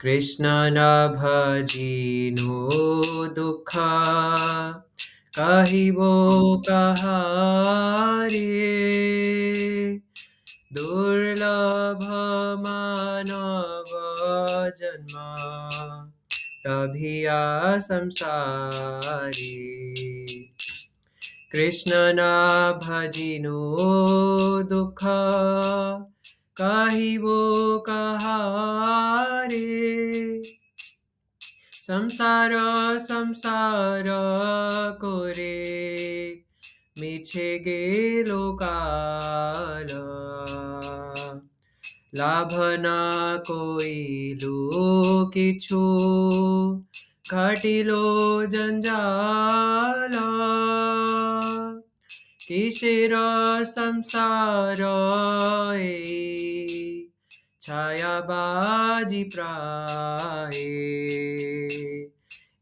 কৃষ্ণ না ভজিনো দুঃখ কাহিব কাহারে দুর্লভ মানব জন্ম তভিয়া সংসারে কৃষ্ণ না ভজিনো দুঃখ কাহিব কাহারে সংসার সংসার করে মিছে গেল কাল লাভ না কইলু কিছু ঘটিল জঞ্জাল কিসের সংসার ছায়াবাজি প্রায়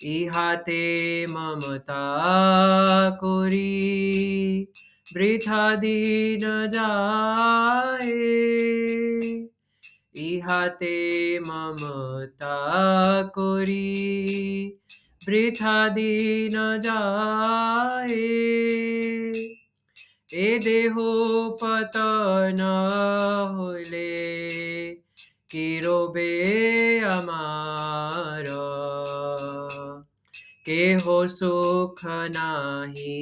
ইহাতে মমতা করি বৃথা দিন যায় ইহাতে মমতা করি বৃথা দিন যায় এ দেহ পতন হইলে কি রবে আমার কেহ সুখ নাহি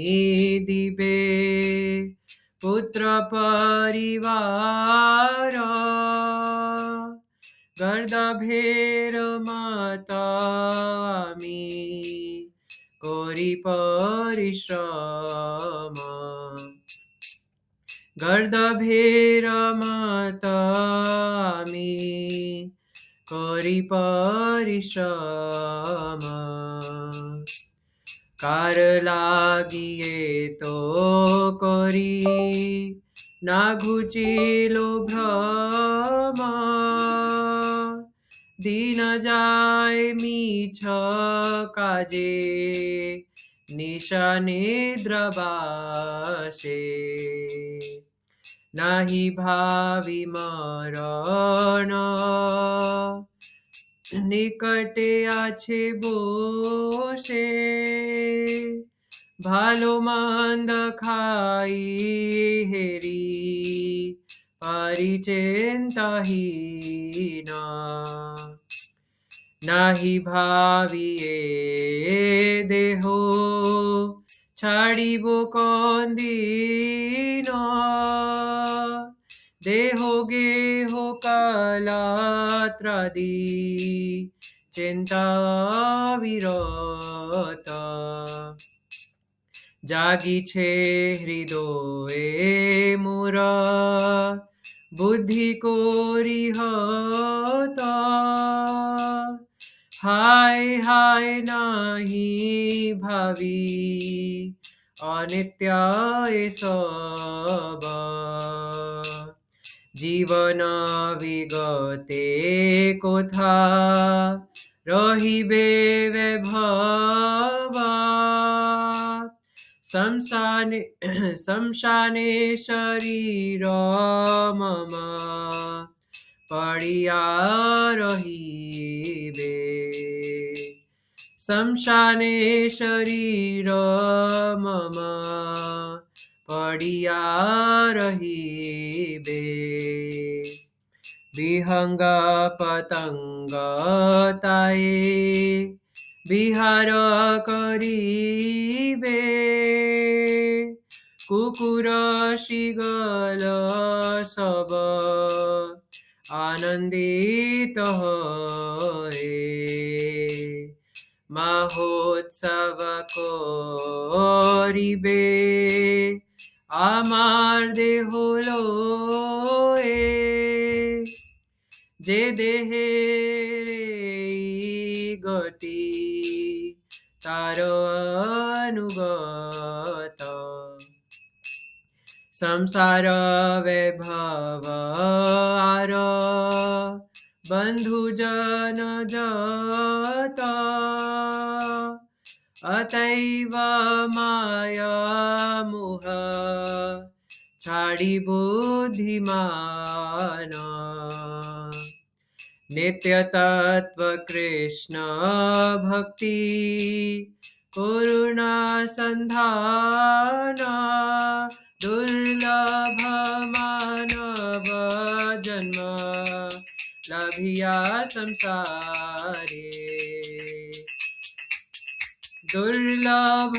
দিবে পুত্র পরিবার গর্দভের মাতা আমি করি পরিশ্রম গর্দভের মাতা আমি করি পরিশ্রম কার লাগিয়ে তো করি না ঘুচিল ভ্রম দিন যায় মিছ কাজে নিশা নিদ্রাবাসে নাহি ভাবি মরণ নিকটে আছে বসে ভালো মন্দ খাই হেরি পরিচিন্তহীন নাহি ভাবিয়ে দেহ ছাড়িব কোনদিন দেহ গেহ কালাত্রাদি চিন্তা বিরত জাগিছে হৃদয়ে মোর বুদ্ধি করি হত হায় হায় নাহি ভাবি অনিত্য এসব জীবন বিগতে কোথা রহিবে বৈভব শমশানে শরীর মম পড়িয়া রহিবে শমশানে শরীর মম পড়িয়া রহিবে বিহঙ্গ পতঙ্গ তায়ে বিহার করিবে কুকুর শিগল সব আনন্দিত হয়ে মহোৎসব করিবে আমার দেহ লয়ে যে দেহের গতি তার অনুগত সংসার বৈভব আর বন্ধুজন যত অতএব মায়া মোহ ছাড়ি বুদ্ধিমান नित्यतत्त्व कृष्ण भक्ति करुणा संधाना दुर्लभ मानव जन्म लभिया संसारे दुर्लभ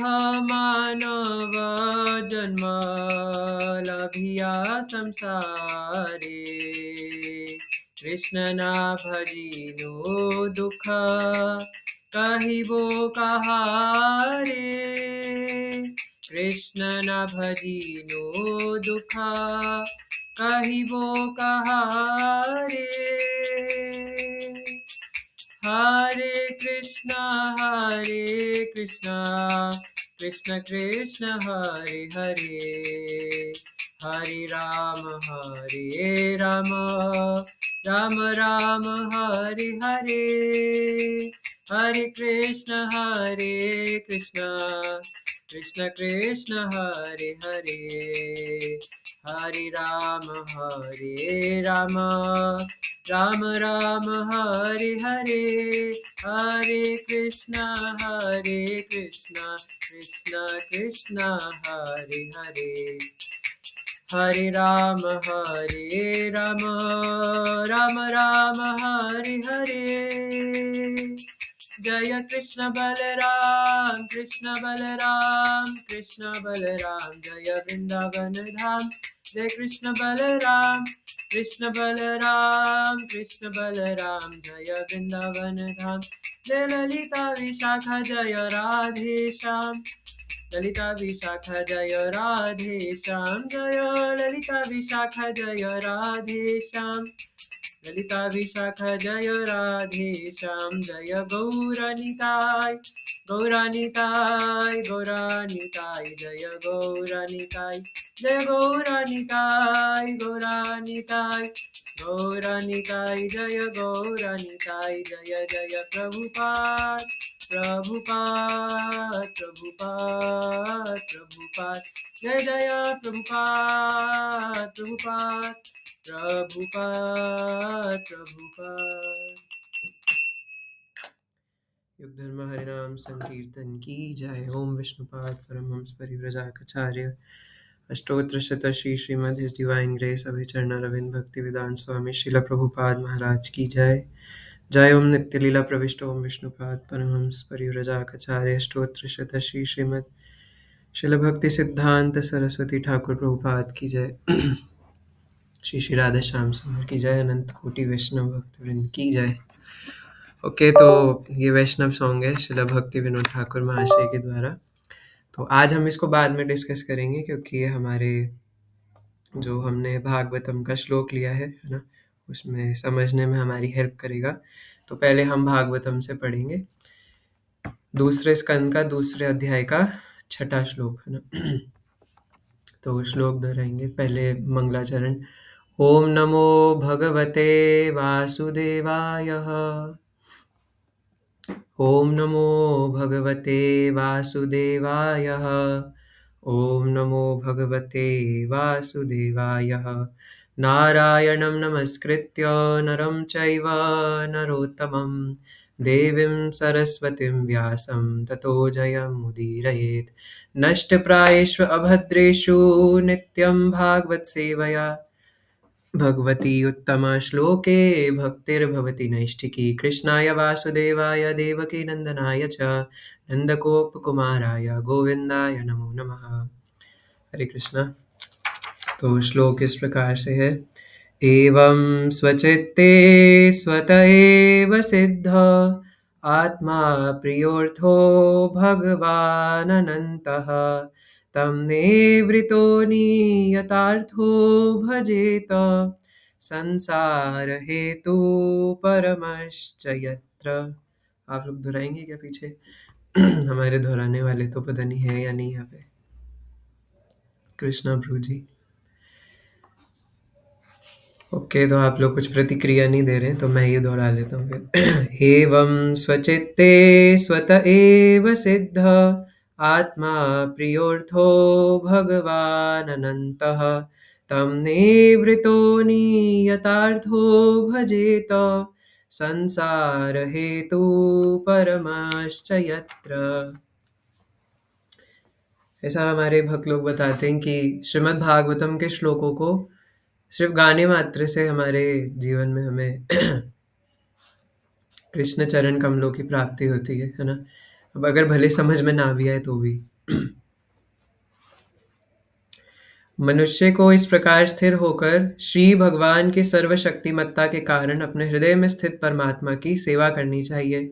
मानव जन्म लभिया संसारे कृष्ण ना भजिनो दुख कहिबो कहारे कृष्ण न भजिनो दुख कहिबो कहारे हरे कृष्णा कृष्ण कृष्ण हरे हरे हरे राम राम राम हरे हरे हरे कृष्ण कृष्ण कृष्ण हरे हरे हरे राम राम राम हरे हरे हरे कृष्ण कृष्ण कृष्ण हरे हरे हरे राम राम राम हरे हरे जय कृष्ण बलराम कृष्ण बलराम जय वृंदावन धाम जय कृष्ण बलराम कृष्ण बलराम जय वृंदावन धाम जय ललिता विशाखा जय राधे श्याम ललिता विशाखा जय राधे श्याम जय ललिता विशाखा जय राधे श्याम ललिता विशाखा जय राधे श्याम जय गौरानिताय जय गौरानिताय जय गौरानिताय जय गौरानिताय जय जय प्रभुपाद जय जय प्रभुपाद युग धर्म हरिनाम संकीर्तन की जय। ओम विष्णुपाद परमहंस परिव्रजाचार्य अष्टोत्र शत Shri Srimad his divine grace Abhaycharan Aravind Bhaktivedanta स्वामी शिला प्रभुपाद महाराज की जय। जय ओम नित्य लीला प्रविष्ट ओम विष्णुपाद परमहंस परिव्रजाचार्य अष्टोत्र शत श्री श्रीमद शिल भक्ति सिद्धांत सरस्वती ठाकुर प्रभुपाद की जय। श्री श्री राधे श्याम सुंदर की जय। अनंत कोटि वैष्णव भक्त वृंद की जय। ओके, तो ये वैष्णव सॉन्ग है शिला भक्ति विनोद ठाकुर महाशय के द्वारा। तो आज हम इसको बाद में डिस्कस करेंगे क्योंकि ये हमारे जो हमने भागवतम का श्लोक लिया है ना, उसमें समझने में हमारी हेल्प करेगा। तो पहले हम भागवतम से पढ़ेंगे दूसरे स्कंद का दूसरे अध्याय का 6वां श्लोक है ना। तो श्लोक दोहराएंगे। पहले मंगलाचरण। ओम नमो भगवते वासुदेवाय। ओम नमो भगवते वासुदेवाय। ओम नमो भगवते वासुदेवाय। नारायणं नमस्कृत्य नरं चैव नरोत्तमं देवीं सरस्वतीं व्यासं ततो जयमुदीरयेत्। नष्टप्रायेषु अभद्रेषु नित्यं भागवत सेवया भगवती उत्तमश्लोके भक्तिर्भवति नैष्ठिकी। कृष्णाय वासुदेवाय देवकी नंदनाय च नंदगोपकुमाराय गोविंदाय नमो नमः। हरे कृष्णा। तो श्लोक इस प्रकार से है। एवं स्वचित्ते स्वत एव सिद्ध आत्मा प्रियोर्थो भगवान् अनन्तः तं नेवृतो नियतार्थो भजेत संसार हेतु परमश्च यत्र। आप लोग दोहराएंगे क्या पीछे? हमारे दोहराने वाले तो पता नहीं है या नहीं यहाँ पे। कृष्णा प्रभु जी। ओके, तो आप लोग कुछ प्रतिक्रिया नहीं दे रहे, तो मैं ये दोहरा लेता हूँ फिर। एवं स्वचित्ते स्वत एव सिद्ध आत्मा प्रियोर्थो भगवान् अनन्तः तं निवृतो नियतार्थो भजेत संसार हेतु परमाश्च यत्र। ऐसा हमारे भक्त लोग बताते हैं कि श्रीमद् भागवतम के श्लोकों को सिर्फ गाने मात्र से हमारे जीवन में हमें कृष्ण चरण कमलों की प्राप्ति होती है ना। अब अगर भले समझ में ना भी आए तो भी मनुष्य को इस प्रकार स्थिर होकर श्री भगवान की सर्वशक्तिमत्ता के कारण अपने हृदय में स्थित परमात्मा की सेवा करनी चाहिए।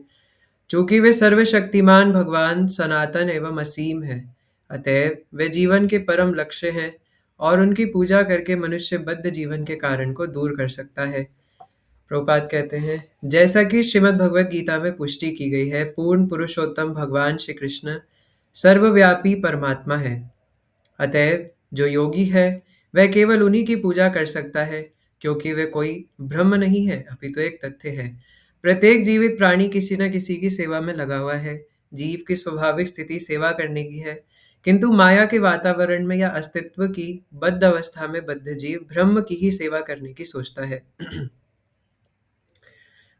चूंकि वे सर्वशक्तिमान भगवान सनातन एवं असीम है, अतएव वे जीवन के परम लक्ष्य हैं और उनकी पूजा करके मनुष्य बद्ध जीवन के कारण को दूर कर सकता है। प्रभुपाद कहते हैं, जैसा कि श्रीमद् भगवत गीता में पुष्टि की गई है, पूर्ण पुरुषोत्तम भगवान श्री कृष्ण सर्वव्यापी परमात्मा है। अतएव जो योगी है वह केवल उन्हीं की पूजा कर सकता है, क्योंकि वे कोई ब्रह्म नहीं है अपितु एक तथ्य है। प्रत्येक जीवित प्राणी किसी न किसी की सेवा में लगा हुआ है। जीव की स्वाभाविक स्थिति सेवा करने की है, किंतु माया के वातावरण में या अस्तित्व की बद्ध अवस्था में बद्ध जीव ब्रह्म की ही सेवा करने की सोचता है।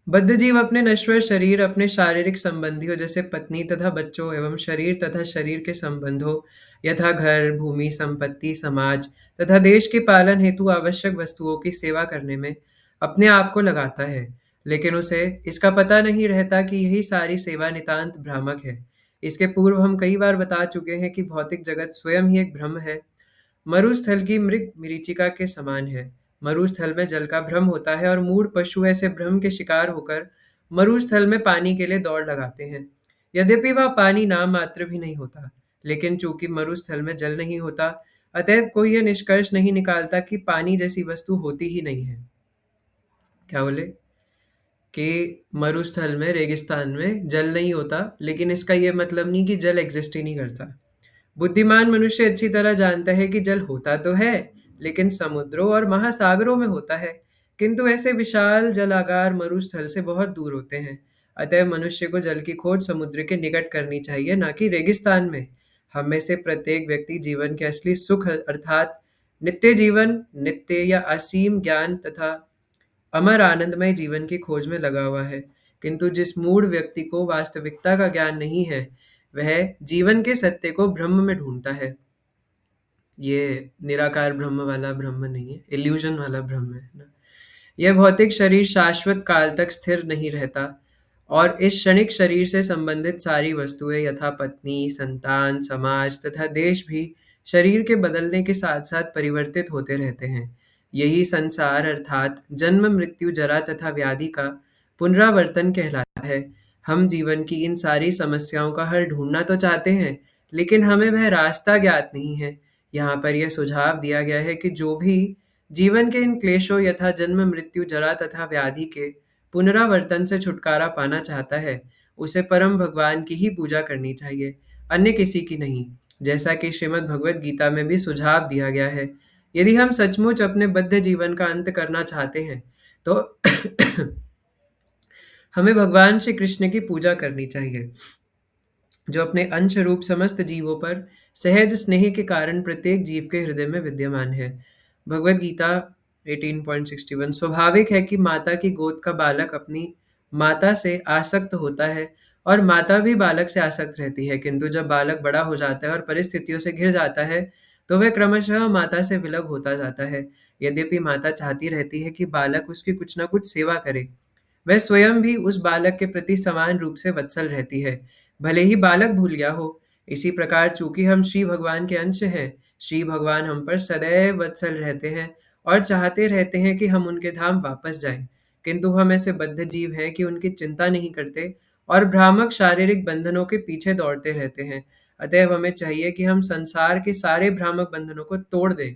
बद्ध जीव अपने नश्वर शरीर, अपने शारीरिक संबंधियों जैसे पत्नी तथा बच्चों एवं शरीर तथा शरीर के संबंधों यथा घर, भूमि, संपत्ति, समाज तथा देश के पालन हेतु आवश्यक वस्तुओं की सेवा करने में अपने आप को लगाता है, लेकिन उसे इसका पता नहीं रहता कि यही सारी सेवा नितांत भ्रामक है। इसके पूर्व हम कई बार बता चुके हैं कि भौतिक जगत स्वयं ही एक भ्रम है। मरुस्थल की मृग मरीचिका के समान है। मरुस्थल में जल का भ्रम होता है और मूढ़ पशु ऐसे भ्रम के शिकार होकर मरुस्थल में पानी के लिए दौड़ लगाते हैं। यद्यपि वह पानी नाम मात्र भी नहीं होता, लेकिन चूंकि मरुस्थल में जल नहीं होता, अतएव कोई यह निष्कर्ष नहीं निकालता कि पानी जैसी वस्तु होती ही नहीं है। क्या बोले कि मरुस्थल में, रेगिस्तान में जल नहीं होता, लेकिन इसका यह मतलब नहीं कि जल एग्जिस्ट ही नहीं करता। बुद्धिमान मनुष्य अच्छी तरह जानता है कि जल होता तो है, लेकिन समुद्रों और महासागरों में होता है, किंतु ऐसे विशाल जलागार मरुस्थल से बहुत दूर होते हैं। अतः मनुष्य को जल की खोज समुद्र के निकट करनी चाहिए, ना कि रेगिस्तान में। हम में से प्रत्येक व्यक्ति जीवन के असली सुख अर्थात नित्य जीवन, नित्य या असीम ज्ञान तथा अमर आनंदमय जीवन की खोज में लगा हुआ है, किंतु जिस मूढ़ व्यक्ति को वास्तविकता का ज्ञान नहीं है, वह जीवन के सत्य को ब्रह्म में ढूंढता है। ये निराकार ब्रह्म वाला ब्रह्म नहीं है, इल्यूजन वाला ब्रह्म है ना। यह भौतिक शरीर शाश्वत काल तक स्थिर नहीं रहता और इस क्षणिक शरीर से संबंधित सारी वस्तुएं यथा पत्नी, संतान, समाज तथा देश भी शरीर के बदलने के साथ साथ परिवर्तित होते रहते हैं। यही संसार अर्थात जन्म, मृत्यु, जरा तथा व्याधि का पुनरावर्तन कहलाता है। हम जीवन की इन सारी समस्याओं का हल ढूंढना तो चाहते हैं, लेकिन हमें वह रास्ता ज्ञात नहीं है। यहाँ पर यह सुझाव दिया गया है कि जो भी जीवन के इन क्लेशों यथा जन्म, मृत्यु, जरा तथा व्याधि के पुनरावर्तन से छुटकारा पाना चाहता है, उसे परम भगवान की ही पूजा करनी चाहिए, अन्य किसी की नहीं। जैसा कि श्रीमद् भगवत गीता में भी सुझाव दिया गया है, यदि हम सचमुच अपने बद्ध जीवन का अंत करना चाहते हैं, तो हमें भगवान श्री कृष्ण की पूजा करनी चाहिए, जो अपने अंश रूप समस्त जीवों पर सहज स्नेह के कारण प्रत्येक जीव के हृदय में विद्यमान है। भगवत गीता 18.61। स्वाभाविक है कि माता की गोद का बालक अपनी माता से आसक्त होता है और माता भी बालक से आसक्त रहती है, किंतु जब बालक बड़ा हो जाता है और परिस्थितियों से घिर जाता है, तो वह क्रमशः माता से विलग होता जाता है। यद्यपि माता चाहती रहती है कि बालक उसकी कुछ न कुछ सेवा करे, वह स्वयं भी उस बालक के प्रति समान रूप से वत्सल रहती है, भले ही बालक भूल गया हो। इसी प्रकार चूंकि हम श्री भगवान के अंश हैं, श्री भगवान हम पर सदैव वत्सल रहते हैं और चाहते रहते हैं कि हम उनके धाम वापस जाएं, किंतु हम ऐसे बद्ध जीव हैं कि उनकी चिंता नहीं करते और भ्रामक शारीरिक बंधनों के पीछे दौड़ते रहते हैं। अतएव हमें चाहिए कि हम संसार के सारे भ्रामक बंधनों को तोड़ दें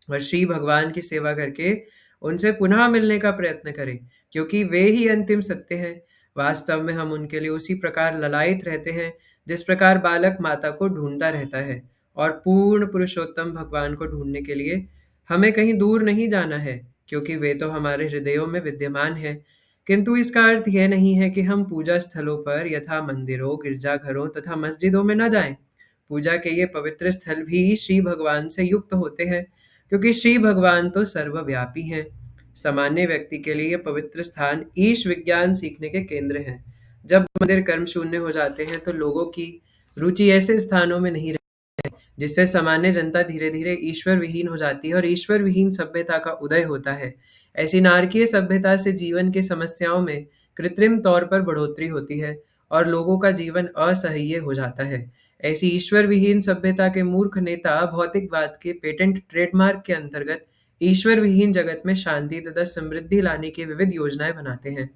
और श्री भगवान की सेवा करके उनसे पुनः मिलने का प्रयत्न करें, क्योंकि वे ही अंतिम सत्य हैं। वास्तव में हम उनके लिए उसी प्रकार ललायित रहते हैं जिस प्रकार बालक माता को ढूंढता रहता है, और पूर्ण पुरुषोत्तम भगवान को ढूंढने के लिए हमें कहीं दूर नहीं जाना है, क्योंकि वे तो हमारे हृदयों में विद्यमान है। किंतु इसका अर्थ यह नहीं है कि हम पूजा स्थलों पर यथा मंदिरों, गिरजाघरों तथा मस्जिदों में न जाएं। पूजा के ये पवित्र स्थल भी श्री भगवान से युक्त होते हैं, क्योंकि श्री भगवान तो सर्वव्यापी हैं। सामान्य व्यक्ति के लिए ये पवित्र स्थान ईश विज्ञान सीखने के केंद्र हैं। जब मंदिर कर्म शून्य हो जाते हैं तो लोगों की रुचि ऐसे स्थानों में नहीं, जिससे सामान्य जनता धीरे धीरे ईश्वर विहीन हो जाती है और ईश्वर विहीन सभ्यता का उदय होता है। ऐसी नारकीय सभ्यता से जीवन की समस्याओं में कृत्रिम तौर पर बढ़ोतरी होती है और लोगों का जीवन असह्य हो जाता है। ऐसी ईश्वर विहीन सभ्यता के मूर्ख नेता भौतिकवाद के पेटेंट ट्रेडमार्क के अंतर्गत ईश्वर विहीन जगत में शांति तथा समृद्धि लाने की विविध योजनाएं बनाते हैं।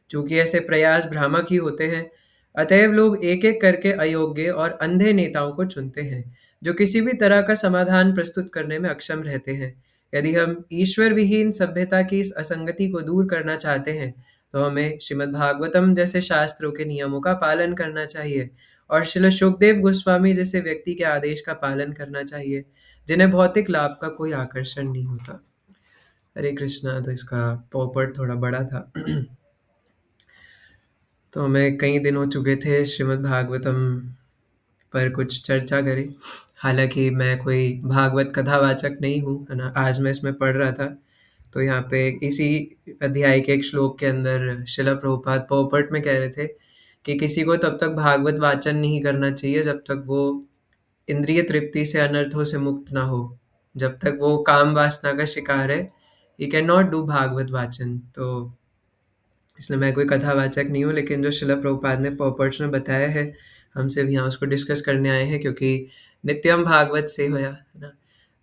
चूंकि ऐसे प्रयास भ्रामक ही होते हैं, अतएव लोग एक एक करके अयोग्य और अंधे नेताओं को चुनते हैं, जो किसी भी तरह का समाधान प्रस्तुत करने में अक्षम रहते हैं। यदि हम ईश्वर विहीन सभ्यता की इस असंगति को दूर करना चाहते हैं, तो हमें श्रीमद् भागवतम जैसे शास्त्रों के नियमों का पालन करना चाहिए और श्रील सुखदेव गोस्वामी जैसे व्यक्ति के आदेश का पालन करना चाहिए, जिन्हें भौतिक लाभ का कोई आकर्षण नहीं होता। हरे कृष्णा। तो इसका पॉपट थोड़ा बड़ा था। तो हमें कई दिन हो चुके थे श्रीमद् भागवतम पर कुछ चर्चा करें। हालांकि मैं कोई भागवत कथावाचक नहीं हूँ, है ना। आज मैं इसमें पढ़ रहा था, तो यहाँ पे इसी अध्याय के एक श्लोक के अंदर शिला प्रभुपाद पॉपट में कह रहे थे कि किसी को तब तक भागवत वाचन नहीं करना चाहिए जब तक वो इंद्रिय तृप्ति से, अनर्थों से मुक्त ना हो। जब तक वो काम वासना का शिकार है, he can not do Bhagwat vachan. तो इसलिए मैं कोई कथावाचक नहीं हूँ, लेकिन जो शिला प्रभुपाद ने पॉपर्ट्स में बताया है, हम सिर्फ यहाँ उसको डिस्कस करने आए हैं, क्योंकि नित्यम भागवत से होया, है ना।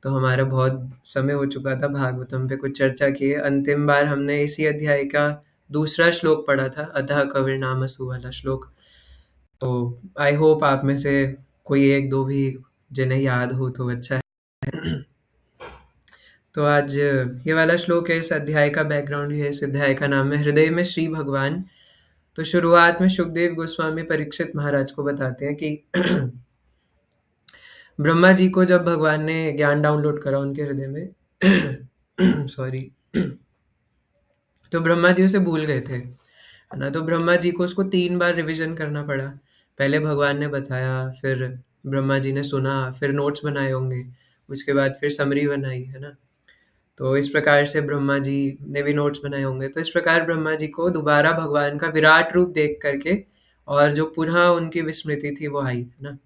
तो हमारा बहुत समय हो चुका था भागवतम पे कुछ चर्चा किए। अंतिम बार हमने इसी अध्याय का दूसरा श्लोक पढ़ा था, अतः कविर नामसु वाला श्लोक। तो आई होप आप में से कोई एक दो भी जिन्हें याद हो तो अच्छा है। तो आज ये वाला श्लोक है, इस अध्याय का बैकग्राउंड है, इस अध्याय का नाम है हृदय में श्री भगवान। तो शुरुआत में सुखदेव गोस्वामी परीक्षित महाराज को बताते हैं कि ब्रह्मा जी को जब भगवान ने ज्ञान डाउनलोड करा उनके हृदय में सॉरी, तो ब्रह्मा जी उसे भूल गए थे, है ना। तो ब्रह्मा जी को उसको 3 बार रिवीजन करना पड़ा। पहले भगवान ने बताया, फिर ब्रह्मा जी ने सुना, फिर नोट्स बनाए होंगे, उसके बाद फिर समरी बनाई, है ना। तो इस प्रकार से ब्रह्मा जी ने भी नोट्स बनाए होंगे। तो इस प्रकार ब्रह्मा जी को दोबारा भगवान का विराट रूप देख करके, और जो पुनः उनकी विस्मृति थी वो आई, है ना।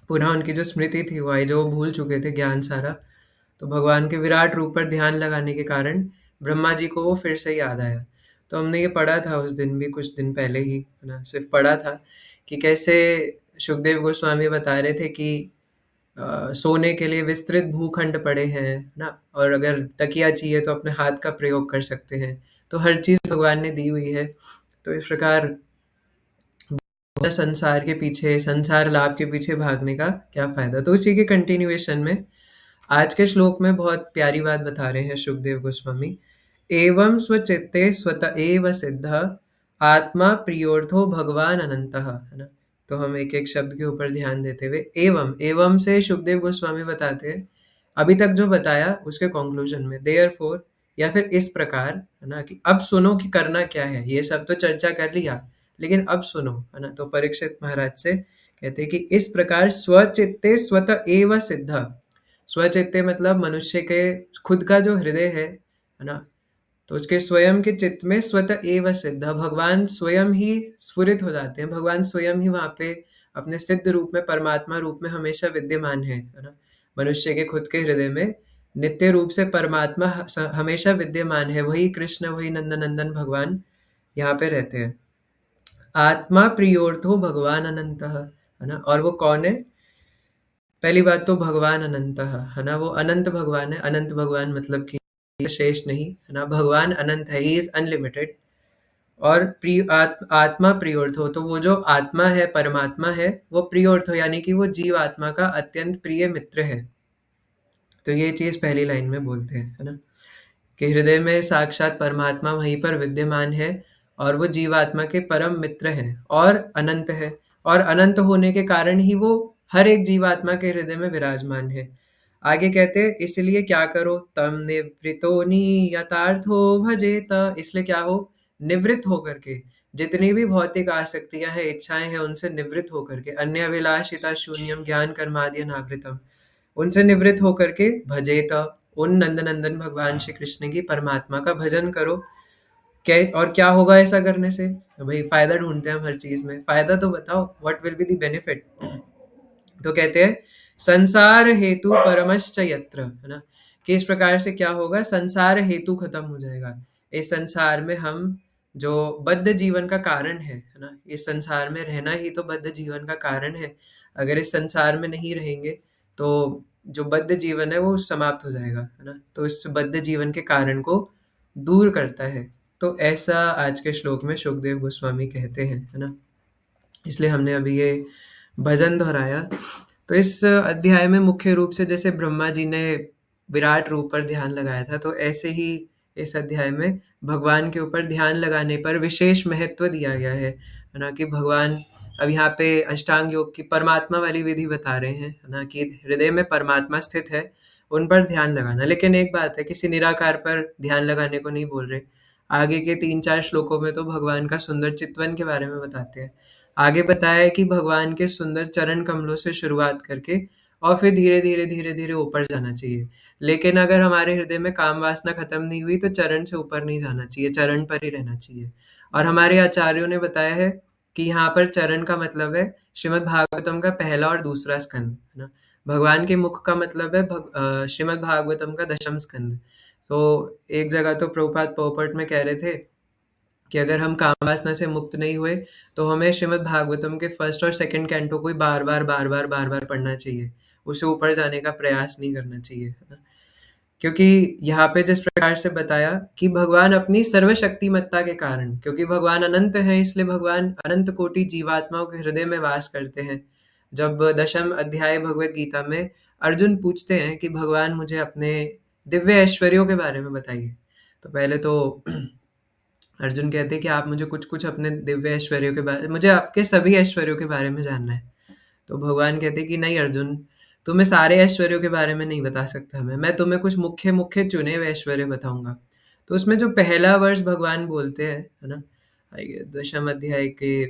पुनः उनकी जो स्मृति थी वो आई, जो वो भूल चुके थे ज्ञान सारा। तो भगवान के विराट रूप पर ध्यान लगाने के कारण ब्रह्मा जी को वो फिर से याद आया। तो हमने ये पढ़ा था उस दिन भी, कुछ दिन पहले ही, है ना, सिर्फ पढ़ा था कि कैसे सुखदेव गोस्वामी बता रहे थे कि सोने के लिए विस्तृत भूखंड पड़े हैं ना, और अगर तकिया चाहिए तो अपने हाथ का प्रयोग कर सकते हैं। तो हर चीज भगवान ने दी हुई है। तो इस प्रकार संसार के पीछे, संसार लाभ के पीछे भागने का क्या फायदा। तो उसी के कंटिन्यूएशन में आज के श्लोक में बहुत प्यारी बात बता रहे हैं सुखदेव गोस्वामी। एवं स्वचित्ते स्वत एव सिद्ध आत्मा प्रियोर्थो भगवान अनंतः, है ना। तो हम एक एक शब्द के ऊपर ध्यान देते हुए, एवं एवं से सुखदेव गोस्वामी बताते हैं अभी तक जो बताया उसके कंक्लूजन में, देयरफॉर, या फिर इस प्रकार, है ना, कि अब सुनो कि करना क्या है। ये सब तो चर्चा कर लिया, लेकिन अब सुनो, है ना। तो परीक्षित महाराज से कहते हैं कि इस प्रकार स्वचित्ते स्वत एव सिद्ध। स्वचित्ते मतलब मनुष्य के खुद का जो हृदय है ना, तो उसके स्वयं के चित्त में स्वत एव सिद्ध, भगवान स्वयं ही स्फुरित हो जाते हैं। भगवान स्वयं ही वहाँ पे अपने सिद्ध रूप में, परमात्मा रूप में हमेशा विद्यमान है ना। मनुष्य के खुद के हृदय में नित्य रूप से परमात्मा हमेशा विद्यमान है। वही कृष्ण, वही नंदनंदन भगवान यहाँ पे रहते हैं। आत्मा प्रियोर्थो भगवान अनंत, है ना। और वो कौन है? पहली बात तो भगवान अनंत है ना, वो अनंत भगवान है। अनंत भगवान मतलब कि शेष नहीं, है ना। भगवान अनंत है, ही इज अनलिमिटेड। और आत्मा प्रियोर्थो, तो वो जो आत्मा है, परमात्मा है, वो प्रियोर्थो यानी कि वो जीव आत्मा का अत्यंत प्रिय मित्र है। तो ये चीज पहली लाइन में बोलते हैं, है ना, कि हृदय में साक्षात परमात्मा वहीं पर विद्यमान है और वो जीवात्मा के परम मित्र हैं और अनंत है। और अनंत होने के कारण ही वो हर एक जीवात्मा के हृदय में विराजमान है। आगे कहते हैं, इसलिए क्या करो, तम निवृतो नियतार्थो भजेत। इसलिए क्या हो? निवृत्त होकर के, जितनी भी भौतिक आसक्तियां हैं, इच्छाएं हैं, उनसे निवृत्त होकर के, अन्य अभिलाषिता शून्यम ज्ञान कर्मादि अनावृतम, उनसे निवृत्त होकर के भजेत, उन नंदनंदन भगवान श्री कृष्ण की परमात्मा का भजन करो। क्या और क्या होगा ऐसा करने से? भाई फायदा ढूंढते हैं हम हर चीज में, फायदा तो बताओ, what will be the benefit? तो कहते हैं संसार हेतु परमश्च यत्र, है ना, कि इस प्रकार से क्या होगा, संसार हेतु खत्म हो जाएगा। इस संसार में हम जो बद्ध जीवन का कारण है ना, इस संसार में रहना ही तो बद्ध जीवन का कारण है। अगर इस संसार में नहीं रहेंगे तो जो बद्ध जीवन है वो समाप्त हो जाएगा, है ना। तो इस बद्ध जीवन के कारण को दूर करता है। तो ऐसा आज के श्लोक में शुकदेव गोस्वामी कहते हैं, है ना। इसलिए हमने अभी ये भजन दोहराया। तो इस अध्याय में मुख्य रूप से जैसे ब्रह्मा जी ने विराट रूप पर ध्यान लगाया था, तो ऐसे ही इस अध्याय में भगवान के ऊपर ध्यान लगाने पर विशेष महत्व दिया गया है ना, कि भगवान अब यहाँ पे अष्टांग योग की परमात्मा वाली विधि बता रहे हैं, है ना, कि हृदय में परमात्मा स्थित है, उन पर ध्यान लगाना। लेकिन एक बात है, किसी निराकार पर ध्यान लगाने को नहीं बोल रहे। आगे के 3-4 श्लोकों में तो भगवान का सुंदर चितवन के बारे में बताते हैं। आगे बताया है कि भगवान के सुंदर चरण कमलों से शुरुआत करके और फिर धीरे धीरे धीरे धीरे ऊपर जाना चाहिए। लेकिन अगर हमारे हृदय में काम वासना खत्म नहीं हुई तो चरण से ऊपर नहीं जाना चाहिए, चरण पर ही रहना चाहिए। और हमारे आचार्यों ने बताया है कि यहाँ पर चरण का मतलब है श्रीमद् भागवतम का पहला और दूसरा स्कंद, है ना। भगवान के मुख का मतलब है श्रीमद् भागवतम का दशम स्कंद। तो एक जगह तो प्रभुपाद पोपट में कह रहे थे कि अगर हम कामवासना से मुक्त नहीं हुए तो हमें श्रीमद् भागवतम के फर्स्ट और सेकंड कैंटो को ही बार बार बार बार बार बार पढ़ना चाहिए, उससे ऊपर जाने का प्रयास नहीं करना चाहिए, है ना। क्योंकि यहाँ पे जिस प्रकार से बताया कि भगवान अपनी सर्वशक्तिमत्ता के कारण, क्योंकि भगवान अनंत है इसलिए भगवान अनंत कोटि जीवात्माओं के हृदय में वास करते हैं। जब दशम अध्याय भगवत गीता में अर्जुन पूछते हैं कि भगवान मुझे अपने दिव्य ऐश्वर्यों के बारे में बताइए, तो पहले तो अर्जुन कहते हैं कि आप मुझे कुछ कुछ अपने दिव्य ऐश्वर्यों के बारे, मुझे आपके सभी ऐश्वर्यों के बारे में जानना है। तो भगवान कहते हैं कि नहीं अर्जुन, तुम्हें सारे ऐश्वर्यों के बारे में नहीं बता सकता मैं तुम्हें कुछ मुख्य मुख्य चुने हुए ऐश्वर्य बताऊंगा। तो उसमें जो पहला वर्ष भगवान बोलते हैं, है ना, दशम अध्याय के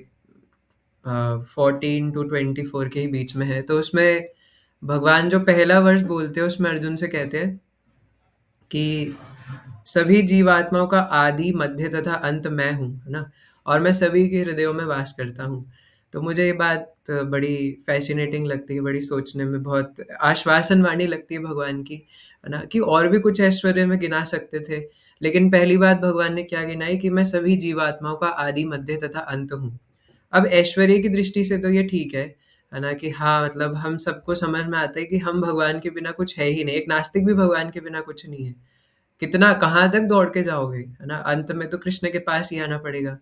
14 to 24 के ही बीच में है, तो उसमें भगवान जो पहला वर्ष बोलते हैं उसमें अर्जुन से कहते हैं कि सभी जीवात्माओं का आदि मध्य तथा अंत मैं हूँ, है ना, और मैं सभी के हृदयों में वास करता हूँ। तो मुझे ये बात बड़ी फैसिनेटिंग लगती है, बड़ी सोचने में बहुत आश्वासन वाणी लगती है भगवान की, है ना, कि और भी कुछ ऐश्वर्य में गिना सकते थे, लेकिन पहली बात भगवान ने क्या गिनाई कि मैं सभी जीवात्माओं का आदि मध्य तथा अंत हूँ। अब ऐश्वर्य की दृष्टि से तो ये ठीक है ना, कि हाँ मतलब हम सबको समझ में आता है कि हम भगवान के बिना कुछ है ही नहीं, एक नास्तिक भी भगवान के बिना कुछ नहीं है। कितना कहाँ तक दौड़ के जाओगे, है ना, अंत में तो कृष्ण के पास ही आना पड़ेगा।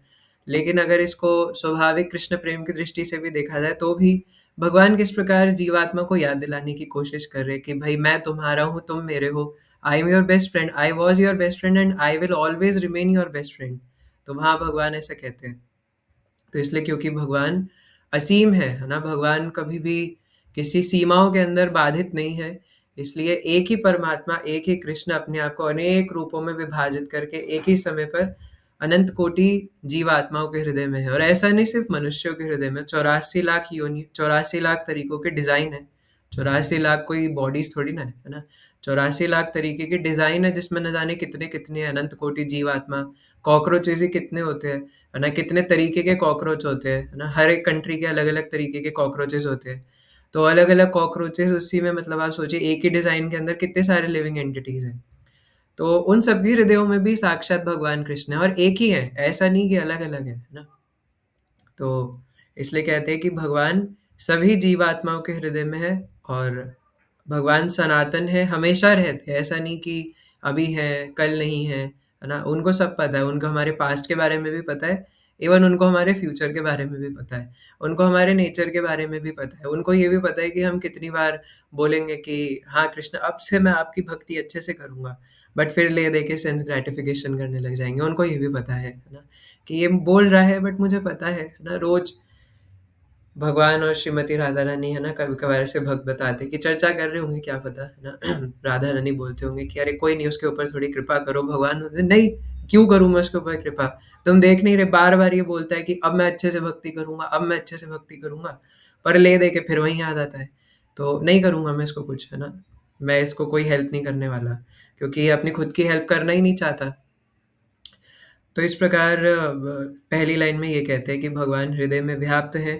लेकिन अगर इसको स्वाभाविक कृष्ण प्रेम की दृष्टि से भी देखा जाए तो भी भगवान किस प्रकार जीवात्मा को याद दिलाने की कोशिश कर रहे हैं कि भाई मैं तुम्हारा हूँ, तुम मेरे हो। I am your best friend, I was your best friend and I will always remain your best friend. तो वहाँ भगवान ऐसा कहते हैं। तो इसलिए क्योंकि भगवान असीम है ना, भगवान कभी भी किसी सीमाओं के अंदर बाधित नहीं है, इसलिए एक ही परमात्मा, एक ही कृष्ण अपने आप को अनेक रूपों में विभाजित करके एक ही समय पर अनंत कोटि जीवात्माओं के हृदय में है। और ऐसा नहीं सिर्फ मनुष्यों के हृदय में, 84 लाख योनि, 84 लाख तरीकों के डिजाइन है। 84 लाख कोई बॉडीज थोड़ी ना है ना। 84 लाख तरीके के डिजाइन है जिसमें न जाने कितने कितने अनंत कोटि जीवात्मा, कॉकरोचेस ही कितने होते हैं, है ना, कितने तरीके के कॉकरोच होते हैं, है ना, हर एक कंट्री के अलग अलग तरीके के कॉकरोचेस होते हैं। तो अलग अलग कॉकरोचेस उसी में, मतलब आप सोचिए एक ही डिजाइन के अंदर कितने सारे लिविंग एंटिटीज हैं। तो उन सबके हृदयों में भी साक्षात भगवान कृष्ण है और एक ही है, ऐसा नहीं कि अलग अलग है ना। तो इसलिए कहते हैं कि भगवान सभी जीवात्माओं के हृदय में है और भगवान सनातन है, हमेशा रहते हैं, ऐसा नहीं कि अभी है कल नहीं है ना। उनको सब पता है, उनको हमारे पास्ट के बारे में भी पता है, इवन उनको हमारे फ्यूचर के बारे में भी पता है, उनको हमारे नेचर के बारे में भी पता है। उनको ये भी पता है कि हम कितनी बार बोलेंगे कि हाँ कृष्ण अब से मैं आपकी भक्ति अच्छे से करूँगा, बट फिर ले दे के सेंस ग्रेटिफिकेशन करने लग जाएंगे। उनको ये भी पता है ना, कि ये बोल रहा है बट मुझे पता है ना। रोज भगवान और श्रीमती राधा रानी, है ना, कभी कभार ऐसे भक्त बताते कि चर्चा कर रहे होंगे क्या पता, है ना। राधा रानी बोलते होंगे कि अरे कोई नहीं, उसके ऊपर थोड़ी कृपा करो। भगवान बोलते नहीं, क्यों करूं मैं उसके ऊपर कृपा, तुम देख नहीं रहे, बार बार ये बोलता है कि अब मैं अच्छे से भक्ति करूंगा, अब मैं अच्छे से भक्ति करूंगा, पर ले दे के फिर वहीं याद आता है। तो नहीं करूंगा मैं इसको कुछ, है ना, मैं इसको कोई हेल्प नहीं करने वाला। क्योंकि ये अपनी खुद की हेल्प करना ही नहीं चाहता। तो इस प्रकार पहली लाइन में ये कहते हैं कि भगवान हृदय में व्याप्त है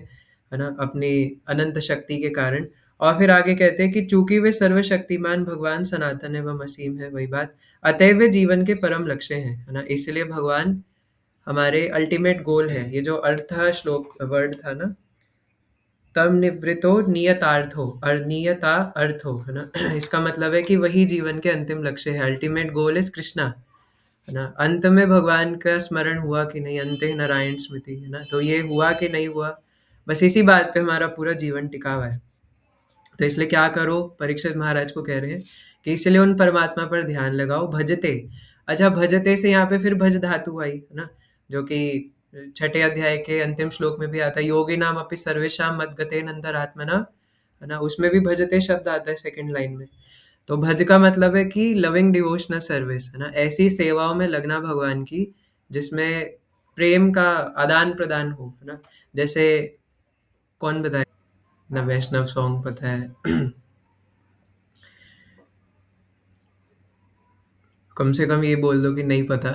ना? अपनी अनंत शक्ति के कारण। और फिर आगे कहते हैं कि चूँकि वे सर्वशक्तिमान भगवान सनातन एवं असीम है, वही बात, अतएव वे जीवन के परम लक्ष्य हैं, है ना? इसलिए भगवान हमारे अल्टीमेट गोल है। ये जो अर्थ श्लोक वर्ड था ना, तम निवृत्तो नियतार्थो और नियता अर्थो, है ना? इसका मतलब है कि वही जीवन के अंतिम लक्ष्य है। अल्टीमेट गोल इज़ कृष्णा, है ना? अंत में भगवान का स्मरण हुआ कि नहीं, अंते नारायण स्मृति, है ना? तो ये हुआ कि नहीं हुआ, बस इसी बात पे हमारा पूरा जीवन टिका हुआ है। तो इसलिए क्या करो, परीक्षित महाराज को कह रहे हैं कि इसलिए उन परमात्मा पर ध्यान लगाओ, भजते। अच्छा, भजते से यहाँ पे फिर भज धातु आई, है ना? जो कि छठे अध्याय के अंतिम श्लोक में भी आता है, योगी नाम अपि सर्वेशाम मद्गते नंदरात्मना, है ना? उसमें भी भजते शब्द आता है सेकंड लाइन में। तो भज का मतलब है कि लविंग डिवोशनल सर्विस, है ना? ऐसी सेवाओं में लगना भगवान की जिसमें प्रेम का आदान प्रदान हो, है ना? जैसे कौन बताए ना, वैष्णव सॉन्ग पता है? कम से कम ये बोल दो कि नहीं पता।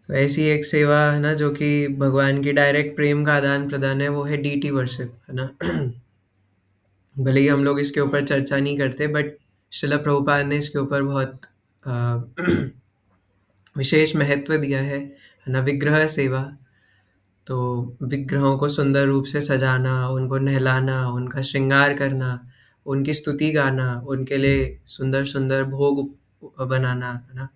तो ऐसी एक सेवा है ना, जो कि भगवान की डायरेक्ट प्रेम का आदान प्रदान है, वो है डीटी वर्शिप, है ना? भले ही हम लोग इसके ऊपर चर्चा नहीं करते, बट शिला प्रभुपाद ने इसके ऊपर बहुत अ, विशेष महत्व दिया है ना? विग्रह सेवा। तो विग्रहों को सुंदर रूप से सजाना, उनको नहलाना, उनका श्रृंगार करना, उनकी स्तुति गाना, उनके लिए सुंदर-सुंदर भोग बनाना, है ना?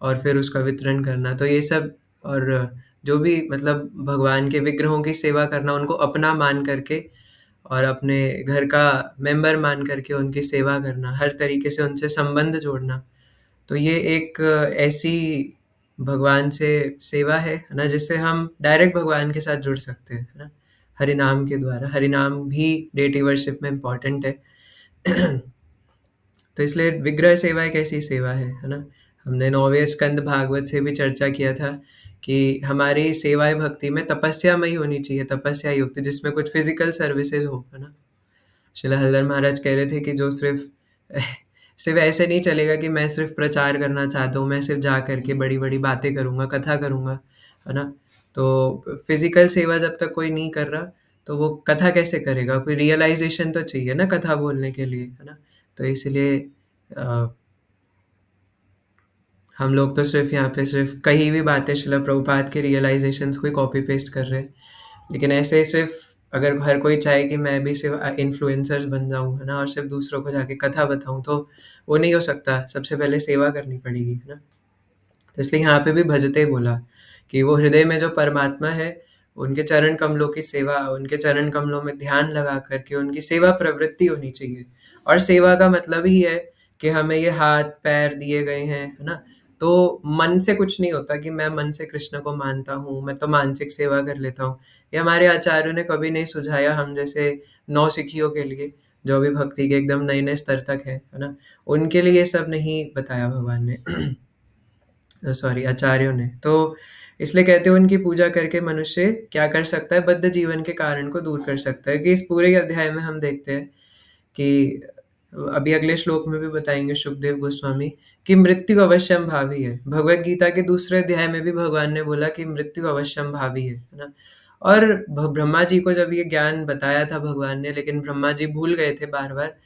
और फिर उसका वितरण करना। तो ये सब, और जो भी मतलब भगवान के विग्रहों की सेवा करना, उनको अपना मान करके और अपने घर का मेंबर मान करके उनकी सेवा करना, हर तरीके से उनसे संबंध जोड़ना। तो ये एक ऐसी भगवान से सेवा है ना? जिससे हम डायरेक्ट भगवान के साथ जुड़ सकते हैं, है ना? हरिनाम के द्वारा। हरिनाम भी डेटी वर्शिप में इम्पोर्टेंट है। तो इसलिए विग्रह सेवा एक ऐसी सेवा है ना? हमने 9वें स्कंद भागवत से भी चर्चा किया था कि हमारी सेवाएँ भक्ति में तपस्यामयी होनी चाहिए, तपस्या युक्त, जिसमें कुछ फिज़िकल सर्विसेज़ हो, है ना? शिला हरिधर महाराज कह रहे थे कि जो सिर्फ़ सिर्फ़ ऐसे नहीं चलेगा कि मैं सिर्फ़ प्रचार करना चाहता हूँ, मैं सिर्फ़ जा कर के बड़ी-बड़ी बातें करूँगा, कथा करूँगा, है ना? तो फ़िज़िकल सेवा जब तक कोई नहीं कर रहा, तो वो कथा कैसे करेगा? कोई रियलाइज़ेशन तो चाहिए ना कथा बोलने के लिए, है ना? तो इसलिए अ, हम लोग तो सिर्फ़ यहाँ पे सिर्फ़ कही हुई बातें शिला प्रभुपाद के रियलाइज़ेशंस को ही कॉपी पेस्ट कर रहे हैं। लेकिन ऐसे सिर्फ़ अगर हर कोई चाहे कि मैं भी सिर्फ़ इन्फ्लुएंसर्स बन जाऊँ, है ना? और सिर्फ़ दूसरों को जाके कथा बताऊँ, तो वो नहीं हो सकता। सबसे पहले सेवा करनी पड़ेगी, है ना? तो इसलिए यहाँ पे भी भजते बोला कि वो हृदय में जो परमात्मा है, उनके चरण कमलों की सेवा, उनके चरण कमलों में ध्यान लगा कर के उनकी सेवा प्रवृत्ति होनी चाहिए। और सेवा का मतलब ही है कि हमें ये हाथ-पैर दिए गए हैं, है ना? तो मन से कुछ नहीं होता कि मैं मन से कृष्ण को मानता हूँ, मैं तो मानसिक सेवा कर लेता हूँ। ये हमारे आचार्यों ने कभी नहीं सुझाया हम जैसे नौसिखियों के लिए, जो अभी भक्ति के एकदम नए-नए स्तर तक है ना? उनके लिए ये सब नहीं बताया भगवान ने। सॉरी, आचार्यों ने। तो इसलिए कहते हैं उनकी पूजा करके मनुष्य क्या कर सकता है, बद्ध जीवन के कारण को दूर कर सकता है। कि इस पूरे अध्याय में हम देखते हैं कि अभी अगले श्लोक में भी बताएँगे सुखदेव गोस्वामी कि मृत्यु अवश्यम भावी है। भगवद गीता के दूसरे अध्याय में भी भगवान ने बोला कि मृत्यु अवश्यम भावी है ना? और ब्रह्मा जी को जब ये ज्ञान बताया था भगवान ने, लेकिन ब्रह्मा जी भूल गए थे बार-बार।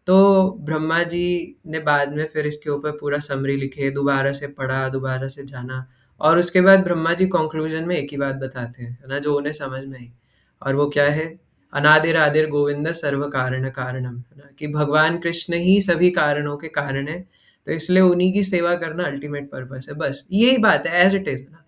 तो ब्रह्मा जी ने बाद में फिर इसके ऊपर पूरा समरी लिखे, दोबारा से पढ़ा, दोबारा से जाना, और उसके बाद ब्रह्मा जी कॉन्क्लूज़न में एक ही बात बताते हैं, है ना? जो उन्हें समझ में आई। और वो क्या है? अनादिर-आदिर गोविंद सर्व कारण कारणम, है ना? कि भगवान कृष्ण ही सभी कारणों के कारण हैं, तो इसलिए उन्हीं की सेवा करना अल्टीमेट पर्पस है, बस। यही बात है, एज़ इट इज़, है ना?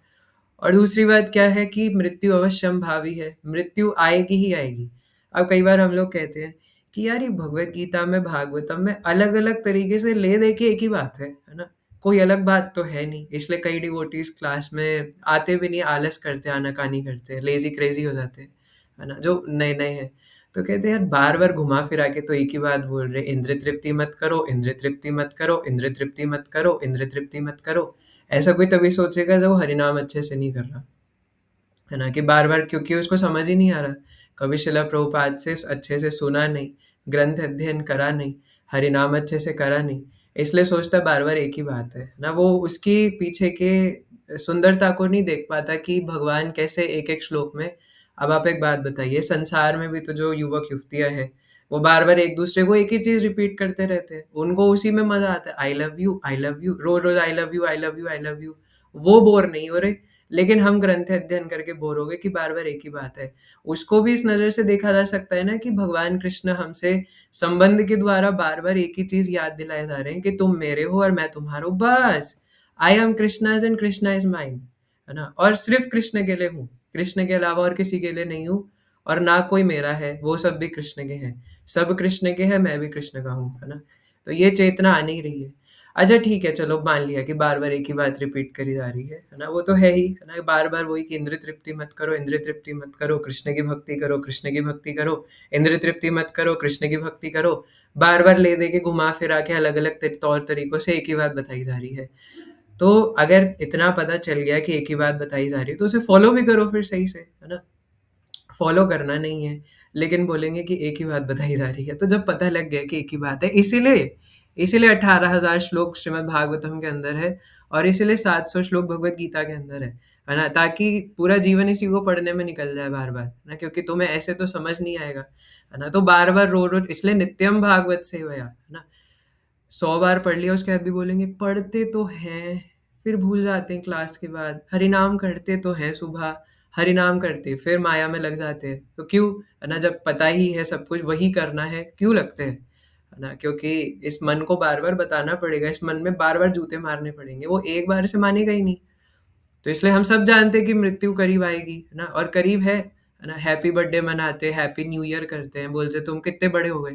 और दूसरी बात क्या है कि मृत्यु अवश्यंभावी है, मृत्यु आएगी ही आएगी। अब कई बार हम लोग कहते हैं कि यार ये भगवद गीता में, भागवतम में अलग-अलग तरीके से ले दे के एक ही बात है ना? कोई अलग बात तो है नहीं, इसलिए कई डिवोटीज़ क्लास में आते भी नहीं, आलस करते हैं, आनाकानी करते हैं, लेज़ी क्रेज़ी हो जाते हैं, है ना? जो नए-नए हैं। तो कहते हैं यार बार-बार घुमा-फिरा के तो एक ही बात बोल रहे हैं, इंद्रिय तृप्ति मत करो, इंद्रिय तृप्ति मत करो, इंद्रिय तृप्ति मत करो, इंद्रिय तृप्ति मत करो। ऐसा कोई तभी सोचेगा जब वो हरिनाम अच्छे से नहीं कर रहा, है ना? कि बार-बार, क्योंकि उसको समझ ही नहीं आ रहा। कभी शिला प्रभुपाद से अच्छे से सुना नहीं, ग्रंथ अध्ययन करा नहीं, हरि नाम अच्छे से करा नहीं, इसलिए सोचता बार बार एक ही बात है ना। वो उसकी पीछे के सुंदरता को नहीं देख पाता कि भगवान कैसे एक एक श्लोक में। अब आप एक बात बताइए, संसार में भी तो जो युवक युवतियां हैं वो बार बार एक दूसरे को एक ही चीज रिपीट करते रहते हैं, उनको उसी में मजा आता है, I love you I love you, रोज रोज I love you I love you I love you. वो बोर नहीं हो रहे, लेकिन हम ग्रंथ अध्ययन करके बोर हो गए कि बार बार एक ही बात है। उसको भी इस नजर से देखा जा सकता है ना कि भगवान कृष्ण हमसे संबंध के द्वारा बार बार एक ही चीज याद दिलाए जा रहे हैं कि तुम मेरे हो और मैं तुम्हारा हूँ, बस। I am Krishna's and Krishna is mine, है ना। और सिर्फ कृष्ण के लिए हूँ, कृष्ण के अलावा और किसी के लिए नहीं हूँ, और ना कोई मेरा है, वो सब भी कृष्ण के हैं, सब कृष्ण के हैं, मैं भी कृष्ण का हूँ, है ना। तो ये चेतना आ नहीं रही है। अच्छा ठीक है, चलो मान लिया कि बार बार एक ही बात रिपीट करी जा रही है ना, वो तो है ही, है ना। बार बार वही कि इंद्र तृप्ति मत करो, इंद्र तृप्ति मत करो, कृष्ण की भक्ति करो, कृष्ण की भक्ति करो, इंद्र तृप्ति मत करो, कृष्ण की भक्ति करो। बार बार ले दे के घुमा फिरा के अलग अलग तौर तरीकों से एक ही बात बताई जा रही है। तो अगर इतना पता चल गया कि एक ही बात बताई जा रही है तो उसे फॉलो भी करो फिर सही से, है ना। फॉलो करना नहीं है, लेकिन बोलेंगे कि एक ही बात बताई जा रही है। तो जब पता लग गया कि एक ही बात है, इसीलिए इसीलिए 18,000 श्लोक श्रीमद् भागवतम के अंदर है, और इसीलिए 700 श्लोक भगवत गीता के अंदर है ना, ताकि पूरा जीवन इसी को पढ़ने में निकल जाए बार बार, है ना, क्योंकि तुम्हें ऐसे तो समझ नहीं आएगा, है ना। तो बार बार रो रो, इसलिए नित्यम भागवत सेवया, है ना। 100 बार पढ़ लिया उसके बाद भी बोलेंगे पढ़ते तो हैं, फिर भूल जाते हैं क्लास के बाद, हरिनाम करते तो हैं सुबह, हरिनाम करते फिर माया में लग जाते हैं, तो क्यों, है ना। जब पता ही है सब कुछ वही करना है, क्यों लगते हैं, है ना। क्योंकि इस मन को बार बार बताना पड़ेगा, इस मन में बार बार जूते मारने पड़ेंगे, वो एक बार से मानेगा ही नहीं। तो इसलिए हम सब जानते हैं कि मृत्यु करीब आएगी, है ना, और करीब है ना। हैप्पी बर्थडे मनाते, हैप्पी न्यू ईयर करते हैं, बोलते तुम कितने बड़े हो गए।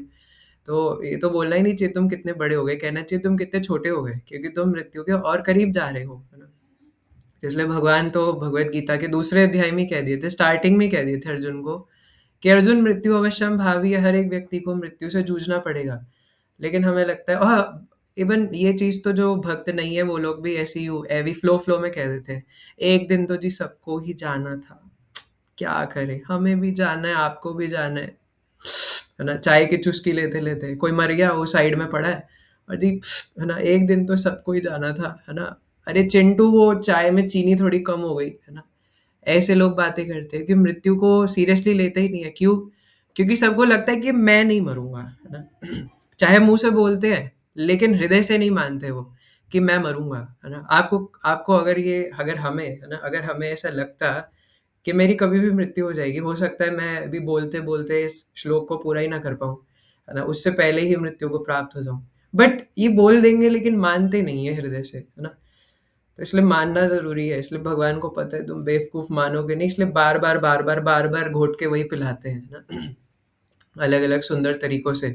तो ये तो बोलना ही नहीं चाहिए तुम कितने बड़े हो गए, कहना चाहिए तुम कितने छोटे हो गए, क्योंकि तुम मृत्यु के और करीब जा रहे हो, है ना। इसलिए भगवान तो भगवत गीता के दूसरे अध्याय में कह दिए थे, स्टार्टिंग में कह दिए थे अर्जुन को कि अर्जुन मृत्यु अवश्यम भावी है, हर एक व्यक्ति को मृत्यु से जूझना पड़ेगा। लेकिन हमें लगता है, और इवन ये चीज तो जो भक्त नहीं है वो लोग भी ऐसे ही एवी फ्लो फ्लो में कह देते हैं, एक दिन तो जी सबको ही जाना था, क्या करें, हमें भी जाना है, आपको भी जाना है ना। चाय की चुस्की लेते लेते कोई मर गया, वो साइड में पड़ा है, और जी, है ना, एक दिन तो सबको ही जाना था, है ना। अरे चिंटू, वो चाय में चीनी थोड़ी कम हो गई, है ना। ऐसे लोग बातें करते हैं कि मृत्यु को सीरियसली लेते ही नहीं है, क्यों, क्योंकि सबको लगता है कि मैं नहीं मरूंगा, है ना। चाहे मुंह से बोलते हैं, लेकिन हृदय से नहीं मानते वो कि मैं मरूंगा, है ना। आपको आपको अगर ये, अगर हमें, है ना, अगर हमें ऐसा लगता कि मेरी कभी भी मृत्यु हो जाएगी, हो सकता है मैं अभी बोलते बोलते इस श्लोक को पूरा ही ना कर पाऊँ, है ना, उससे पहले ही मृत्यु को प्राप्त हो जाऊँ। बट ये बोल देंगे लेकिन मानते नहीं है हृदय से, है ना। तो इसलिए मानना ज़रूरी है, इसलिए भगवान को पता है तुम बेवकूफ़ मानोगे नहीं, इसलिए बार-बार, बार-बार, बार-बार घोट के वही पिलाते हैं ना, अलग-अलग सुंदर तरीकों से।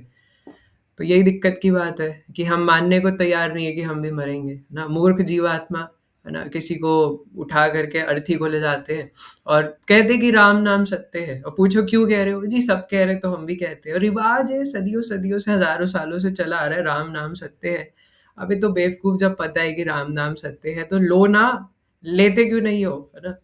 तो यही दिक्कत की बात है कि हम मानने को तैयार नहीं है कि हम भी मरेंगे, है ना। मूर्ख जीवात्मा, है ना, किसी को उठा करके अर्थी को ले जाते हैं और कहते हैं कि राम नाम सत्य है, और पूछो क्यों कह रहे हो, जी सब कह रहे तो हम भी कहते हैं, और रिवाज है, सदियों सदियों से, हजारों सालों से चला आ रहा है, राम नाम सत्य है। अबे तो बेवकूफ, जब पता है कि राम नाम सत्य है तो लो ना, लेते क्यों नहीं हो, है ना।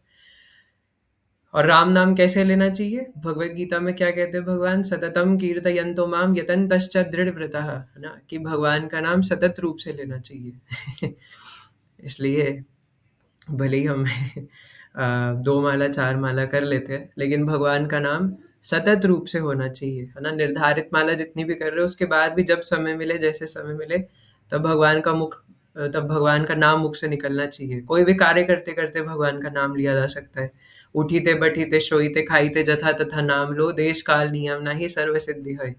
और राम नाम कैसे लेना चाहिए, भगवत गीता में क्या कहते हैं भगवान, सततम कीर्तयन्तो माम यतन्तश्च दृढ़ व्रतः, है ना, कि भगवान का नाम सतत रूप से लेना चाहिए। इसलिए भले ही हम 2 माला 4 माला कर लेते हैं, लेकिन भगवान का नाम सतत रूप से होना चाहिए, है ना। निर्धारित माला जितनी भी कर रहे हो उसके बाद भी जब समय मिले, जैसे समय मिले, तब तब भगवान का नाम मुख से निकलना चाहिए। कोई भी कार्य करते करते भगवान का नाम लिया जा सकता है। उठीते बैठीते सोईते खाईते जथा तथा नाम लो, देश काल नियम नाही सर्व सिद्धि है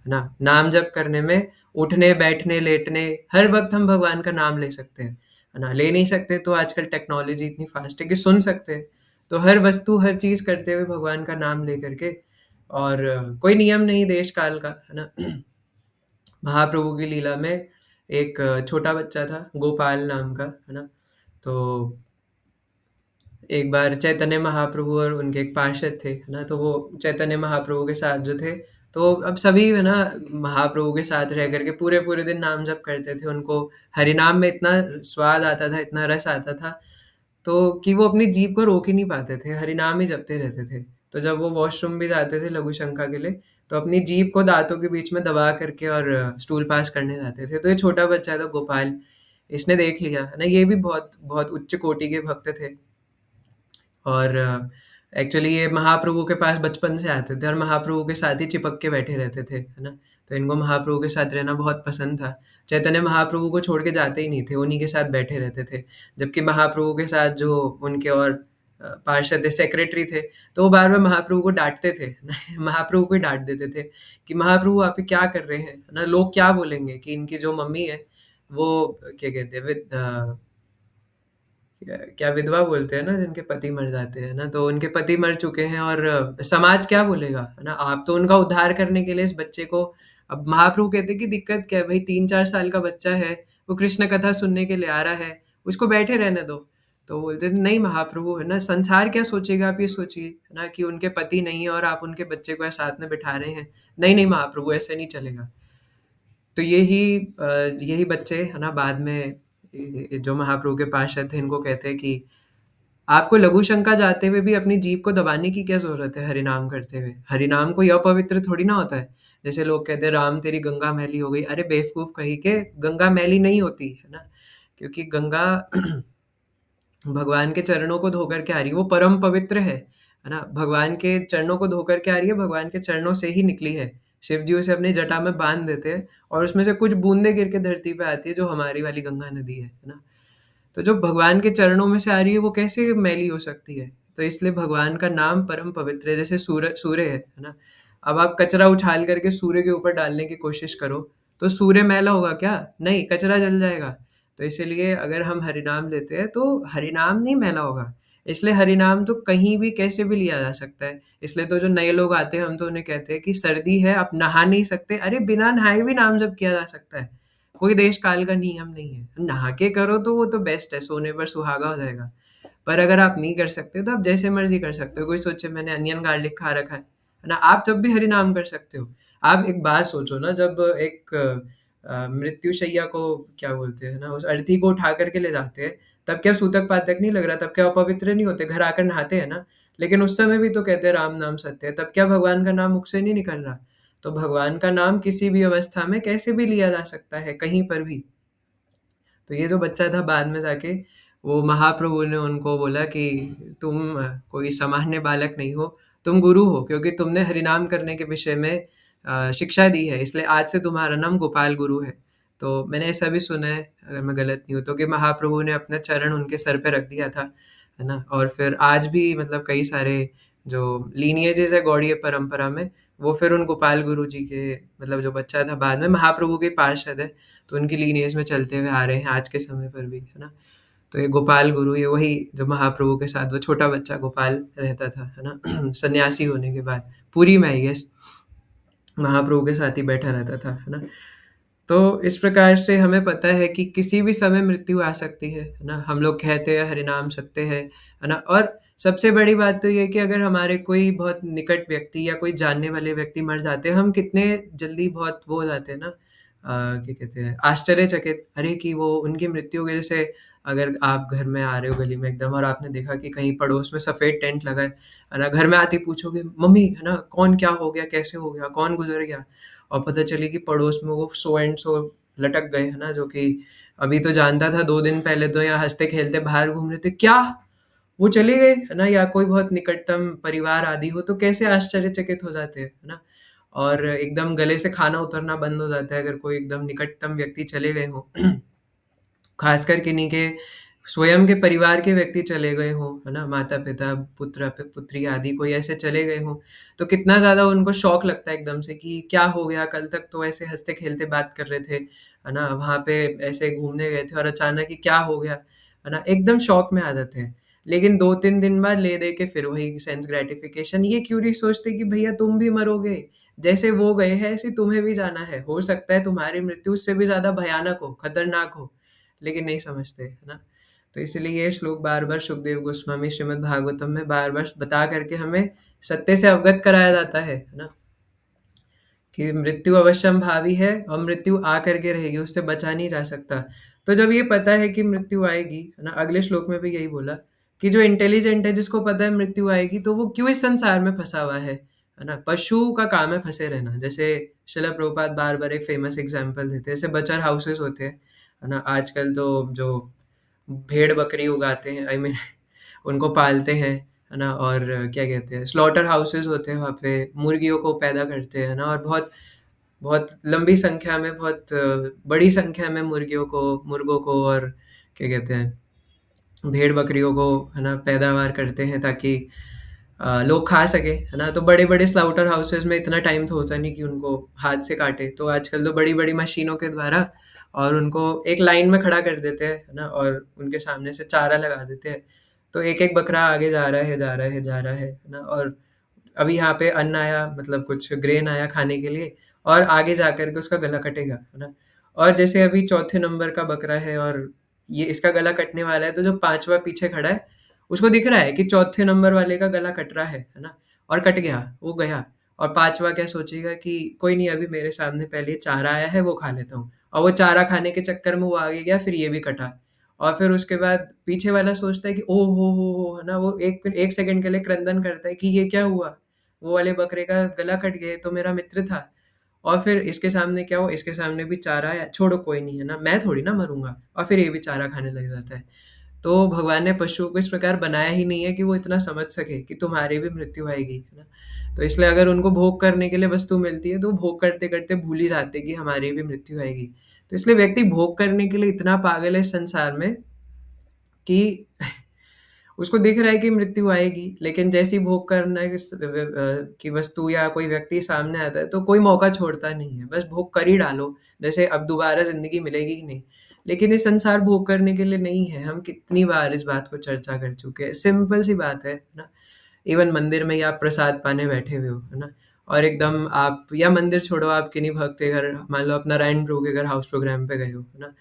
ना। नाम जप करने में उठने बैठने लेटने हर वक्त हम भगवान का नाम ले सकते हैं, है ना। ले नहीं सकते तो आजकल टेक्नोलॉजी इतनी फास्ट है कि सुन सकते हैं। तो हर वस्तु हर चीज करते हुए भगवान का नाम ले करके, और कोई नियम नहीं देश काल का, है ना। महाप्रभु की लीला में एक छोटा बच्चा था गोपाल नाम का, है ना। तो एक बार चैतन्य महाप्रभु और उनके एक पार्षद थे, है ना, तो वो चैतन्य महाप्रभु के साथ जो थे, तो अब सभी, है ना, महाप्रभु के साथ रह करके पूरे पूरे दिन नाम जप करते थे। उनको हरिनाम में इतना स्वाद आता था, इतना रस आता था, तो कि वो अपनी जीभ को रोक ही नहीं पाते थे, हरिनाम ही जपते रहते थे। तो जब वो वॉशरूम भी जाते थे लघु शंका के लिए, तो अपनी जीभ को दाँतों के बीच में दबा करके और स्टूल पास करने जाते थे। तो ये छोटा बच्चा था गोपाल, इसने देख लिया, है ना? ये भी बहुत बहुत उच्च कोटि के भक्त थे। और एक्चुअली ये महाप्रभु के पास बचपन से आते थे और महाप्रभु के साथ ही चिपक के बैठे रहते थे, है ना? तो इनको महाप्रभु के साथ रहना बहुत पसंद था। चैतन्य महाप्रभु को छोड़ के जाते ही नहीं थे, उन्हीं के साथ बैठे रहते थे। जबकि महाप्रभु के साथ जो उनके और पार्षद थे, सेक्रेटरी थे, तो वो बार-बार महाप्रभु को डाँटते थे। महाप्रभु को ही डाँट देते थे कि महाप्रभु आप ये क्या कर रहे हैं? है ना? लोग क्या बोलेंगे कि इनकी जो मम्मी है, वो क्या कहते हैं क्या विधवा बोलते हैं ना जिनके पति मर जाते हैं ना, तो उनके पति मर चुके हैं और समाज क्या बोलेगा, है ना? आप तो उनका उद्धार करने के लिए इस बच्चे को, अब महाप्रभु कहते हैं कि दिक्कत क्या है भाई, 3-4 साल का बच्चा है, वो कृष्ण कथा सुनने के लिए आ रहा है, उसको बैठे रहने दो। तो बोलते थे नहीं महाप्रभु, है ना? संसार क्या सोचेगा आप ये सोचिए, है ना? कि उनके पति नहीं है और आप उनके बच्चे को साथ में बिठा रहे हैं। नहीं, नहीं महाप्रभु ऐसे नहीं चलेगा। तो यही बच्चे, है ना, बाद में जो महाप्रभु के पार्षद थे इनको कहते हैं कि आपको लघु शंका जाते हुए भी अपनी जीभ को दबाने की क्या ज़रूरत है हरिनाम करते हुए? हरिनाम कोई अपवित्र थोड़ी ना होता है। जैसे लोग कहते हैं राम तेरी गंगा मैली हो गई। अरे बेवकूफ़ कहीं के, गंगा मैली नहीं होती, है ना? क्योंकि गंगा भगवान के चरणों को धोकर के आ रही है, वो परम पवित्र है ना? भगवान के चरणों को धोकर के आ रही है, भगवान के चरणों से ही निकली है। शिव जी उसे अपनी जटा में बाँध देते हैं और उसमें से कुछ बूँदें गिर के धरती पे आती है, जो हमारी वाली गंगा नदी है ना? तो जो भगवान के चरणों में से आ रही है वो कैसे मैली हो सकती है? तो इसलिए भगवान का नाम परम पवित्र है, जैसे सूर्य है ना? अब आप कचरा उछाल करके सूर्य के ऊपर डालने की कोशिश करो, तो सूर्य मैला होगा क्या? नहीं, कचरा जल जाएगा। तो इसीलिए अगर हम हरिनाम लेते हैं तो हरिनाम नहीं मैला होगा। इसलिए हरिनाम तो कहीं भी कैसे भी लिया जा सकता है। इसलिए तो जो नए लोग आते हैं हम तो उन्हें कहते हैं कि सर्दी है आप नहा नहीं सकते, अरे बिना नहाए भी नाम जप किया जा सकता है। कोई देश काल का नियम नहीं है। नहा के करो तो वो तो बेस्ट है, सोने पर सुहागा हो जाएगा। पर अगर आप नहीं कर सकते तो आप जैसे मर्ज़ी कर सकते हो। कोई सोचे मैंने अनियन गार्लिक खा रखा है ना? आप तब भी हरि नाम कर सकते हो। आप एक बात सोचो ना, जब एक मृत्युशैया को क्या बोलते हैं ना, उस अर्थी को उठा कर के ले जाते हैं, तब क्या सूतक-पातक नहीं लग रहा? तब क्या अपवित्र नहीं होते? घर आकर नहाते हैं ना? लेकिन उस समय भी तो कहते हैं राम नाम सत्य है, तब क्या भगवान का नाम मुख से नहीं निकल रहा? तो भगवान का नाम किसी भी अवस्था में कैसे भी लिया जा सकता है, कहीं पर भी। तो ये जो बच्चा था बाद में जाके वो महाप्रभु ने उनको बोला कि तुम कोई सामान्य बालक नहीं हो, तुम गुरु हो क्योंकि तुमने हरिनाम करने के विषय में शिक्षा दी है, इसलिए आज से तुम्हारा नाम गोपाल गुरु है। तो मैंने ऐसा भी सुना है, अगर मैं गलत नहीं हूँ तो, कि महाप्रभु ने अपना चरण उनके सर पे रख दिया था, है ना? और फिर आज भी मतलब कई सारे जो लीनिएजेज़ है गौड़ीय परंपरा में, वो फिर उन गोपाल गुरु जी के, मतलब जो बच्चा था बाद में महाप्रभु के पार्षद है, तो उनकी लीनिएज में चलते हुए आ रहे हैं आज के समय पर भी, है ना? तो ये गोपाल गुरु, ये वही जो महाप्रभु के साथ वो छोटा बच्चा गोपाल रहता था, है ना? सन्यासी होने के बाद पुरी में आई गेस महाप्रभु के साथ ही बैठा रहता था, है ना? तो इस प्रकार से हमें पता है कि किसी भी समय मृत्यु आ सकती है ना? हम लोग कहते हैं हरिनाम सत्य है ना? और सबसे बड़ी बात तो ये है कि अगर हमारे कोई बहुत निकट व्यक्ति या कोई जानने वाले व्यक्ति मर जाते हैं, हम कितने जल्दी बहुत वो हो जाते हैं ना, क्या कहते हैं, आश्चर्यचकित, अरे कि वो उनकी मृत्यु हो गई। जैसे अगर आप घर में आ रहे हो गली में एकदम और आपने देखा कि कहीं पड़ोस में सफ़ेद टेंट लगा है ना? घर में आते ही पूछोगे, "मम्मी, है ना, कौन क्या हो गया? कैसे हो गया? कौन गुज़र गया?" और पता चले कि पड़ोस में वो सो एंड सो लटक गए, है ना? जो कि अभी तो जानता था, 2 दिन पहले तो यहाँ हँसते-खेलते बाहर घूम रहे थे, क्या? वो चले गए, है ना? या कोई बहुत निकटतम परिवार आदि हो तो कैसे आश्चर्यचकित हो जाते हैं, है ना? और एकदम गले से खाना उतरना बंद हो जाता है अगर कोई एकदम निकटतम व्यक्ति चले गए हों। ख़ासकर किन्हीं के स्वयं के परिवार के व्यक्ति चले गए हों, है ना? माता-पिता, पुत्री आदि कोई ऐसे चले गए हों, तो कितना ज़्यादा उनको शॉक लगता है एकदम से कि क्या हो गया? कल तक तो ऐसे हँसते-खेलते बात कर रहे थे, है ना? वहाँ पे ऐसे घूमने गए थे और अचानक ही क्या हो गया? है ना? एकदम शॉक में आ जाते हैं। लेकिन 2-3 दिन बाद ले-दे के फिर वही सेंस ग्रैटिफ़िकेशन, ये क्यों नहीं सोचते कि भैया तुम भी मरोगे? जैसे वो गए हैं ऐसे तुम्हें भी जाना है। हो सकता है तुम्हारी मृत्यु उससे भी ज़्यादा भयानक हो, खतरनाक हो। लेकिन नहीं समझते, है ना? तो इसीलिए ये श्लोक बार-बार सुखदेव गोस्वामी श्रीमद् भागवतम में बार-बार बता करके हमें सत्य से अवगत कराया जाता है ना? कि मृत्यु अवश्यंभावी है और मृत्यु आ कर के रहेगी, उससे बचा नहीं जा सकता। तो जब ये पता है कि मृत्यु आएगी, है ना? अगले श्लोक में भी यही बोला कि जो इंटेलिजेंट है, जिसको पता है मृत्यु आएगी, तो वो क्यों इस संसार में फँसा हुआ है ना? पशु का काम है फँसे रहना। जैसे शिला प्रभुपाद बार-बार एक फ़ेमस एग्ज़ाम्पल देते हैं, जैसे बचर हाउसेस होते हैं, है ना? आजकल तो जो भेड़-बकरी उगाते हैं, आई मीन उनको पालते हैं, है ना? और क्या कहते हैं, स्लॉटर हाउसेस होते हैं, वहाँ पे मुर्गियों को पैदा करते हैं ना, और बहुत बहुत लंबी संख्या में, बहुत बड़ी संख्या में मुर्गों को और क्या कहते हैं, भेड़-बकरियों को, है ना, पैदावार करते हैं ताकि लोग खा सकें, है ना? तो बड़े-बड़े स्लाउटर हाउसेस में इतना टाइम तो होता नहीं कि उनको हाथ से काटें, तो आजकल तो बड़ी-बड़ी मशीनों के द्वारा और उनको एक लाइन में खड़ा कर देते हैं, है ना? और उनके सामने से चारा लगा देते हैं। तो एक-एक बकरा आगे जा रहा है, जा रहा है, जा रहा है ना? और अभी यहाँ पे अन्न आया, मतलब कुछ ग्रेन आया खाने के लिए, और आगे जाकर के उसका गला कटेगा, है ना? और जैसे अभी चौथे नंबर का बकरा है और ये इसका गला कटने वाला है, तो जो 5वां पीछे खड़ा है, उसको दिख रहा है कि चौथे नंबर वाले का गला कट रहा है ना? और कट गया, वो गया, और 5वां क्या सोचेगा कि कोई नहीं, अभी मेरे सामने पहले चारा आया है, वो खा लेता हूँ। और वो चारा खाने के चक्कर में वो आगे गया, फिर ये भी कटा। और फिर उसके बाद पीछे वाला सोचता है कि ओह हो, है ना? वो 1 सेकंड के लिए क्रंदन करता है कि ये क्या हुआ? वो वाले बकरे का गला कट गया, ये तो मेरा मित्र था। और फिर इसके सामने क्या हुआ? इसके सामने भी चारा है, छोड़ो कोई नहीं, है ना? मैं थोड़ी ना मरूँगा, और फिर ये भी चारा खाने लग जाता है। तो भगवान ने पशुओं को इस प्रकार बनाया ही नहीं है कि वो इतना समझ सके कि तुम्हारी भी मृत्यु आएगी, है ना? तो इसलिए अगर उनको भोग करने के लिए वस्तु मिलती है, तो भोग करते-करते भूल ही जाते हैं कि हमारी भी मृत्यु आएगी। तो इसलिए व्यक्ति भोग करने के लिए इतना पागल है इस संसार में कि उसको दिख रहा है कि मृत्यु आएगी, लेकिन जैसे ही भोग करना की वस्तु या कोई व्यक्ति सामने आता है, तो कोई मौका छोड़ता नहीं है, बस भोग कर ही डालो, जैसे अब दोबारा ज़िंदगी मिलेगी ही नहीं। लेकिन ये संसार भोग करने के लिए नहीं है, हम कितनी बार इस बात को चर्चा कर चुके हैं, सिंपल सी बात है ना? इवन मंदिर में ही आप प्रसाद पाने बैठे हुए हो, है ना? और एकदम आप, या मंदिर छोड़ो, आप किन्हीं भक्त के घर, मान लो आप नारायण प्रभु के घर हाउस प्रोग्राम पे गए हो, है ना?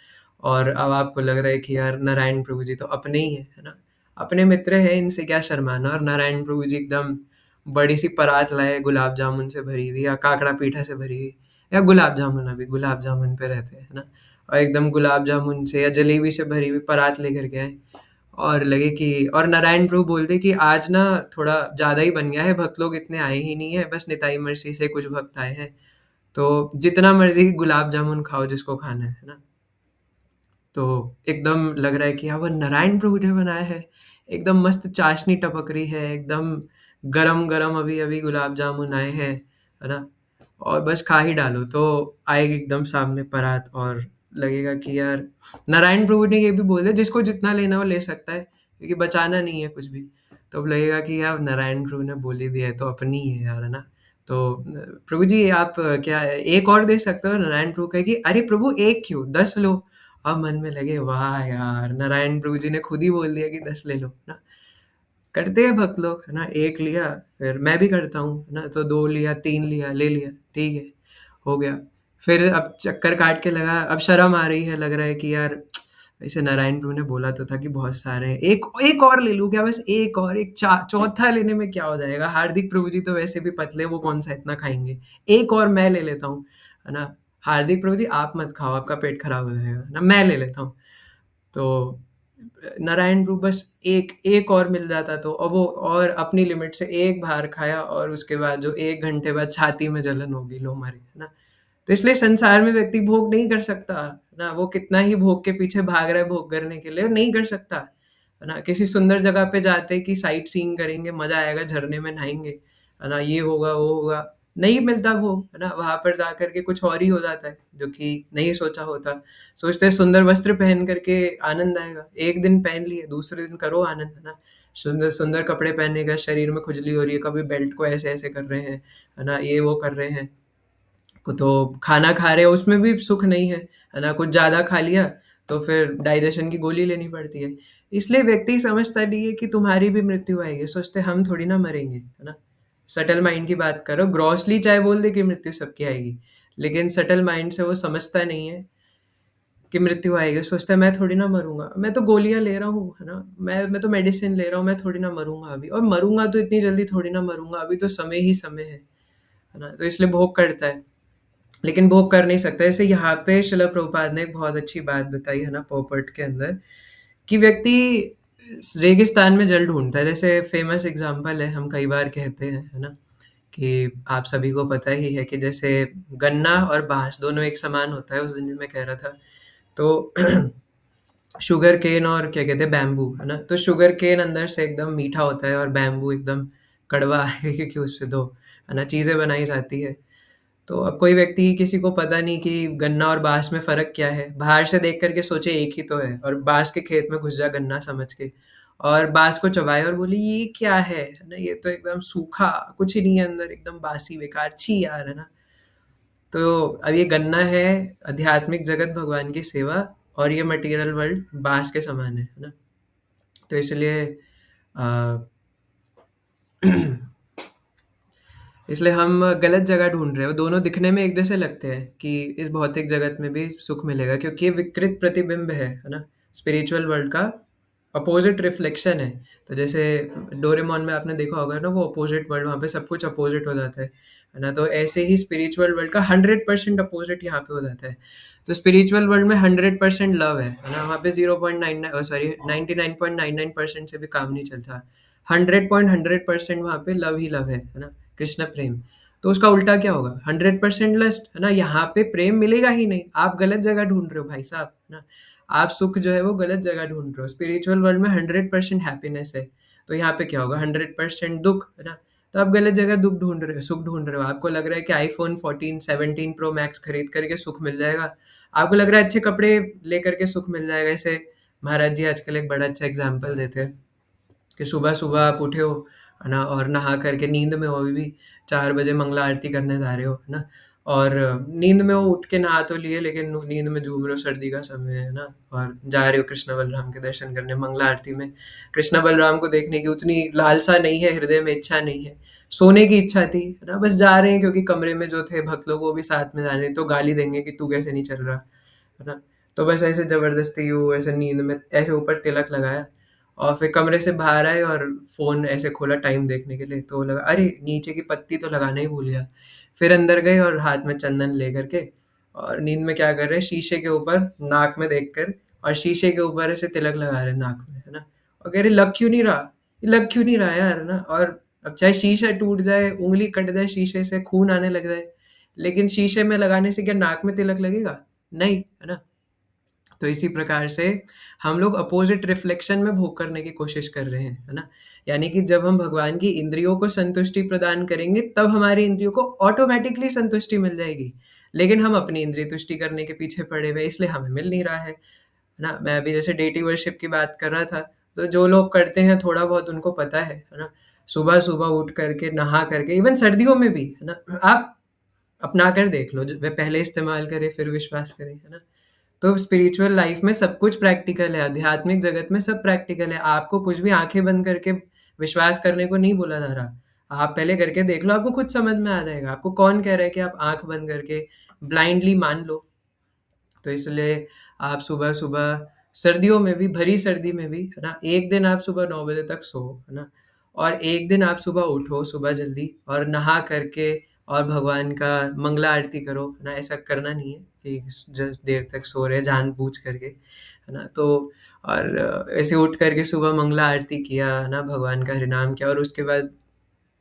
और अब आपको लग रहा है कि यार नारायण प्रभु जी तो अपने ही है ना? अपने मित्र हैं, इनसे क्या शर्माना। और नारायण प्रभु जी एकदम बड़ी-सी परात लाए, गुलाब जामुन से भरी हुई या काकड़ा पीठा से भरी हुई, या गुलाब जामुन, अभी गुलाब जामुन पे रहते हैं, है ना? और एकदम गुलाब जामुन से या जलेबी से भरी हुई परात लेकर के आए, और लगे कि, और नारायण प्रभु बोलते कि आज ना थोड़ा ज़्यादा ही बन गया है, भक्त लोग इतने आए ही नहीं है, बस निताई मर्सी से कुछ भक्त आए हैं, तो जितना मर्ज़ी गुलाब जामुन खाओ जिसको खाना है ना? तो एकदम लग रहा है कि हाँ, वो नारायण प्रभु ने बनाया है। एकदम मस्त चाशनी टपक रही है, एकदम गरम-गरम अभी-अभी गुलाब जामुन आए हैं, है ना? और बस खा ही डालो, तो आएगी एकदम सामने परात, और लगेगा कि यार, नारायण प्रभु ने ये भी बोल दिया जिसको जितना लेना हो ले सकता है, क्योंकि बचाना नहीं है कुछ भी। तो अब लगेगा कि यार नारायण प्रभु ने बोल ही दिया है, तो अपनी ही है यार, है ना? तो प्रभु जी आप क्या एक और दे सकते हो? नारायण प्रभु कहे कि अरे प्रभु, 1 क्यों? 10 लो। अब मन में लगे वाह यार, नारायण प्रभु जी ने खुद ही बोल दिया कि 10 ले लो ना। करते हैं भक्त लोग, है ना? 1 लिया, फिर मैं भी करता हूँ, है ना? तो 2 लिया, 3 लिया, ले लिया, ठीक है, हो गया। फिर अब चक्कर काट के लगा, अब शर्म आ रही है, लग रहा है कि यार ऐसे नारायण प्रभु ने बोला तो था कि बहुत सारे हैं, एक एक और ले लूँ क्या? बस एक और, एक चौथा लेने में क्या हो जाएगा? हार्दिक प्रभु जी तो वैसे भी पतले, वो कौन सा इतना खाएंगे? एक और मैं ले लेता हूँ, है ना? हार्दिक प्रभु जी आप मत खाओ, आपका पेट खराब हो जाएगा ना, मैं ले लेता हूँ। तो नारायण रूप बस एक एक और मिल जाता, तो और वो, और अपनी लिमिट से एक बार खाया, और उसके बाद जो 1 घंटे बाद छाती में जलन होगी, लो मरे, है ना? तो इसलिए संसार में व्यक्ति भोग नहीं कर सकता, है ना? वो कितना ही भोग के पीछे भाग रहा है भोग करने के लिए, नहीं कर सकता, है ना? किसी सुंदर जगह पे जाते कि साइट सीइंग करेंगे, मज़ा आएगा, झरने में नहाएँगे, है ना? ये होगा, वो होगा, नहीं मिलता भोग, है ना? वहाँ पर जाकर के कुछ और ही हो जाता है, जो कि नहीं सोचा होता। सोचते हैं सुंदर वस्त्र पहन करके आनंद आएगा, एक दिन पहन लिए, दूसरे दिन करो आनंद, है ना? सुंदर सुंदर कपड़े पहनने का, शरीर में खुजली हो रही है, कभी बेल्ट को ऐसे-ऐसे कर रहे हैं, है ना? ये वो कर रहे हैं। तो खाना खा रहे हैं उसमें भी सुख नहीं है ना? कुछ ज़्यादा खा लिया तो फिर डाइजेशन की गोली लेनी पड़ती है। इसलिए व्यक्ति समझता नहीं है कि तुम्हारी भी मृत्यु आएगी, सोचते हैं हम थोड़ी ना मरेंगे, है ना? सटल माइंड की बात करो, ग्रॉसली चाहे बोल दे कि मृत्यु सबकी आएगी, लेकिन सटल माइंड से वो समझता नहीं है कि मृत्यु आएगी, सोचता है मैं थोड़ी ना मरूँगा, मैं तो गोलियाँ ले रहा हूँ, है ना? मैं तो मेडिसिन ले रहा हूँ, मैं थोड़ी ना मरूँगा अभी, और मरूँगा तो इतनी जल्दी थोड़ी ना मरूँगा, अभी तो समय ही समय है ना? तो इसलिए भोग करता है। लेकिन भोग कर नहीं सकता। जैसे यहाँ पे शिला प्रभुपाद ने एक बहुत अच्छी बात बताई है ना पोपट के अंदर, कि व्यक्ति रेगिस्तान में जल ढूँढता है, जैसे फ़ेमस एग्ज़ाम्पल है, हम कई बार कहते हैं, है ना? कि आप सभी को पता ही है कि जैसे गन्ना और बाँस दोनों एक समान होता है, उस दिन भी मैं कह रहा था। तो शुगर केन और क्या कहते हैं बैम्बू, है ना? तो शुगर केन अंदर से एकदम मीठा होता है और बैम्बू एकदम कड़वा है क्योंकि उससे 2 है ना चीज़ें बनाई जाती है। तो अब कोई व्यक्ति किसी को पता नहीं कि गन्ना और बाँस में फ़र्क क्या है? बाहर से देख कर के सोचे एक ही तो है और बाँस के खेत में घुस जा गन्ना समझ के और बाँस को चबाए और बोले ये क्या है ना? ये तो एकदम सूखा, कुछ ही नहीं है अंदर, एकदम बासी बेकार, छी यार, है ना? तो अब ये गन्ना है आध्यात्मिक जगत भगवान की सेवा और ये मटेरियल वर्ल्ड बाँस के समान है ना? तो इसलिए अ, इसलिए हम गलत जगह ढूँढ रहे हैं। वो दोनों दिखने में एक जैसे लगते हैं कि इस भौतिक जगत में भी सुख मिलेगा क्योंकि ये विकृत प्रतिबिंब है ना? स्पिरिचुअल वर्ल्ड का अपोज़िट रिफ्लेक्शन है। तो जैसे डोरेमोन में आपने देखा होगा ना वो अपोज़िट वर्ल्ड, वहाँ पे सब कुछ अपोज़िट हो जाता है ना? तो ऐसे ही स्पिरिचुअल वर्ल्ड का 100% अपोज़िट यहाँ पे हो जाता है। तो स्पिरिचुअल वर्ल्ड में 100% लव है ना? वहाँ पे 99.99% से भी काम नहीं चलता। 100.100% वहाँ पे लव ही लव है ना? कृष्ण प्रेम। तो उसका उल्टा क्या होगा? 100% लस्ट, है ना? यहाँ पे प्रेम मिलेगा ही नहीं। आप गलत जगह ढूँढ रहे हो भाई साहब, है ना? आप सुख जो है वो गलत जगह ढूँढ रहे हो। स्पिरिचुअल वर्ल्ड में 100% हैप्पीनेस है। तो यहाँ पे क्या होगा? 100% दुःख, है ना? तो आप गलत जगह दुःख ढूँढ रहे हो, सुख ढूँढ रहे हो। आपको लग रहा है कि आईफ़ोन 14, 17 प्रो मैक्स खरीद कर के सुख मिल जाएगा। आपको लग रहा है अच्छे कपड़े लेकर के सुख मिल जाएगा। ऐसे महाराज जी आजकल एक बड़ा अच्छा एग्ज़ाम्पल देते हैं। कि सुबह-सुबह आप उठे हो, है ना? और नहा कर के नींद में हो अभी भी 4 बजे मंगला आरती करने जा रहे हो, है ना? और नींद में हो, उठ के नहा तो लिए लेकिन नींद में झूम रहे हो, सर्दी का समय है ना? और जा रहे हो कृष्ण बलराम के दर्शन करने मंगला आरती में। कृष्ण बलराम को देखने की उतनी लालसा नहीं है, हृदय में इच्छा नहीं है। सोने की इच्छा थी, है ना? बस जा रहे हैं क्योंकि कमरे में जो थे भक्त लोग वो भी साथ में जा रहे हैं, तो गाली देंगे कि तू कैसे नहीं चल रहा, है ना? तो बस ऐसे ज़बरदस्ती वो ऐसे नींद में ऐसे ऊपर तिलक लगाया और फिर कमरे से बाहर आए और फ़ोन ऐसे खोला टाइम देखने के लिए, तो लगा अरे! नीचे की पत्ती तो लगाना ही भूल गया। फिर अंदर गए और हाथ में चंदन लेकर के और नींद में क्या कर रहे हैं, शीशे के ऊपर नाक में देखकर और शीशे के ऊपर ऐसे तिलक लगा रहे हैं नाक में, है ना? और कह रहे लग क्यों नहीं रहा? ये लग क्यों नहीं रहा यार, है ना? और अब चाहे शीशा टूट जाए, उँगली कट जाए शीशे से, खून आने लग जाए, लेकिन शीशे में लगाने से क्या नाक में तिलक लगेगा? नहीं, है ना? तो इसी प्रकार से हम लोग अपोज़िट रिफ्लेक्शन में भोग करने की कोशिश कर रहे हैं, है ना? यानी कि जब हम भगवान की इंद्रियों को संतुष्टि प्रदान करेंगे, तब हमारी इंद्रियों को ऑटोमैटिकली संतुष्टि मिल जाएगी। लेकिन हम अपनी इंद्रिय तुष्टि करने के पीछे पड़े हुए हैं, इसलिए हमें मिल नहीं रहा है ना? मैं अभी जैसे डेटी वर्शिप की बात कर रहा था, तो जो लोग करते हैं थोड़ा बहुत उनको पता है ना? सुबह-सुबह उठ करके, नहा करके इवन सर्दियों में भी, है ना? आप अपना कर देख लो, ज वे पहले इस्तेमाल करें, फिर विश्वास करें, है ना? तो स्पिरिचुअल लाइफ में सब कुछ प्रैक्टिकल है, आध्यात्मिक जगत में सब प्रैक्टिकल है। आपको कुछ भी आँखें बंद करके विश्वास करने को नहीं बोला जा रहा। आप पहले करके देख लो, आपको खुद समझ में आ जाएगा। आपको कौन कह रहा है कि आप आँख बंद करके ब्लाइंडली मान लो। तो इसलिए आप सुबह-सुबह सर्दियों में भी, भरी सर्दी में भी, है ना? एक दिन आप सुबह 9 बजे तक सोओ, है ना? और एक दिन आप सुबह उठो, सुबह जल्दी और नहा करके और भगवान का मंगला आरती करो, है ना? ऐसा करना नहीं है कि ज देर तक सो रहे हैं जानबूझ करके, है ना? तो और ऐसे उठ करके सुबह मंगला आरती किया, है ना? भगवान का हरिनाम किया और उसके बाद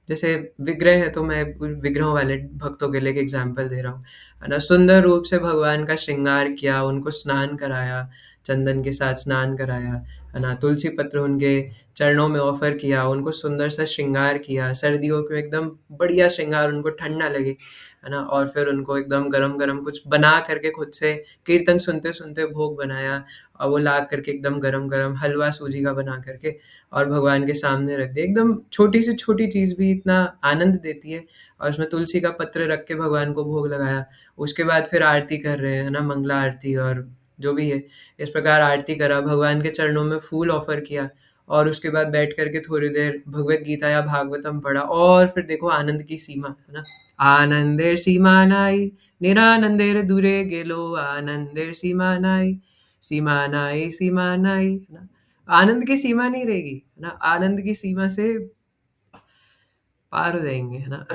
जैसे विग्रह है तो मैं उन विग्रहों वाले भक्तों के लिए एक एग्जाम्पल दे रहा हूँ, है ना? सुंदर रूप से भगवान का श्रृंगार किया, उनको स्नान कराया, चंदन के साथ स्नान कराया, है ना? तुलसी पत्र उनके चरणों में ऑफ़र किया, उनको सुंदर सा श्रृंगार किया, सर्दियों को एकदम बढ़िया श्रृंगार उनको ठंड ना लगे, है ना? और फिर उनको एकदम गरम-गरम कुछ बना करके खुद से कीर्तन सुनते-सुनते भोग बनाया और वो ला करके एकदम गरम-गरम हलवा सूजी का बना करके और भगवान के सामने रख दिया। एकदम छोटी से छोटी चीज़ भी इतना आनंद देती है और उसमें तुलसी का पत्र रख के भगवान को भोग लगाया। उसके बाद फिर आरती कर रहे हैं, है ना? मंगला आरती और जो भी है, इस प्रकार आरती करा, भगवान के चरणों में फूल ऑफ़र किया और उसके बाद बैठ कर के थोड़ी देर भगवद गीता या भागवतम पढ़ा और फिर देखो आनंद की सीमा, है ना? आनंदेर सीमा নাই, निरानंदेर दूरे गेलो, आनंदेर सीमा নাই, सीमा নাই, सीमा নাই, है ना? आनंद की सीमा नहीं रहेगी, है ना? आनंद की सीमा से पार हो जाएँगे, है ना?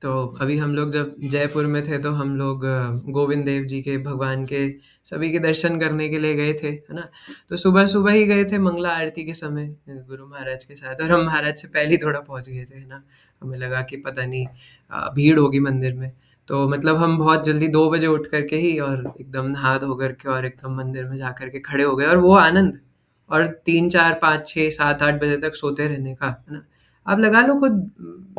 तो अभी हम लोग जब जयपुर में थे तो हम लोग गोविंद देव जी के, भगवान के, सभी के दर्शन करने के लिए गए थे, है ना? तो सुबह-सुबह ही गए थे मंगला आरती के समय गुरु महाराज के साथ, और हम महाराज से पहले ही थोड़ा पहुँच गए थे, है ना? हमें लगा कि पता नहीं भीड़ होगी मंदिर में। तो मतलब हम बहुत जल्दी 2 बजे उठ कर के ही और एकदम नहा धो कर के और एकदम मंदिर में जा कर के खड़े हो गए, और वो आनंद, और 3, 4, 5, 6, 7, 8 बजे तक सोते रहने का, है ना? आप लगा लो खुद,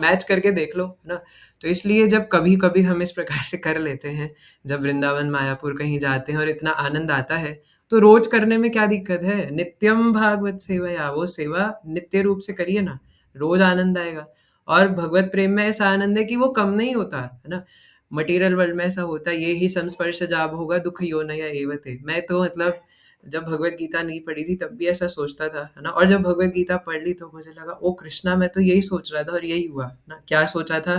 मैच करके देख लो, है ना? तो इसलिए जब कभी-कभी हम इस प्रकार से कर लेते हैं, जब वृंदावन, मायापुर कहीं जाते हैं और इतना आनंद आता है, तो रोज़ करने में क्या दिक्कत है? नित्यम भागवत सेवया, वो सेवा नित्य रूप से करिए ना, रोज़ आनंद आएगा। और भगवत प्रेम में ऐसा आनंद है कि वो कम नहीं होता, है ना? मटीरियल वर्ल्ड में ऐसा होता है, ये ही संस्पर्श जाब होगा दुःख योनय एव ते। मैं तो मतलब जब भगवत गीता नहीं पढ़ी थी तब भी ऐसा सोचता था, है ना? और जब भगवत गीता पढ़ ली तो मुझे लगा, ओ कृष्णा, मैं तो यही सोच रहा था और यही हुआ, ना? क्या सोचा था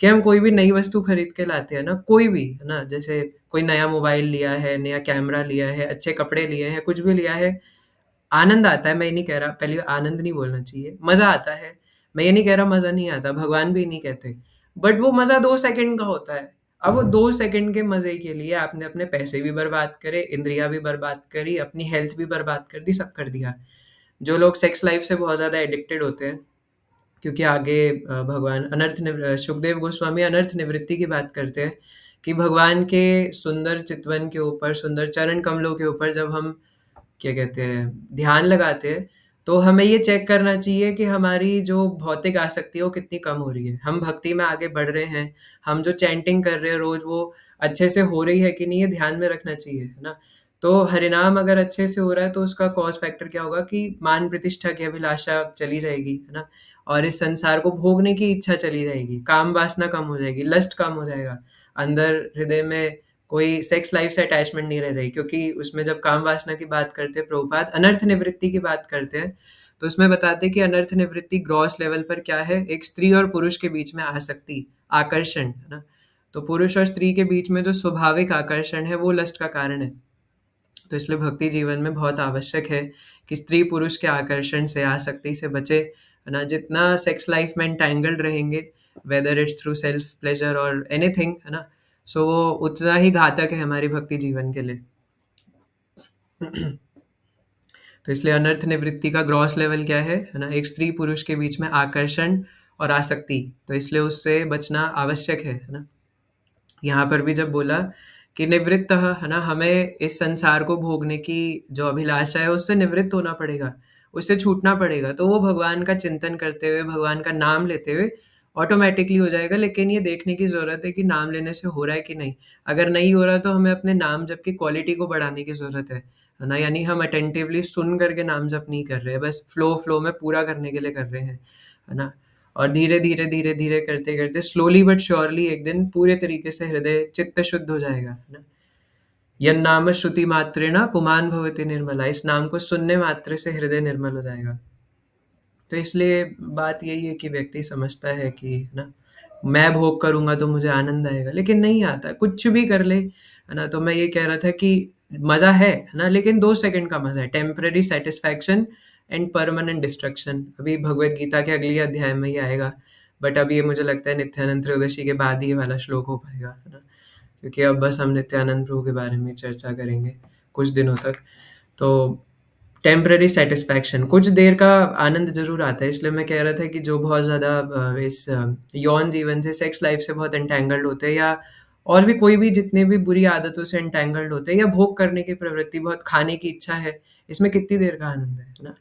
कि हम कोई भी नई वस्तु खरीद के लाते हैं ना, कोई भी, है ना? जैसे कोई नया मोबाइल लिया है, नया कैमरा लिया है, अच्छे कपड़े लिए हैं, कुछ भी लिया है, आनंद आता है, मैं ये नहीं कह रहा, पहली बार आनंद नहीं बोलना चाहिए, मज़ा आता है। मैं ये नहीं कह रहा मज़ा नहीं आता, भगवान भी नहीं कहते। बट वो मज़ा 2 सेकंड का होता है। अब वो 2 सेकंड के मज़े के लिए आपने अपने पैसे भी बर्बाद करे, इंद्रियाँ भी बर्बाद करी, अपनी हेल्थ भी बर्बाद कर दी, सब कर दिया। जो लोग सेक्स लाइफ़ से बहुत ज़्यादा एडिक्टेड होते हैं, क्योंकि आगे भगवान सुखदेव गोस्वामी अनर्थ निवृत्ति की बात करते हैं कि भगवान के सुंदर चितवन के ऊपर, सुंदर चरण कमलों के ऊपर जब हम, क्या कहते हैं, ध्यान लगाते हैं, तो हमें ये चेक करना चाहिए कि हमारी जो भौतिक आसक्ति है वो कितनी कम हो रही है। हम भक्ति में आगे बढ़ रहे हैं, हम जो चैंटिंग कर रहे हैं रोज़ वो अच्छे से हो रही है कि नहीं, ये ध्यान में रखना चाहिए, है ना? तो हरिनाम अगर अच्छे से हो रहा है तो उसका कॉज़ फैक्टर क्या होगा कि मान प्रतिष्ठा की अभिलाषा चली जाएगी, है ना? और इस संसार को भोगने की इच्छा चली जाएगी, काम वासना कम हो जाएगी, लस्ट कम हो जाएगा। अंदर हृदय में कोई सेक्स लाइफ से अटैचमेंट नहीं रह जाएगी, क्योंकि उसमें जब काम वासना की बात करते हैं प्रभुपाद, अनर्थ निवृत्ति की बात करते हैं, तो उसमें बताते हैं कि अनर्थ निवृत्ति ग्रॉस लेवल पर क्या है, एक स्त्री और पुरुष के बीच में आसक्ति, आकर्षण, है ना? तो पुरुष और स्त्री के बीच में जो स्वाभाविक आकर्षण है वो लस्ट का कारण है। तो इसलिए भक्ति जीवन में बहुत आवश्यक है कि स्त्री पुरुष के आकर्षण से, आसक्ति से बचे, है ना? जितना सेक्स लाइफ में एंटैंगल्ड रहेंगे, whether it's through self pleasure और एनीथिंग, है ना? सो वो उतना ही घातक है हमारी भक्ति जीवन के लिए। तो इसलिए अनर्थ निवृत्ति का ग्रॉस लेवल क्या है ना? एक स्त्री पुरुष के बीच में आकर्षण और आसक्ति, तो इसलिए उससे बचना आवश्यक है ना? यहाँ पर भी जब बोला कि निवृत्तः, है ना? हमें इस संसार को भोगने की जो अभिलाषा है उससे निवृत्त होना पड़ेगा, उससे छूटना पड़ेगा। तो वो भगवान का चिंतन करते हुए, भगवान का नाम लेते हुए ऑटोमैटिकली हो जाएगा। लेकिन ये देखने की ज़रूरत है कि नाम लेने से हो रहा है कि नहीं? अगर नहीं हो रहा तो हमें अपने नाम जप की क्वालिटी को बढ़ाने की ज़रूरत है ना? यानी हम अटेंटिवली सुन कर के नाम जप नहीं कर रहे हैं, बस फ्लो में पूरा करने के लिए कर रहे हैं, है ना? और धीरे-धीरे, धीरे-धीरे करते-करते स्लोली बट श्योरली एक दिन पूरे तरीके से हृदय चित्त शुद्ध हो जाएगा, है ना? यन्नाम श्रुति मात्रेण पुमान् भवति निर्मला, इस नाम को सुनने मात्र से हृदय निर्मल हो जाएगा। तो इसलिए बात यही है कि व्यक्ति समझता है कि, है ना, मैं भोग करूँगा तो मुझे आनंद आएगा, लेकिन नहीं आता। कुछ भी कर ले, है ना? तो मैं ये कह रहा था कि मज़ा है ना? लेकिन 2 सेकंड का मज़ा है, temporary satisfaction and permanent destruction. अभी भगवद गीता के अगले अध्याय में ये आएगा, बट अभी ये मुझे लगता है नित्यानंद त्रयोदशी के बाद ही ये वाला श्लोक हो पाएगा, है ना? क्योंकि अब बस हम नित्यानंद प्रभु के बारे में चर्चा करेंगे कुछ दिनों तक। तो टेम्पररी सैटिस्फैक्शन, कुछ देर का आनंद ज़रूर आता है। इसलिए मैं कह रहा था कि जो बहुत ज़्यादा इस यौन जीवन से, सेक्स लाइफ से बहुत एंटैंगल्ड होते हैं, या और भी कोई भी जितने भी बुरी आदतों से एंटैंगल्ड होते हैं, या भोग करने की प्रवृत्ति, बहुत खाने की इच्छा है, इसमें कितनी देर का आनंद है ना?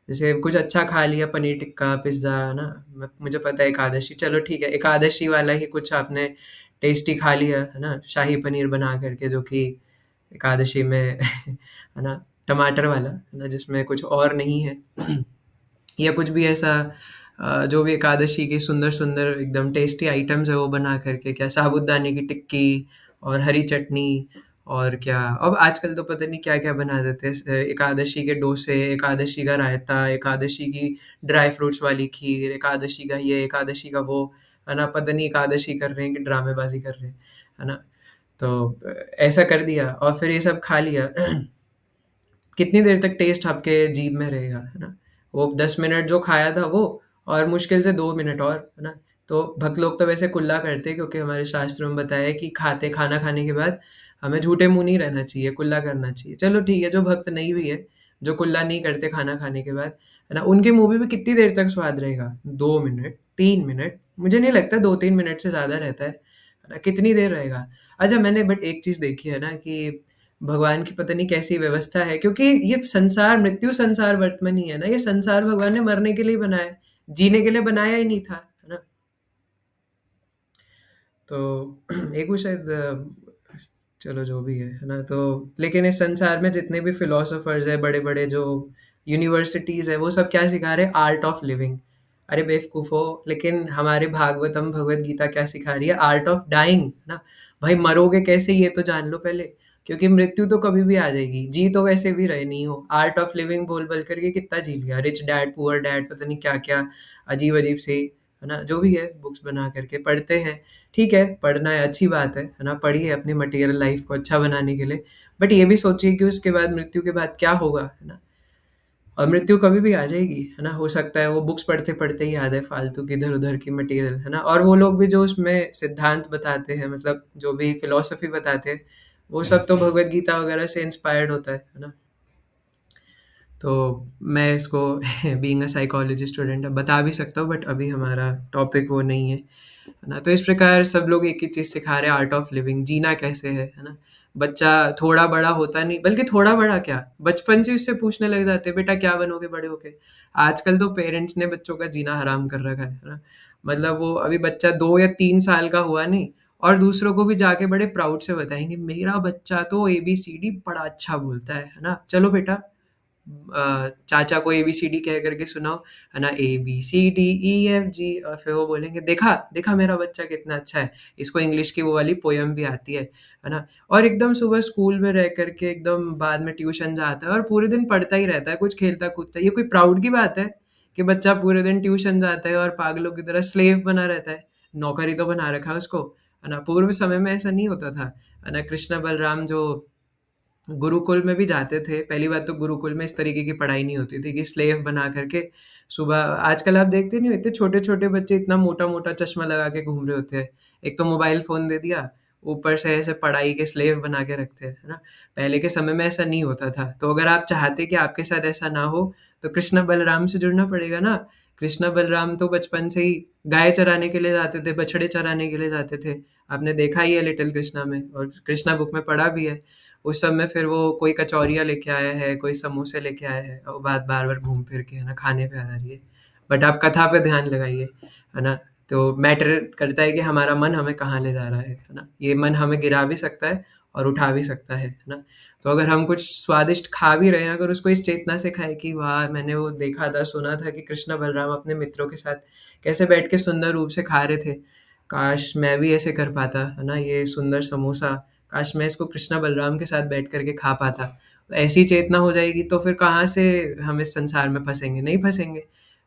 जैसे कुछ अच्छा खा लिया, पनीर टिक्का, पिज़्ज़ा, है ना? मुझे पता है एकादशी, चलो ठीक है, एकादशी वाला ही कुछ आपने टेस्टी खा लिया, है ना? शाही पनीर बना कर के, जो कि एकादशी में है ना, टमाटर वाला, है ना, जिसमें कुछ और नहीं है। या कुछ भी ऐसा जो भी एकादशी की सुंदर-सुंदर एकदम टेस्टी आइटम्स है वो बना कर के, क्या साबूदाने की टिक्की और हरी चटनी, और क्या अब आजकल तो पता नहीं क्या-क्या बना देते हैं। एकादशी के डोसे, एकादशी का रायता, एकादशी की ड्राई फ्रूट्स वाली खीर, एकादशी का ये, एकादशी का वो, है ना? पता नहीं एकादशी कर रहे हैं कि ड्रामेबाज़ी कर रहे हैं, है ना? तो ऐसा कर दिया और फिर ये सब खा लिया। कितनी देर तक टेस्ट आपके जीभ में रहेगा, है ना? वो 10 मिनट जो खाया था वो, और मुश्किल से 2 मिनट और, है ना? तो भक्त लोग तो वैसे कुल्ला करते हैं, क्योंकि हमारे शास्त्रों में बताया है कि खाना खाने के बाद हमें झूठे मुंह नहीं रहना चाहिए, कुल्ला करना चाहिए। चलो ठीक है, जो भक्त नहीं भी है, जो कुल्ला नहीं करते खाना खाने के बाद, है ना, उनके मुंह में भी कितनी देर तक स्वाद रहेगा? 2 मिनट, 3 मिनट, मुझे नहीं लगता 2-3 मिनट से ज़्यादा रहता है ना? कितनी देर रहेगा? अच्छा, मैंने बट एक चीज़ देखी है ना, कि भगवान की पता नहीं कैसी व्यवस्था है, क्योंकि ये संसार मृत्यु संसार वर्तमान ही है ना, ये संसार भगवान ने मरने के लिए बनाया है, जीने के लिए बनाया ही नहीं था, है ना? तो एक वो शायद चलो जो भी है ना? तो लेकिन इस संसार में जितने भी फिलोसोफर्स हैं, बड़े-बड़े जो यूनिवर्सिटीज़ है, वो सब क्या सिखा रहे हैं? Art of living. अरे बेवकूफ़ो! लेकिन हमारे भागवतम, भगवद गीता क्या सिखा रही है? आर्ट ऑफ डाइंग ना। भाई मरोगे कैसे ये तो जान लो पहले, क्योंकि मृत्यु तो कभी भी आ जाएगी। जी तो वैसे भी रहे नहीं हो। आर्ट ऑफ लिविंग बोल-बोल करके कितना जी लिया। रिच डैड, पुअर डैड, पता नहीं क्या-क्या अजीब-अजीब से, है ना? जो भी है बुक्स बना करके पढ़ते हैं। ठीक है, पढ़ना है, अच्छी बात है ना? पढ़िए अपनी मटेरियल लाइफ़ को अच्छा बनाने के लिए। बट ये भी सोचिए कि उसके बाद, मृत्यु के बाद क्या होगा, है ना? और मृत्यु कभी भी आ जाएगी, है ना? हो सकता है वो बुक्स पढ़ते-पढ़ते ही आ जाए फालतू की इधर-उधर की मटेरियल, है ना? और वो लोग भी जो उसमें सिद्धांत बताते हैं, मतलब जो भी फ़िलॉसफ़ी बताते हैं, वो सब तो भगवद गीता वगैरह से इंस्पायर्ड होता है ना? तो मैं इसको बीइंग अ साइकोलॉजी स्टूडेंट बता भी सकता हूँ, बट अभी हमारा टॉपिक वो नहीं है ना? तो इस प्रकार सब लोग एक ही चीज़ सिखा रहे हैं, आर्ट ऑफ लिविंग, जीना कैसे है ना? बच्चा थोड़ा बड़ा होता नहीं, बल्कि थोड़ा बड़ा क्या, बचपन से उससे पूछने लग जाते हैं, बेटा क्या बनोगे बड़े होके? आजकल तो पेरेंट्स ने बच्चों का जीना हराम कर रखा है ना? मतलब वो अभी बच्चा 2 या 3 साल का हुआ नहीं, और दूसरों को भी जाके बड़े प्राउड से बताएँगे, मेरा बच्चा तो एबीसीडी बड़ा अच्छा बोलता है ना? चलो बेटा, चाचा को एबीसीडी कह करके सुनाओ, है ना? ABCDEFG, और फिर वो बोलेंगे, देखा देखा मेरा बच्चा कितना अच्छा है, इसको इंग्लिश की वो वाली पोयम भी आती है ना? और एकदम सुबह स्कूल में रह करके एकदम बाद में ट्यूशन जाता है और पूरे दिन पढ़ता ही रहता है, कुछ खेलता कूदता है। ये कोई प्राउड की बात है कि बच्चा पूरे दिन ट्यूशन जाता है और पागलों की तरह स्लेव बना रहता है? नौकर ही तो बना रखा है उसको, है ना? पूर्व समय में ऐसा नहीं होता था, है ना? कृष्ण बलराम जो गुरुकुल में भी जाते थे। पहली बात तो गुरुकुल में इस तरीके की पढ़ाई नहीं होती थी कि स्लेव बना करके सुबह, आजकल आप देखते नहीं हो इतने छोटे-छोटे बच्चे इतना मोटा-मोटा चश्मा लगा के घूम रहे होते हैं। एक तो मोबाइल फ़ोन दे दिया, ऊपर से ऐसे पढ़ाई के स्लेव बना के रखते हैं, है ना? पहले के समय में ऐसा नहीं होता था। तो अगर आप चाहते कि आपके साथ ऐसा ना हो, तो कृष्ण बलराम से जुड़ना पड़ेगा ना। कृष्ण बलराम तो बचपन से ही गाय चराने के लिए जाते थे, बछड़े चराने के लिए जाते थे। आपने देखा ही है लिटिल कृष्णा में, और कृष्णा बुक में पढ़ा भी है। उस सब में फिर वो कोई कचौरियाँ लेके आया है, कोई समोसे लेके आया है, और बात बार-बार घूम फिर के, है ना, खाने पे आ रही है। बट आप कथा पे ध्यान लगाइए, है ना? तो मैटर करता है कि हमारा मन हमें कहाँ ले जा रहा है ना? ये मन हमें गिरा भी सकता है और उठा भी सकता है ना? तो अगर हम कुछ स्वादिष्ट खा भी रहे हैं, अगर उसको इस चेतना से खाएँ कि वाह! मैंने वो देखा था, सुना था कि कृष्ण बलराम अपने मित्रों के साथ कैसे बैठ के सुंदर रूप से खा रहे थे। काश मैं भी ऐसे कर पाता, है ना? ये सुंदर समोसा, काश मैं इसको कृष्णा बलराम के साथ बैठ कर के खा पाता। तो ऐसी चेतना हो जाएगी तो फिर कहाँ से हम इस संसार में फँसेंगे? नहीं फँसेंगे,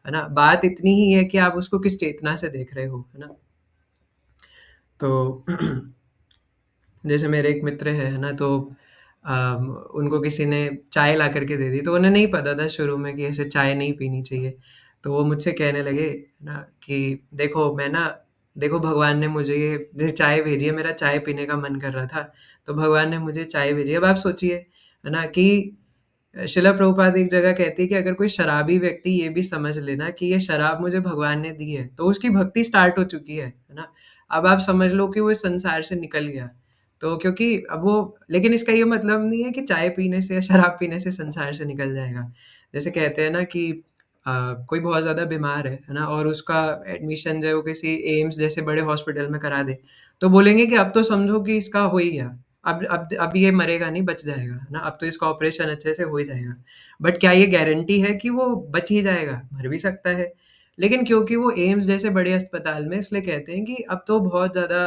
है ना? बात इतनी ही है कि आप उसको किस चेतना से देख रहे हो, है ना? तो जैसे मेरे एक मित्र है ना? तो उनको किसी ने चाय ला कर के दे दी, तो उन्हें नहीं पता था शुरू में कि ऐसे चाय नहीं पीनी चाहिए। तो वो मुझसे कहने लगे ना कि देखो भगवान ने मुझे ये जैसे चाय भेजी है, मेरा चाय पीने का मन कर रहा था, तो भगवान ने मुझे चाय भेजी है। अब आप सोचिए, है ना, कि शिला प्रभुपाद एक जगह कहती है कि अगर कोई शराबी व्यक्ति ये भी समझ लेना कि ये शराब मुझे भगवान ने दी है, तो उसकी भक्ति स्टार्ट हो चुकी है ना? अब आप समझ लो कि वो इस संसार से निकल गया। तो क्योंकि अब वो, लेकिन इसका ये मतलब नहीं है कि चाय पीने से या शराब पीने से संसार से निकल जाएगा। जैसे कहते हैं ना कि कोई बहुत ज़्यादा बीमार है ना? और उसका एडमिशन जो है वो किसी एम्स जैसे बड़े हॉस्पिटल में करा दे, तो बोलेंगे कि अब तो समझो कि इसका हो ही गया। अब ये मरेगा नहीं, बच जाएगा, है ना? अब तो इसका ऑपरेशन अच्छे से हो ही जाएगा। बट क्या ये गारंटी है कि वो बच ही जाएगा? मर भी सकता है। लेकिन क्योंकि वो एम्स जैसे बड़े अस्पताल में, इसलिए कहते हैं कि अब तो बहुत ज़्यादा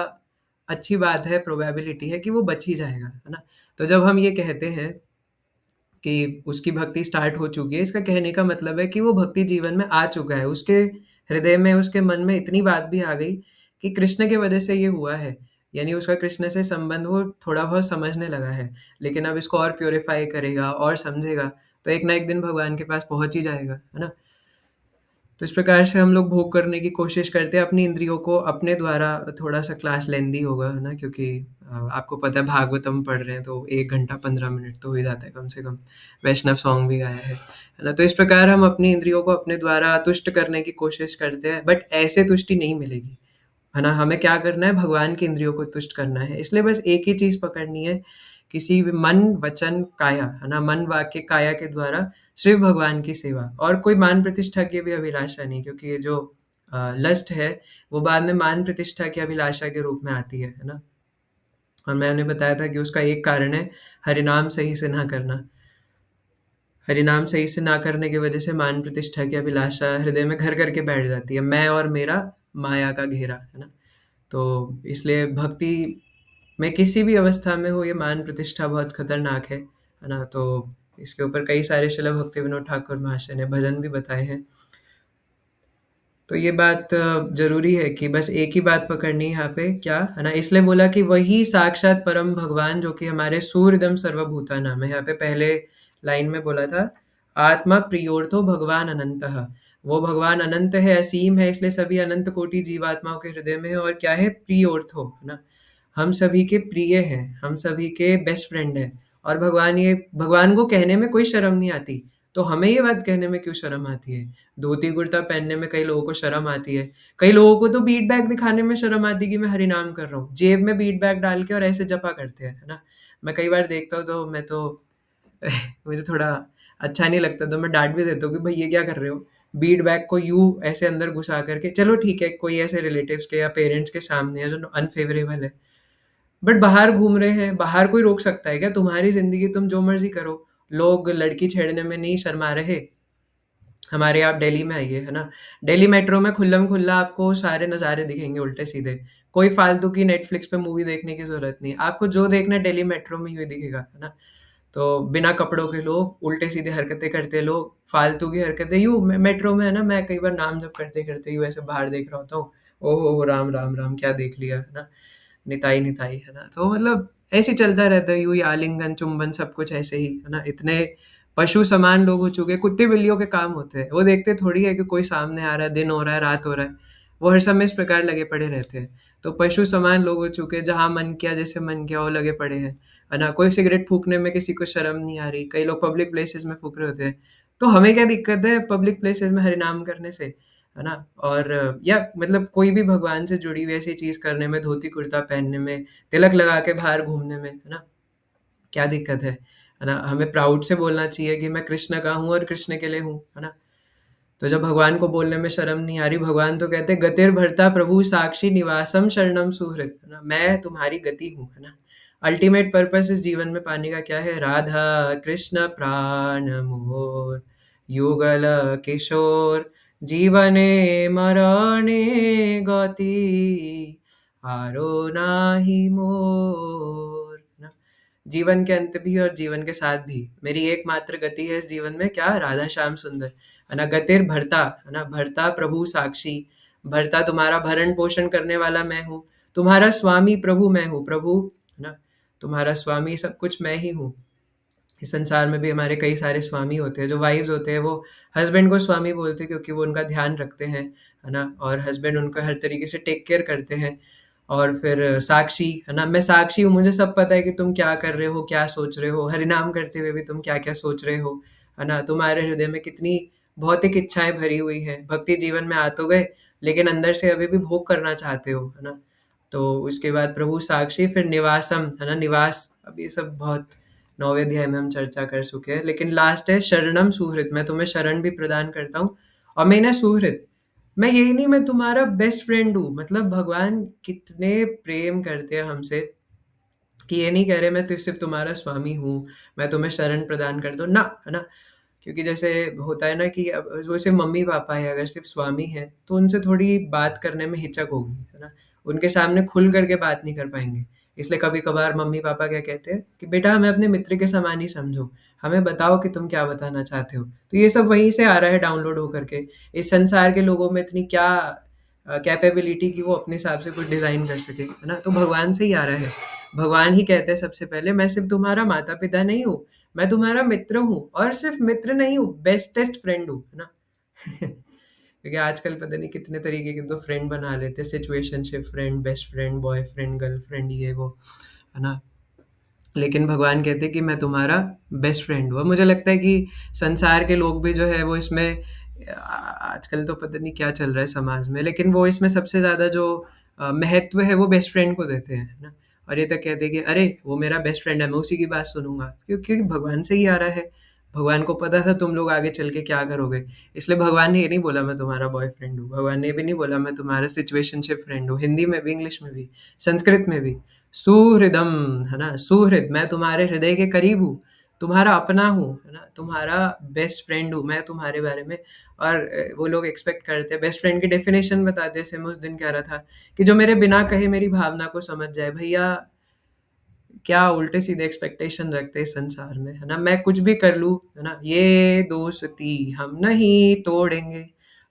अच्छी बात है, प्रोबेबिलिटी है कि वो बच ही जाएगा, है ना? तो जब हम ये कहते हैं कि उसकी भक्ति स्टार्ट हो चुकी है, इसका कहने का मतलब है कि वो भक्ति जीवन में आ चुका है। उसके हृदय में, उसके मन में इतनी बात भी आ गई कि कृष्ण की वजह से ये हुआ है। यानी उसका कृष्ण से संबंध वो थोड़ा बहुत समझने लगा है। लेकिन अब इसको और प्यूरिफ़ाई करेगा और समझेगा, तो एक ना एक दिन भगवान के पास पहुँच ही जाएगा, है ना? तो इस प्रकार से हम लोग भोग करने की कोशिश करते हैं अपनी इंद्रियों को अपने द्वारा। थोड़ा-सा क्लास लेंदी होगा, है ना? क्योंकि आपको पता है भागवतम पढ़ रहे हैं तो 1 घंटा 15 मिनट तो हो ही जाता है कम से कम। वैष्णव सॉन्ग भी गाया है ना? तो इस प्रकार हम अपनी इंद्रियों को अपने द्वारा तुष्ट करने की कोशिश करते हैं, बट ऐसे तुष्टि नहीं मिलेगी, है ना? हमें क्या करना है? भगवान की इंद्रियों को तुष्ट करना है। इसलिए बस एक ही चीज़ पकड़नी है, किसी भी मन, वचन, काया, है ना? मन, वाक्य, काया के द्वारा सिर्फ़ भगवान की सेवा, और कोई मान प्रतिष्ठा की भी अभिलाषा नहीं, क्योंकि ये जो लस्ट है, वो बाद में मान प्रतिष्ठा की अभिलाषा के रूप में आती है ना? और मैंने बताया था कि उसका एक कारण है हरिनाम सही से ना करना। हरिनाम सही से ना करने की वजह से मान प्रतिष्ठा की अभिलाषा हृदय में घर करके बैठ जाती है। मैं और मेरा माया का घेरा, है ना? तो इसलिए भक्ति में किसी भी अवस्था में हो, ये मान प्रतिष्ठा बहुत खतरनाक है ना? तो इसके ऊपर कई सारे श्रील भक्ति विनोद ठाकुर महाशय ने भजन भी बताए हैं। तो ये बात ज़रूरी है कि बस एक ही बात पकड़नी है यहाँ पे, क्या है ना? इसलिए बोला कि वही साक्षात परम भगवान जो कि हमारे सूर्यदम सर्वभूता नाम है। यहाँ पे पहले लाइन में बोला था, आत्मा प्रियोर्थो भगवान अनंतः। वो भगवान अनंत है, असीम है, इसलिए सभी अनंत कोटि जीवात्माओं के हृदय में है। और क्या है? प्रियोर्थो, है ना? हम सभी के प्रिय हैं, हम सभी के बेस्ट फ्रेंड हैं। और भगवान को कहने में कोई शर्म नहीं आती। तो हमें ये बात कहने में क्यों शर्म आती है? धोती कुर्ता पहनने में कई लोगों को शर्म आती है। कई लोगों को तो बीट बैग दिखाने में शर्म आती है कि मैं हरिनाम कर रहा हूँ। जेब में बीट बैग डाल के और ऐसे जपा करते हैं, है ना? मैं कई बार देखता हूँ तो मैं तो मुझे थोड़ा अच्छा नहीं लगता, तो मैं डाँट भी देता हूँ कि भई ये क्या कर रहे हो? बीट बैग को यूँ ऐसे अंदर घुसा करके, चलो ठीक है, कोई ऐसे रिलेटिव्स के या पेरेंट्स के सामने है जो अनफ़ेवरेबल है। बट बाहर घूम रहे हैं, बाहर कोई रोक सकता है क्या? तुम्हारी ज़िंदगी, तुम जो मर्ज़ी करो। लोग लड़की छेड़ने में नहीं शर्मा रहे। हमारे आप दिल्ली में आइए, है ना? दिल्ली मेट्रो में खुल्लम-खुल्ला आपको सारे नज़ारे दिखेंगे उल्टे-सीधे। कोई फालतू की नेटफ्लिक्स पे मूवी देखने की ज़रूरत नहीं है। आपको जो देखना है दिल्ली मेट्रो में यूँ ही दिखेगा, है ना? तो बिना कपड़ों के लोग, उल्टे-सीधे हरकतें करते लोग, फालतू की हरकतें, यूँ मेट्रो में, है ना? मैं कई बार नाम जप करते-करते यूँ ऐसे बाहर देख रहा होता हूँ। ओह हो! राम, राम, राम क्या देख लिया, है ना? निताई, निताई, है ना? तो मतलब ऐसे ही चलता रहता है, यूँ ही आलिंगन, चुंबन सब कुछ ऐसे ही, है ना? इतने पशु समान लोग हो चुके हैं, कुत्ते-बिल्लियों के काम होते हैं। वो देखते थोड़ी है कि कोई सामने आ रहा है, दिन हो रहा है, रात हो रहा है। वो हर समय इस प्रकार लगे पड़े रहते हैं। तो पशु समान लोग हो चुके हैं, जहाँ मन किया, जैसे मन किया, वो लगे पड़े हैं, है ना? कोई सिगरेट फूँकने में किसी को शर्म नहीं आ रही। कई लोग पब्लिक प्लेसेस में फूँक रहे होते हैं। तो हमें क्या दिक्कत है पब्लिक प्लेसेस में हरिनाम करने से? है ना? और या मतलब कोई भी भगवान से जुड़ी हुई ऐसी चीज़ करने में, धोती कुर्ता पहनने में, तिलक लगा के बाहर घूमने में, है ना? क्या दिक्कत है ना? हमें प्राउड से बोलना चाहिए कि मैं कृष्ण का हूँ और कृष्ण के लिए हूँ, है ना? तो जब भगवान को बोलने में शर्म नहीं आ रही, भगवान तो कहते हैं गतिर् भर्ता प्रभु साक्षी निवासम शरणम सुहृद, है ना? मैं तुम्हारी गति हूँ, है ना? अल्टीमेट पर्पस इस जीवन में पाने का क्या है? राधा कृष्ण प्राण मोर युगल किशोर जीवने मरणे गति हारो नाहि मोर, है ना? जीवन के अंत भी और जीवन के साथ भी मेरी एकमात्र गति है इस जीवन में, क्या? राधा श्याम सुंदर, है ना? गतिर् भर्ता, है ना? भर्ता प्रभु साक्षी, भर्ता तुम्हारा भरण पोषण करने वाला मैं हूँ, तुम्हारा स्वामी प्रभु मैं हूँ, प्रभु, है ना? तुम्हारा स्वामी सब कुछ मैं ही हूँ। इस संसार में भी हमारे कई सारे स्वामी होते हैं, जो वाइव्स होते हैं वो हस्बैंड को स्वामी बोलते हैं क्योंकि वो उनका ध्यान रखते हैं, है ना? और हस्बैंड उनका हर तरीके से टेक केयर करते हैं। और फिर साक्षी, है ना? मैं साक्षी हूँ, मुझे सब पता है कि तुम क्या कर रहे हो, क्या सोच रहे हो, हरिनाम करते हुए भी तुम क्या-क्या सोच रहे हो, है ना? तुम्हारे हृदय में कितनी भौतिक इच्छाएँ भरी हुई हैं, भक्ति जीवन में आ तो गए, लेकिन अंदर से अभी भी भोग करना चाहते हो, है ना? तो उसके बाद प्रभु साक्षी, फिर निवासम, है ना? निवास, अब ये सब बहुत 9वें अध्याय में हम चर्चा कर चुके हैं, लेकिन लास्ट है शरणम सुहृद, मैं तुम्हें शरण भी प्रदान करता हूँ। और मैं ना सुहृद, मैं यही नहीं, मैं तुम्हारा बेस्ट फ्रेंड हूँ। मतलब भगवान कितने प्रेम करते हैं हमसे, कि ये नहीं कह रहे मैं तो सिर्फ तुम्हारा स्वामी हूँ, मैं तुम्हें शरण प्रदान करता हूँ, ना, है ना? क्योंकि जैसे होता है ना कि अब वो सिर्फ मम्मी-पापा हैं, अगर सिर्फ स्वामी हैं, तो उनसे थोड़ी बात करने में हिचक होगी, है ना? उनके सामने खुल कर के बात नहीं कर पाएँगे। इसलिए कभी-कभार मम्मी-पापा क्या कहते हैं कि बेटा हमें अपने मित्र के समान ही समझो, हमें बताओ कि तुम क्या बताना चाहते हो। तो ये सब वहीं से आ रहा है डाउनलोड हो कर के। इस संसार के लोगों में इतनी क्या कैपेबिलिटी कि वो अपने हिसाब से कुछ डिज़ाइन कर सकें, है ना? तो भगवान से ही आ रहा है। भगवान ही कहते हैं सबसे पहले, मैं सिर्फ तुम्हारा माता-पिता नहीं हूँ, मैं तुम्हारा मित्र हूँ, और सिर्फ मित्र नहीं हूँ, बेस्टेस्ट फ्रेंड हूँ, है ना? क्योंकि आजकल पता नहीं कितने तरीके के तो फ्रेंड बना लेते हैं, situationship friend, best friend, boyfriend, girlfriend, ये वो, है ना? लेकिन भगवान कहते हैं कि मैं तुम्हारा बेस्ट फ्रेंड हूँ। मुझे लगता है कि संसार के लोग भी जो है वो इसमें आजकल तो पता नहीं क्या चल रहा है समाज में, लेकिन वो इसमें सबसे ज़्यादा जो महत्व है वो बेस्ट फ्रेंड को देते हैं, है ना? और ये तक कहते हैं कि अरे वो मेरा बेस्ट फ्रेंड है, मैं उसी की बात सुनूंगा, क्योंकि भगवान से ही आ रहा है। भगवान को पता था तुम लोग आगे चल के क्या करोगे, इसलिए भगवान ने ये नहीं बोला मैं तुम्हारा बॉयफ्रेंड हूँ, भगवान ने ये भी नहीं बोला मैं तुम्हारा सिचुएशनशिप फ्रेंड हूँ, हिंदी में भी, इंग्लिश में भी, संस्कृत में भी। सुहृदम, है ना? सुहृद, मैं तुम्हारे हृदय के करीब हूँ, तुम्हारा अपना हूँ, है ना? तुम्हारा बेस्ट फ्रेंड हूँ मैं तुम्हारे बारे में। और वो लोग एक्सपेक्ट करते हैं, बेस्ट फ्रेंड की डेफिनेशन बताते, जैसे मैं उस दिन कह रहा था कि जो मेरे बिना कहे मेरी भावना को समझ जाए। भैया क्या उल्टे सीधे एक्सपेक्टेशन रखते हैं संसार में, है ना? मैं कुछ भी कर लूँ, है ना? ये दोस्ती हम नहीं तोड़ेंगे,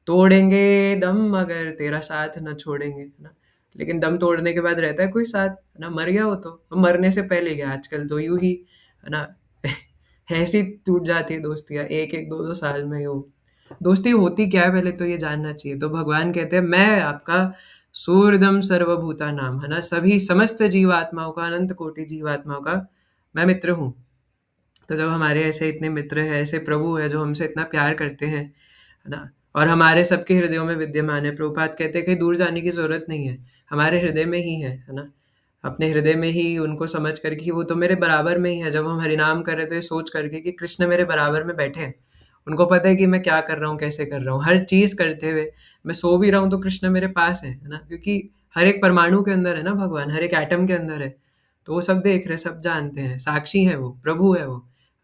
तोड़ेंगे दम अगर तेरा साथ न छोड़ेंगे, है ना? लेकिन दम तोड़ने के बाद रहता है कोई साथ, है ना? मर गया हो तो मरने से पहले गया, आजकल तो यूं ही, है ना? ऐसी टूट जाती है दोस्तियां, एक एक दो दो साल में यूं। दोस्ती होती क्या है पहले तो ये जानना चाहिए। तो भगवान कहते हैं मैं आपका सूर्यदम सर्वभूता नाम, है ना? सभी समस्त जीवात्माओं का, अनंत कोटि जीवात्माओं का मैं मित्र हूँ। तो जब हमारे ऐसे इतने मित्र हैं, ऐसे प्रभु है जो हमसे इतना प्यार करते हैं, है ना? और हमारे सबके हृदयों में विद्यमान है। प्रभुपाद कहते हैं कि दूर जाने की जरूरत नहीं है, हमारे हृदय में ही है ना? अपने हृदय में ही उनको समझ करके कि वो तो मेरे बराबर में ही है। जब हम हरिनाम कर रहे तो ये सोच करके कि कृष्ण मेरे बराबर में बैठे हैं, उनको पता है कि मैं क्या कर रहा हूँ, कैसे कर रहा हूँ, हर चीज करते हुए। मैं सो भी रहा हूँ तो कृष्ण मेरे पास है ना? क्योंकि हर एक परमाणु के अंदर है ना भगवान, हर एक एटम के अंदर है। तो वो सब देख रहे, सब जानते हैं, साक्षी है वो, प्रभु है वो,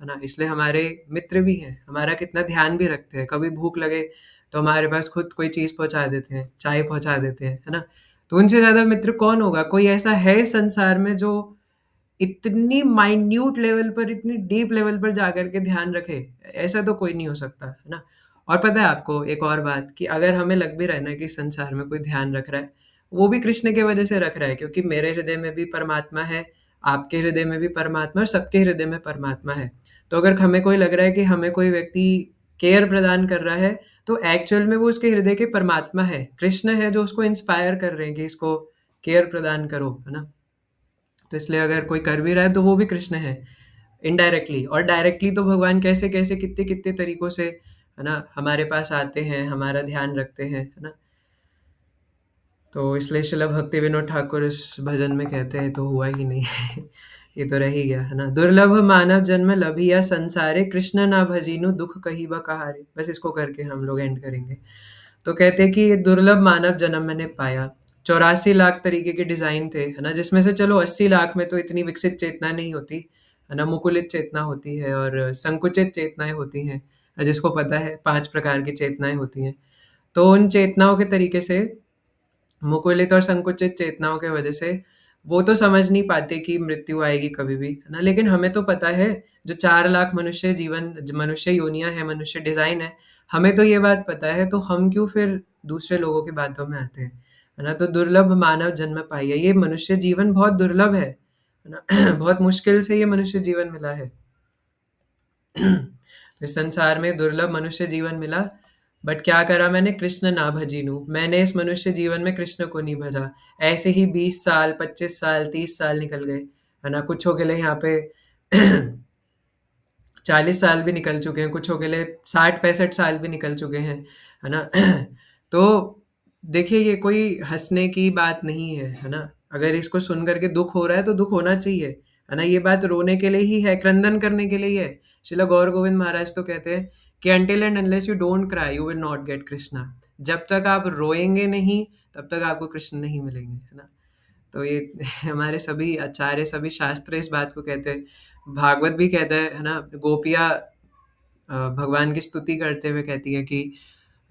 है ना? इसलिए हमारे मित्र भी हैं, हमारा कितना ध्यान भी रखते हैं। कभी भूख लगे तो हमारे पास खुद कोई चीज पहुंचा देते हैं, चाय पहुंचा देते हैं, है ना? तो उनसे ज्यादा मित्र कौन होगा? कोई ऐसा है संसार में जो इतनी माइन्यूट लेवल पर, इतनी डीप लेवल पर जाकर के ध्यान रखे? ऐसा तो कोई नहीं हो सकता, है ना? और पता है आपको एक और बात, कि अगर हमें लग भी रहा है ना कि संसार में कोई ध्यान रख रहा है, वो भी कृष्ण के वजह से रख रहा है, क्योंकि मेरे हृदय में भी परमात्मा है, आपके हृदय में भी परमात्मा, और सबके हृदय में परमात्मा है। तो अगर हमें कोई लग रहा है कि हमें कोई व्यक्ति केयर प्रदान कर रहा है, तो एक्चुअल में वो उसके हृदय के परमात्मा है, कृष्ण है जो उसको इंस्पायर कर रहे हैं कि इसको केयर प्रदान करो, है ना? तो इसलिए अगर कोई कर भी रहा है तो वो भी कृष्ण है, इनडायरेक्टली। और डायरेक्टली तो भगवान कैसे कैसे कितने कितने तरीकों से, है ना, हमारे पास आते हैं, हमारा ध्यान रखते हैं, है ना? तो इसलिए शिला भक्ति विनोद ठाकुर इस भजन में कहते हैं, तो हुआ ही नहीं। ये तो रह ही गया, है ना? दुर्लभ मानव जन्म लभिया संसारे, कृष्ण ना भजीनु दुख कही बकहारे। बस इसको करके हम लोग एंड करेंगे। तो कहते हैं कि ये दुर्लभ मानव जन्म मैंने पाया। 84 लाख तरीके के डिजाइन थे, है ना? जिसमें से चलो 80 लाख में तो इतनी विकसित चेतना नहीं होती, है ना? मुकुलित चेतना होती है और संकुचित चेतनाएं होती हैं, जिसको पता है 5 प्रकार की चेतनाएं होती हैं। तो उन चेतनाओं के तरीके से, मुकुलित और संकुचित चेतनाओं के वजह से, वो तो समझ नहीं पाते कि मृत्यु आएगी कभी भी, है ना? लेकिन हमें तो पता है, जो 4 लाख मनुष्य जीवन, मनुष्य योनियां है, मनुष्य डिजाइन है, हमें तो ये बात पता है, तो हम क्यों फिर दूसरे लोगों की बातों में आते हैं, है ना? तो दुर्लभ मानव जन्म पाई है, ये मनुष्य जीवन बहुत दुर्लभ है ना? बहुत मुश्किल से ये मनुष्य जीवन मिला है। तो इस संसार में दुर्लभ मनुष्य जीवन मिला, बट क्या करा मैंने? कृष्ण ना भजीनु, मैंने इस मनुष्य जीवन में कृष्ण को नहीं भजा। ऐसे ही 20 साल, 25 साल, 30 साल निकल गए, है ना? कुछ हो के लिए यहाँ पे 40 साल भी निकल चुके हैं, कुछ हो के लिए 60-65 साल भी निकल चुके हैं, है ना? तो देखिए ये कोई हंसने की बात नहीं है ना? अगर इसको सुन करके दुख हो रहा है तो दुख होना चाहिए, है ना? ये बात रोने के लिए ही है, क्रंदन करने के लिए ही है। श्रीला गौर गोविंद महाराज तो कहते हैं कि until and unless you don't cry you will not gate Krishna. जब तक आप रोएंगे नहीं, तब तक आपको कृष्ण नहीं मिलेंगे, है ना? तो ये हमारे सभी आचार्य, सभी शास्त्र इस बात को कहते हैं। भागवत भी कहता है ना? गोपियाँ भगवान की स्तुति करते हुए कहती है कि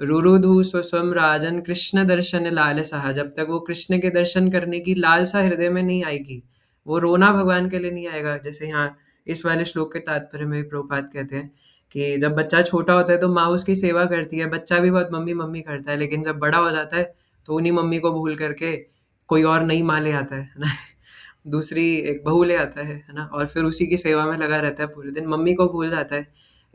रुरुधु स्वस्वम राजन कृष्ण दर्शन लालसा। जब तक वो कृष्ण के दर्शन करने की लालसा हृदय में नहीं आएगी, वो रोना भगवान के लिए नहीं आएगा। जैसे यहाँ इस वाले श्लोक के तात्पर्य में प्रभुपाद कहते हैं कि जब बच्चा छोटा होता है तो माँ उसकी सेवा करती है, बच्चा भी बहुत मम्मी मम्मी करता है, लेकिन जब बड़ा हो जाता है तो उन्हीं मम्मी को भूल करके कोई और नई माँ ले आता है ना? दूसरी एक बहू ले आता है ना? और फिर उसी की सेवा में लगा रहता है पूरे दिन, मम्मी को भूल जाता है।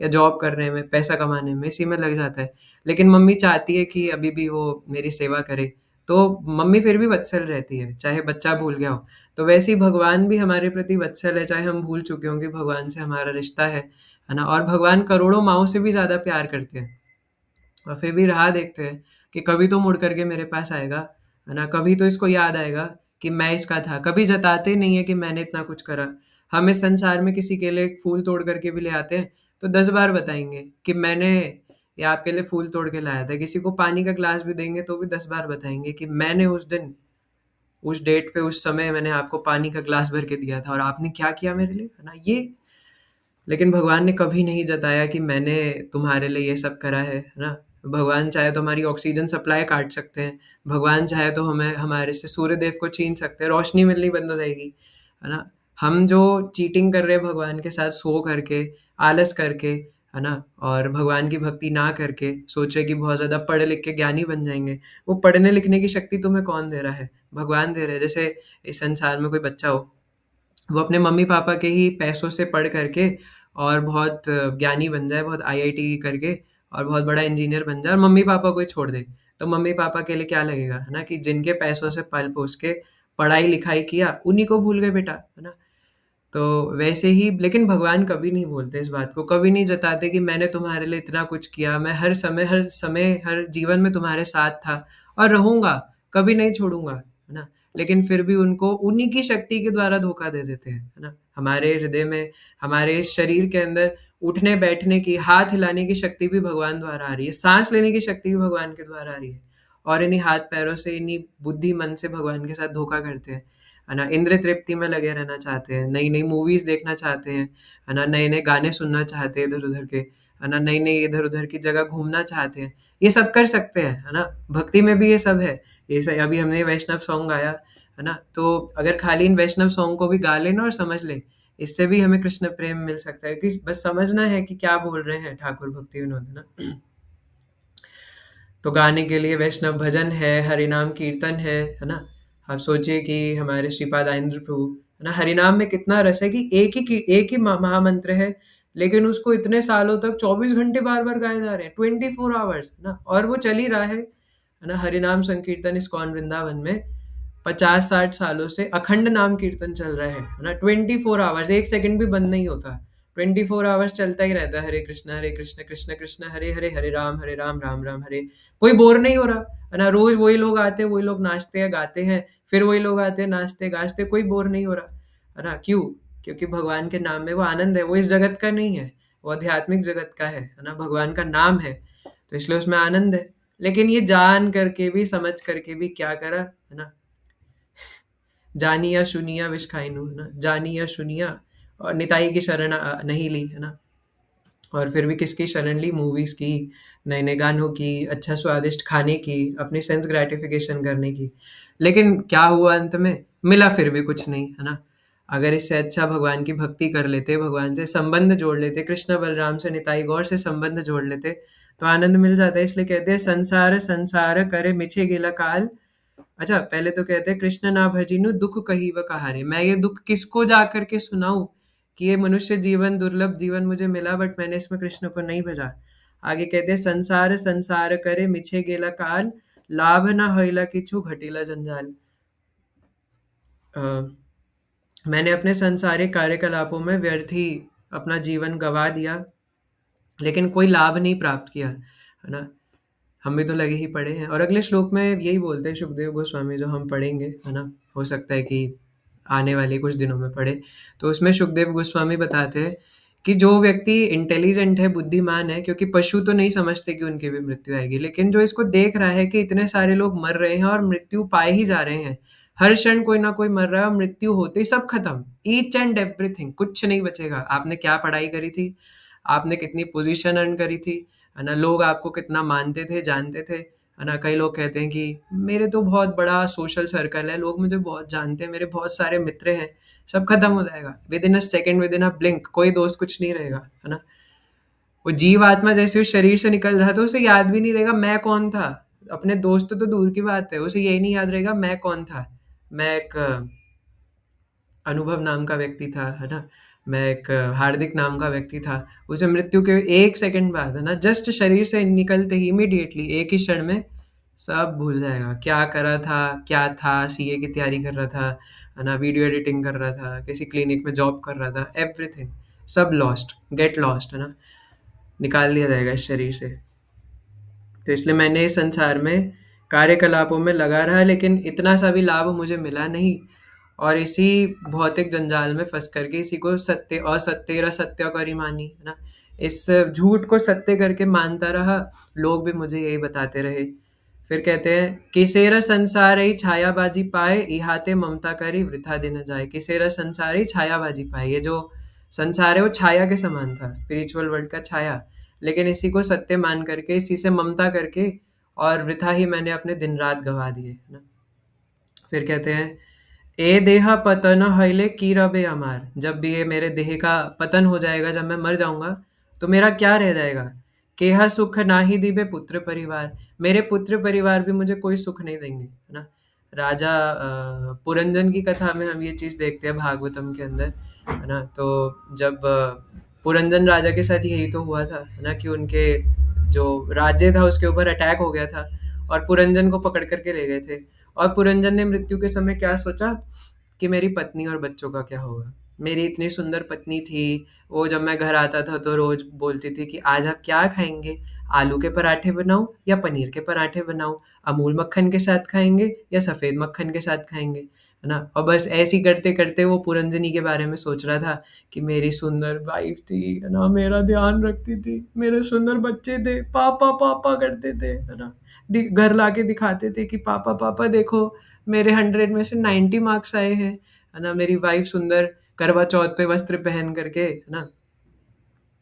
या जॉब करने में, पैसा कमाने में, इसी में लग जाता है। लेकिन मम्मी चाहती है कि अभी भी वो मेरी सेवा करे, तो मम्मी फिर भी वत्सल रहती है, चाहे बच्चा भूल गया हो। तो वैसे ही भगवान भी हमारे प्रति वत्सल है, चाहे हम भूल चुके हों कि भगवान से हमारा रिश्ता है ना? और भगवान करोड़ों माँओं से भी ज़्यादा प्यार करते हैं। और फिर भी राह देखते हैं कि कभी तो मुड़ करके मेरे पास आएगा, है ना? कभी तो इसको याद आएगा कि मैं इसका था। कभी जताते नहीं है कि मैंने इतना कुछ करा। हम इस संसार में किसी के लिए एक फूल तोड़ करके भी ले आते हैं, तो 10 बार बताएँगे कि मैंने ये आपके लिए फूल तोड़ के लाया था। किसी को पानी का ग्लास भी देंगे तो भी 10 बार बताएँगे कि मैंने उस दिन, उस डेट पे, उस समय मैंने आपको पानी का ग्लास भर के दिया था और आपने क्या किया मेरे लिए, है ना? ये लेकिन भगवान ने कभी नहीं जताया कि मैंने तुम्हारे लिए ये सब करा है ना? भगवान चाहे तो हमारी ऑक्सीजन सप्लाई काट सकते हैं, भगवान चाहे तो हमें हमारे से सूर्यदेव को छीन सकते हैं, रोशनी मिलनी बंद हो जाएगी, है ना? हम जो चीटिंग कर रहे हैं भगवान के साथ सो करके, आलस करके, है ना? और भगवान की भक्ति ना करके, सोच रहे कि बहुत ज़्यादा पढ़ लिख के ज्ञानी बन जाएँगे, वो पढ़ने लिखने की शक्ति तुम्हें कौन दे रहा है? भगवान दे रहे हैं। जैसे इस संसार में कोई बच्चा हो, वो अपने मम्मी-पापा के ही पैसों से पढ़ करके और बहुत ज्ञानी बन जाए, बहुत आईआईटी करके और बहुत बड़ा इंजीनियर बन जाए और मम्मी-पापा को ही छोड़ दे। तो मम्मी-पापा के लिए क्या लगेगा, है ना? कि जिनके पैसों से पल-पोस के पढ़ाई-लिखाई किया, उन्हीं को भूल गए बेटा, है ना? तो वैसे ही लेकिन भगवान कभी नहीं बोलते इस बात को, कभी नहीं जताते कि मैंने तुम्हारे लिए इतना कुछ किया, मैं हर समय, हर जीवन में तुम्हारे साथ था और रहूँगा, कभी नहीं छोड़ूँगा, है ना? लेकिन फिर भी उनको उन्हीं की शक्ति के द्वारा धोखा दे देते हैं, है ना? हमारे हृदय में, हमारे शरीर के अंदर उठने-बैठने की, हाथ हिलाने की शक्ति भी भगवान द्वारा आ रही है, साँस लेने की शक्ति भी भगवान के द्वारा आ रही है और इन्हीं हाथ-पैरों से, इन्हीं बुद्धि, मन से भगवान के साथ धोखा करते हैं। है ना? इंद्रिय तृप्ति में लगे रहना चाहते हैं, नई-नई मूवीज़ देखना चाहते हैं, है ना? नए-नए गाने सुनना चाहते हैं इधर-उधर के, है ना? नई-नई इधर-उधर की जगह घूमना चाहते हैं। ये सब कर सकते हैं, है ना? भक्ति में भी ये सब है। ये स अभी हमने वैष्णव सॉन्ग गाया, है ना? तो अगर खाली इन वैष्णव सॉन्ग को भी गा लें ना और समझ लें, इससे भी हमें कृष्ण प्रेम मिल सकता है क्योंकि बस समझना है कि क्या बोल रहे हैं ठाकुर भक्ति विनोद, है ना? तो गाने के लिए वैष्णव भजन है, हरिनाम कीर्तन है ना? आप सोचिए कि हमारे श्रीपाद आनंद प्रभु, है ना? हरिनाम में कितना रस है कि एक ही महामंत्र है, लेकिन उसको इतने सालों तक 24 घंटे बार-बार गाए जा रहे हैं, 24 आवर्स, है ना? और वो चल ही रहा है ना? हरिनाम संकीर्तन इस्कॉन वृंदावन में 50-60 सालों से अखंड नाम कीर्तन चल रहा है ना? 24 आवर्स, 1 सेकंड भी बंद नहीं होता। 24 आवर्स चलता ही रहता है, हरे कृष्ण, कृष्ण कृष्ण, हरे हरे, हरे राम, राम राम हरे। कोई बोर नहीं हो रहा, है ना? रोज़ वही लोग आते हैं, वही लोग नाचते हैं, गाते हैं, फिर वही लोग आते हैं, नाचते, गाते, कोई बोर नहीं हो रहा, है ना? क्यों? क्योंकि भगवान के नाम में वो आनंद है, वो इस जगत का नहीं है, वो आध्यात्मिक जगत का है ना? भगवान का नाम है, तो इसलिए उसमें आनंद है। लेकिन ये जान करके भी, समझ करके भी क्या करा, है ना? जानिया सुनिया विष खाइनु, है ना? जानिया सुनिया और निताई की शरण नहीं ली, है ना? और फिर भी किसकी शरण ली? मूवीज़ की, नए-नए गानों की, अच्छा स्वादिष्ट खाने की, अपनी सेंस ग्रैटिफ़िकेशन करने की। लेकिन क्या हुआ अंत में? मिला फिर भी कुछ नहीं, है ना? अगर इससे अच्छा भगवान की भक्ति कर लेते, भगवान से संबंध जोड़ लेते, कृष्ण बलराम से, निताई गौर से संबंध जोड़ लेते, तो आनंद मिल जाता है। इसलिए कहते हैं संसार संसार करे मिछे गेला काल। अच्छा, पहले तो कहते हैं कृष्ण ना भजिनु दुख कहिब कहारे। मैं ये दुख किसको जा करके सुनाऊँ कि ये मनुष्य जीवन दुर्लभ जीवन मुझे मिला बट मैंने इसमें कृष्ण को नहीं भजा। आगे कहते हैं संसार संसार करे मिछे गेला काल, लाभ ना होइला किछु घटिला जंजाल। अ, मैंने अपने सांसारिक कार्यकलापों में व्यर्थ ही अपना जीवन गँवा दिया, लेकिन कोई लाभ नहीं प्राप्त किया, है ना? हम भी तो लगे ही पड़े हैं और अगले श्लोक में यही बोलते हैं सुखदेव गोस्वामी, जो हम पढ़ेंगे, है ना? हो सकता है कि आने वाले कुछ दिनों में पढ़े। तो उसमें सुखदेव गोस्वामी बताते हैं कि जो व्यक्ति इंटेलिजेंट है, बुद्धिमान है, क्योंकि पशु तो नहीं समझते कि उनकी भी मृत्यु आएगी, लेकिन जो इसको देख रहा है कि इतने सारे लोग मर रहे हैं और मृत्यु पाए ही जा रहे हैं। हर क्षण कोई ना कोई मर रहा है और मृत्यु होते ही सब खत्म। ईच एंड एवरीथिंग, कुछ नहीं बचेगा। आपने क्या पढ़ाई करी थी? आपने कितनी पोज़ीशन अर्न करी थी? है ना? लोग आपको कितना मानते थे, जानते थे, है ना? कई लोग कहते हैं कि मेरे तो बहुत बड़ा सोशल सर्कल है, लोग मुझे बहुत जानते हैं, मेरे बहुत सारे मित्र हैं, सब खत्म हो जाएगा। With in a second, with in a blink, कोई दोस्त कुछ नहीं रहेगा, है ना? वो जीव आत्मा जैसे उस शरीर से निकल जाता है, तो उसे याद भी नहीं रहेगा मैं कौन था। अपने दोस्त तो दूर की बात है, उसे यही नहीं याद रहेगा मैं कौन था। मैं एक अनुभव नाम का व्यक्ति था, है ना? मैं एक हार्दिक नाम का व्यक्ति था, उसे मृत्यु के 1 सेकंड बाद, है ना, जस्ट शरीर से निकलते ही इमीडिएटली एक ही क्षण में सब भूल जाएगा। क्या करा था, क्या था, सीए की तैयारी कर रहा था, है ना, वीडियो एडिटिंग कर रहा था, किसी क्लिनिक में जॉब कर रहा था, एवरीथिंग सब लॉस्ट, गेट लॉस्ट, है ना, निकाल दिया जाएगा इस शरीर से। तो इसलिए मैंने इस संसार में कार्यकलापों में लगा रहा, लेकिन इतना सा भी लाभ मुझे मिला नहीं, और इसी भौतिक जंजाल में फंस करके इसी को सत्य असत्य सत्य करी मानी, है ना, इस झूठ को सत्य करके मानता रहा। लोग भी मुझे यही बताते रहे। फिर कहते हैं, किसेरा संसार ही छायाबाजी पाए, इहाते ममता करी वृथा दिन जाए। किसेरा संसार ही छायाबाजी पाए, ये जो संसार है वो छाया के समान था, स्पिरिचुअल वर्ल्ड का छाया, लेकिन इसी को सत्य मान करके, इसी से ममता करके, और वृथा ही मैंने अपने दिन रात गवा दिए, है ना। फिर कहते हैं, ए देह पतन हईले की रबे अमार। जब भी ये मेरे देह का पतन हो जाएगा, जब मैं मर जाऊंगा, तो मेरा क्या रह जाएगा। केहा सुख ना ही दिबे पुत्र परिवार। मेरे पुत्र परिवार भी मुझे कोई सुख नहीं देंगे, है ना। राजा पुरंजन की कथा में हम ये चीज देखते हैं भागवतम के अंदर, है ना। तो जब पुरंजन राजा के साथ यही तो हुआ था, है ना, कि उनके जो राज्य था उसके ऊपर अटैक हो गया था, और पुरंजन को पकड़ करके ले गए थे। और पुरंजन ने मृत्यु के समय क्या सोचा कि मेरी पत्नी और बच्चों का क्या होगा। मेरी इतनी सुंदर पत्नी थी, वो जब मैं घर आता था तो रोज बोलती थी कि आज आप क्या खाएंगे, आलू के पराठे बनाऊं या पनीर के पराठे बनाऊं, अमूल मक्खन के साथ खाएंगे या सफेद मक्खन के साथ खाएंगे, है ना। और बस ऐसे ही करते करते वो पुरंजनी के बारे में सोच रहा था कि मेरी सुंदर वाइफ थी, है ना, मेरा ध्यान रखती थी, मेरे सुंदर बच्चे थे, पापा पापा करते थे, है ना, घर लाके दिखाते थे कि पापा पापा देखो, मेरे 100 में से 90 मार्क्स आए हैं, है ना, मेरी वाइफ सुंदर करवा चौथ पे वस्त्र पहन करके, है ना,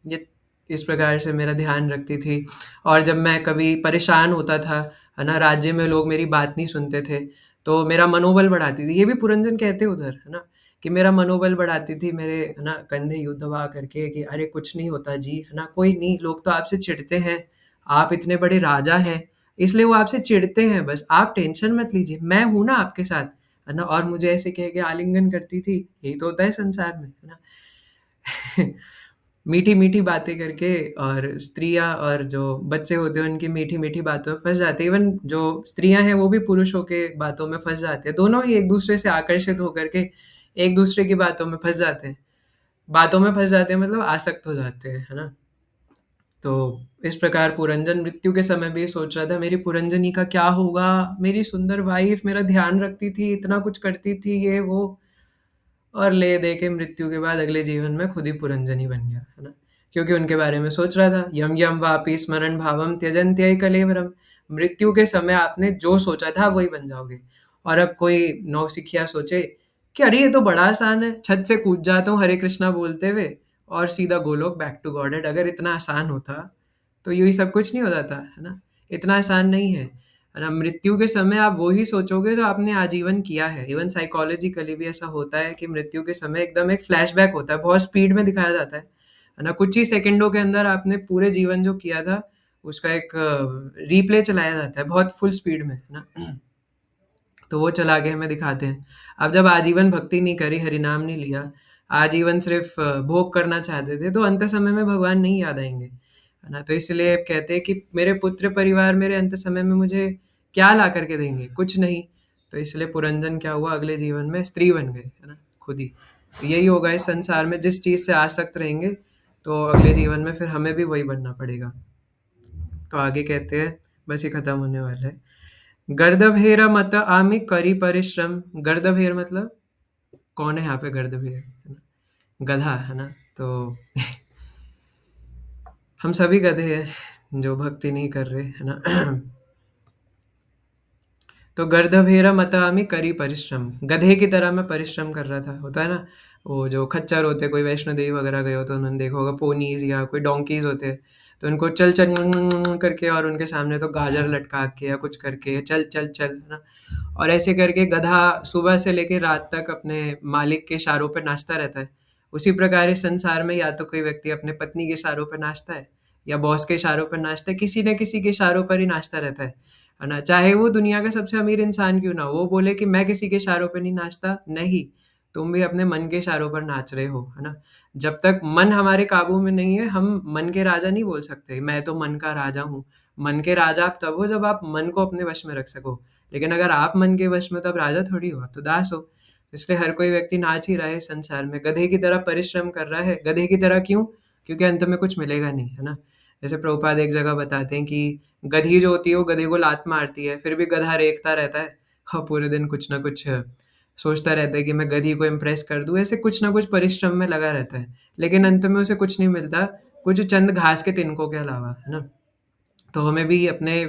ये इस प्रकार से मेरा ध्यान रखती थी। और जब मैं कभी परेशान होता था, है ना, राज्य में लोग मेरी बात नहीं सुनते थे, तो मेरा मनोबल बढ़ाती थी। ये भी पुरंजन कहते उधर, है ना, कि मेरा मनोबल बढ़ाती थी, मेरे, है ना, कंधे यूं दबा करके कि अरे कुछ नहीं होता जी, है ना, कोई नहीं, लोग तो आपसे चिढ़ते हैं, आप इतने बड़े राजा हैं, इसलिए वो आपसे चिढ़ते हैं, बस आप टेंशन मत लीजिए, मैं हूं ना आपके साथ, है ना। और मुझे ऐसे कह के आलिंगन करती थी। यही तो होता है संसार में, है ना। मीठी मीठी बातें करके, और स्त्रियां और जो बच्चे होते हैं उनकी मीठी मीठी बातों में फंस जाते हैं। इवन जो स्त्रियां हैं वो भी पुरुषों के बातों में फंस जाते हैं, दोनों ही एक दूसरे से आकर्षित होकर के एक दूसरे की बातों में फंस जाते हैं। बातों में फंस जाते हैं मतलब आसक्त हो जाते हैं, है ना। तो इस प्रकार पुरंजन मृत्यु के समय भी सोच रहा था, मेरी पुरंजनी का क्या होगा, मेरी सुंदर वाइफ मेरा ध्यान रखती थी, इतना कुछ करती थी, ये वो। और ले दे के मृत्यु के बाद अगले जीवन में खुद ही पुरंजनी बन गया, है ना, क्योंकि उनके बारे में सोच रहा था। यम यम वापी स्मरण भावम त्यजन्त्यय कलेवरम। मृत्यु के समय आपने जो सोचा था वही बन जाओगे। और अब कोई नौसिखिया सोचे कि अरे ये तो बड़ा आसान है, छत से कूद जाता हूँ हरे कृष्णा बोलते हुए और सीधा गोलोक बैक टू गॉडेड। अगर इतना आसान होता तो यही सब कुछ नहीं हो जाता, है ना। इतना आसान नहीं है ना। मृत्यु के समय आप वो ही सोचोगे जो आपने आजीवन किया है। इवन साइकोलॉजिकली भी ऐसा होता है कि मृत्यु के समय एकदम एक फ्लैशबैक होता है, बहुत स्पीड में दिखाया जाता है ना। कुछ ही सेकंडों के अंदर आपने पूरे जीवन जो किया था उसका एक रिप्ले चलाया जाता है बहुत फुल स्पीड में, है ना। तो वो चला के हमें दिखाते हैं। अब जब आजीवन भक्ति नहीं करी, हरिनाम नहीं लिया, आजीवन सिर्फ भोग करना चाहते थे, तो अंत समय में भगवान नहीं याद आएंगे, है ना। तो इसलिए कहते हैं कि मेरे पुत्र परिवार मेरे अंत समय में मुझे क्या ला करके देंगे, कुछ नहीं। तो इसलिए पुरंजन क्या हुआ, अगले जीवन में स्त्री बन गए, है ना, खुद ही। तो यही होगा इस संसार में, जिस चीज से आसक्त रहेंगे तो अगले जीवन में फिर हमें भी वही बनना पड़ेगा। तो आगे कहते हैं, बस ये खत्म होने वाला है। गर्दभेर मत आमि करी परिश्रम। गर्दभेर मतलब कौन है यहाँ पे, गर्दभेर, है ना, गधा, है ना। तो हम सभी गधे हैं जो भक्ति नहीं कर रहे, है ना। तो गर्दभेर मत आमि करी परिश्रम, गधे की तरह मैं परिश्रम कर रहा था। होता है ना, वो जो खच्चर होते हैं, कोई वैष्णो देवी वगैरह गए हो तो उन्होंने देखा होगा, पोनीज या कोई डोंकीज होते हैं, तो उनको चल चल करके, और उनके सामने तो गाजर लटका के या कुछ करके चल चल चल, है ना। और ऐसे करके गधा सुबह से लेकर रात तक अपने मालिक के इशारों पर नाचता रहता है। उसी प्रकार इस संसार में या तो कोई व्यक्ति अपने पत्नी के इशारों पर नाचता है, या बॉस के इशारों पर नाचता है, किसी न किसी के इशारों पर ही नाचता रहता है ना। चाहे वो दुनिया का सबसे अमीर इंसान क्यों ना हो, वो बोले कि मैं किसी के इशारों पे नहीं नाचता, नहीं, तुम भी अपने मन के इशारों पर नाच रहे हो, है ना? जब तक मन हमारे काबू में नहीं है, हम मन के राजा नहीं बोल सकते, मैं तो मन का राजा हूँ। मन के राजा आप तब हो जब आप मन को अपने वश में रख सको। लेकिन अगर आप मन के वश में हो, तब राजा थोड़ी हो, आप तो दास हो। इसलिए हर कोई व्यक्ति नाच ही रहा है इस संसार में, गधे की तरह परिश्रम कर रहा है। गधे की तरह क्यों? क्योंकि अंत में कुछ मिलेगा नहीं, है ना? जैसे प्रभुपाद एक जगह बताते हैं कि गधी जो होती है वो गधे को लात मारती है, फिर भी गधा रेंगता रहता है और पूरे दिन कुछ ना कुछ सोचता रहता है कि मैं गधी को इम्प्रेस कर दूँ, ऐसे कुछ ना कुछ परिश्रम में लगा रहता है। लेकिन अंत में उसे कुछ नहीं मिलता, कुछ चंद घास के तिनकों के अलावा, है ना? तो हमें भी अपने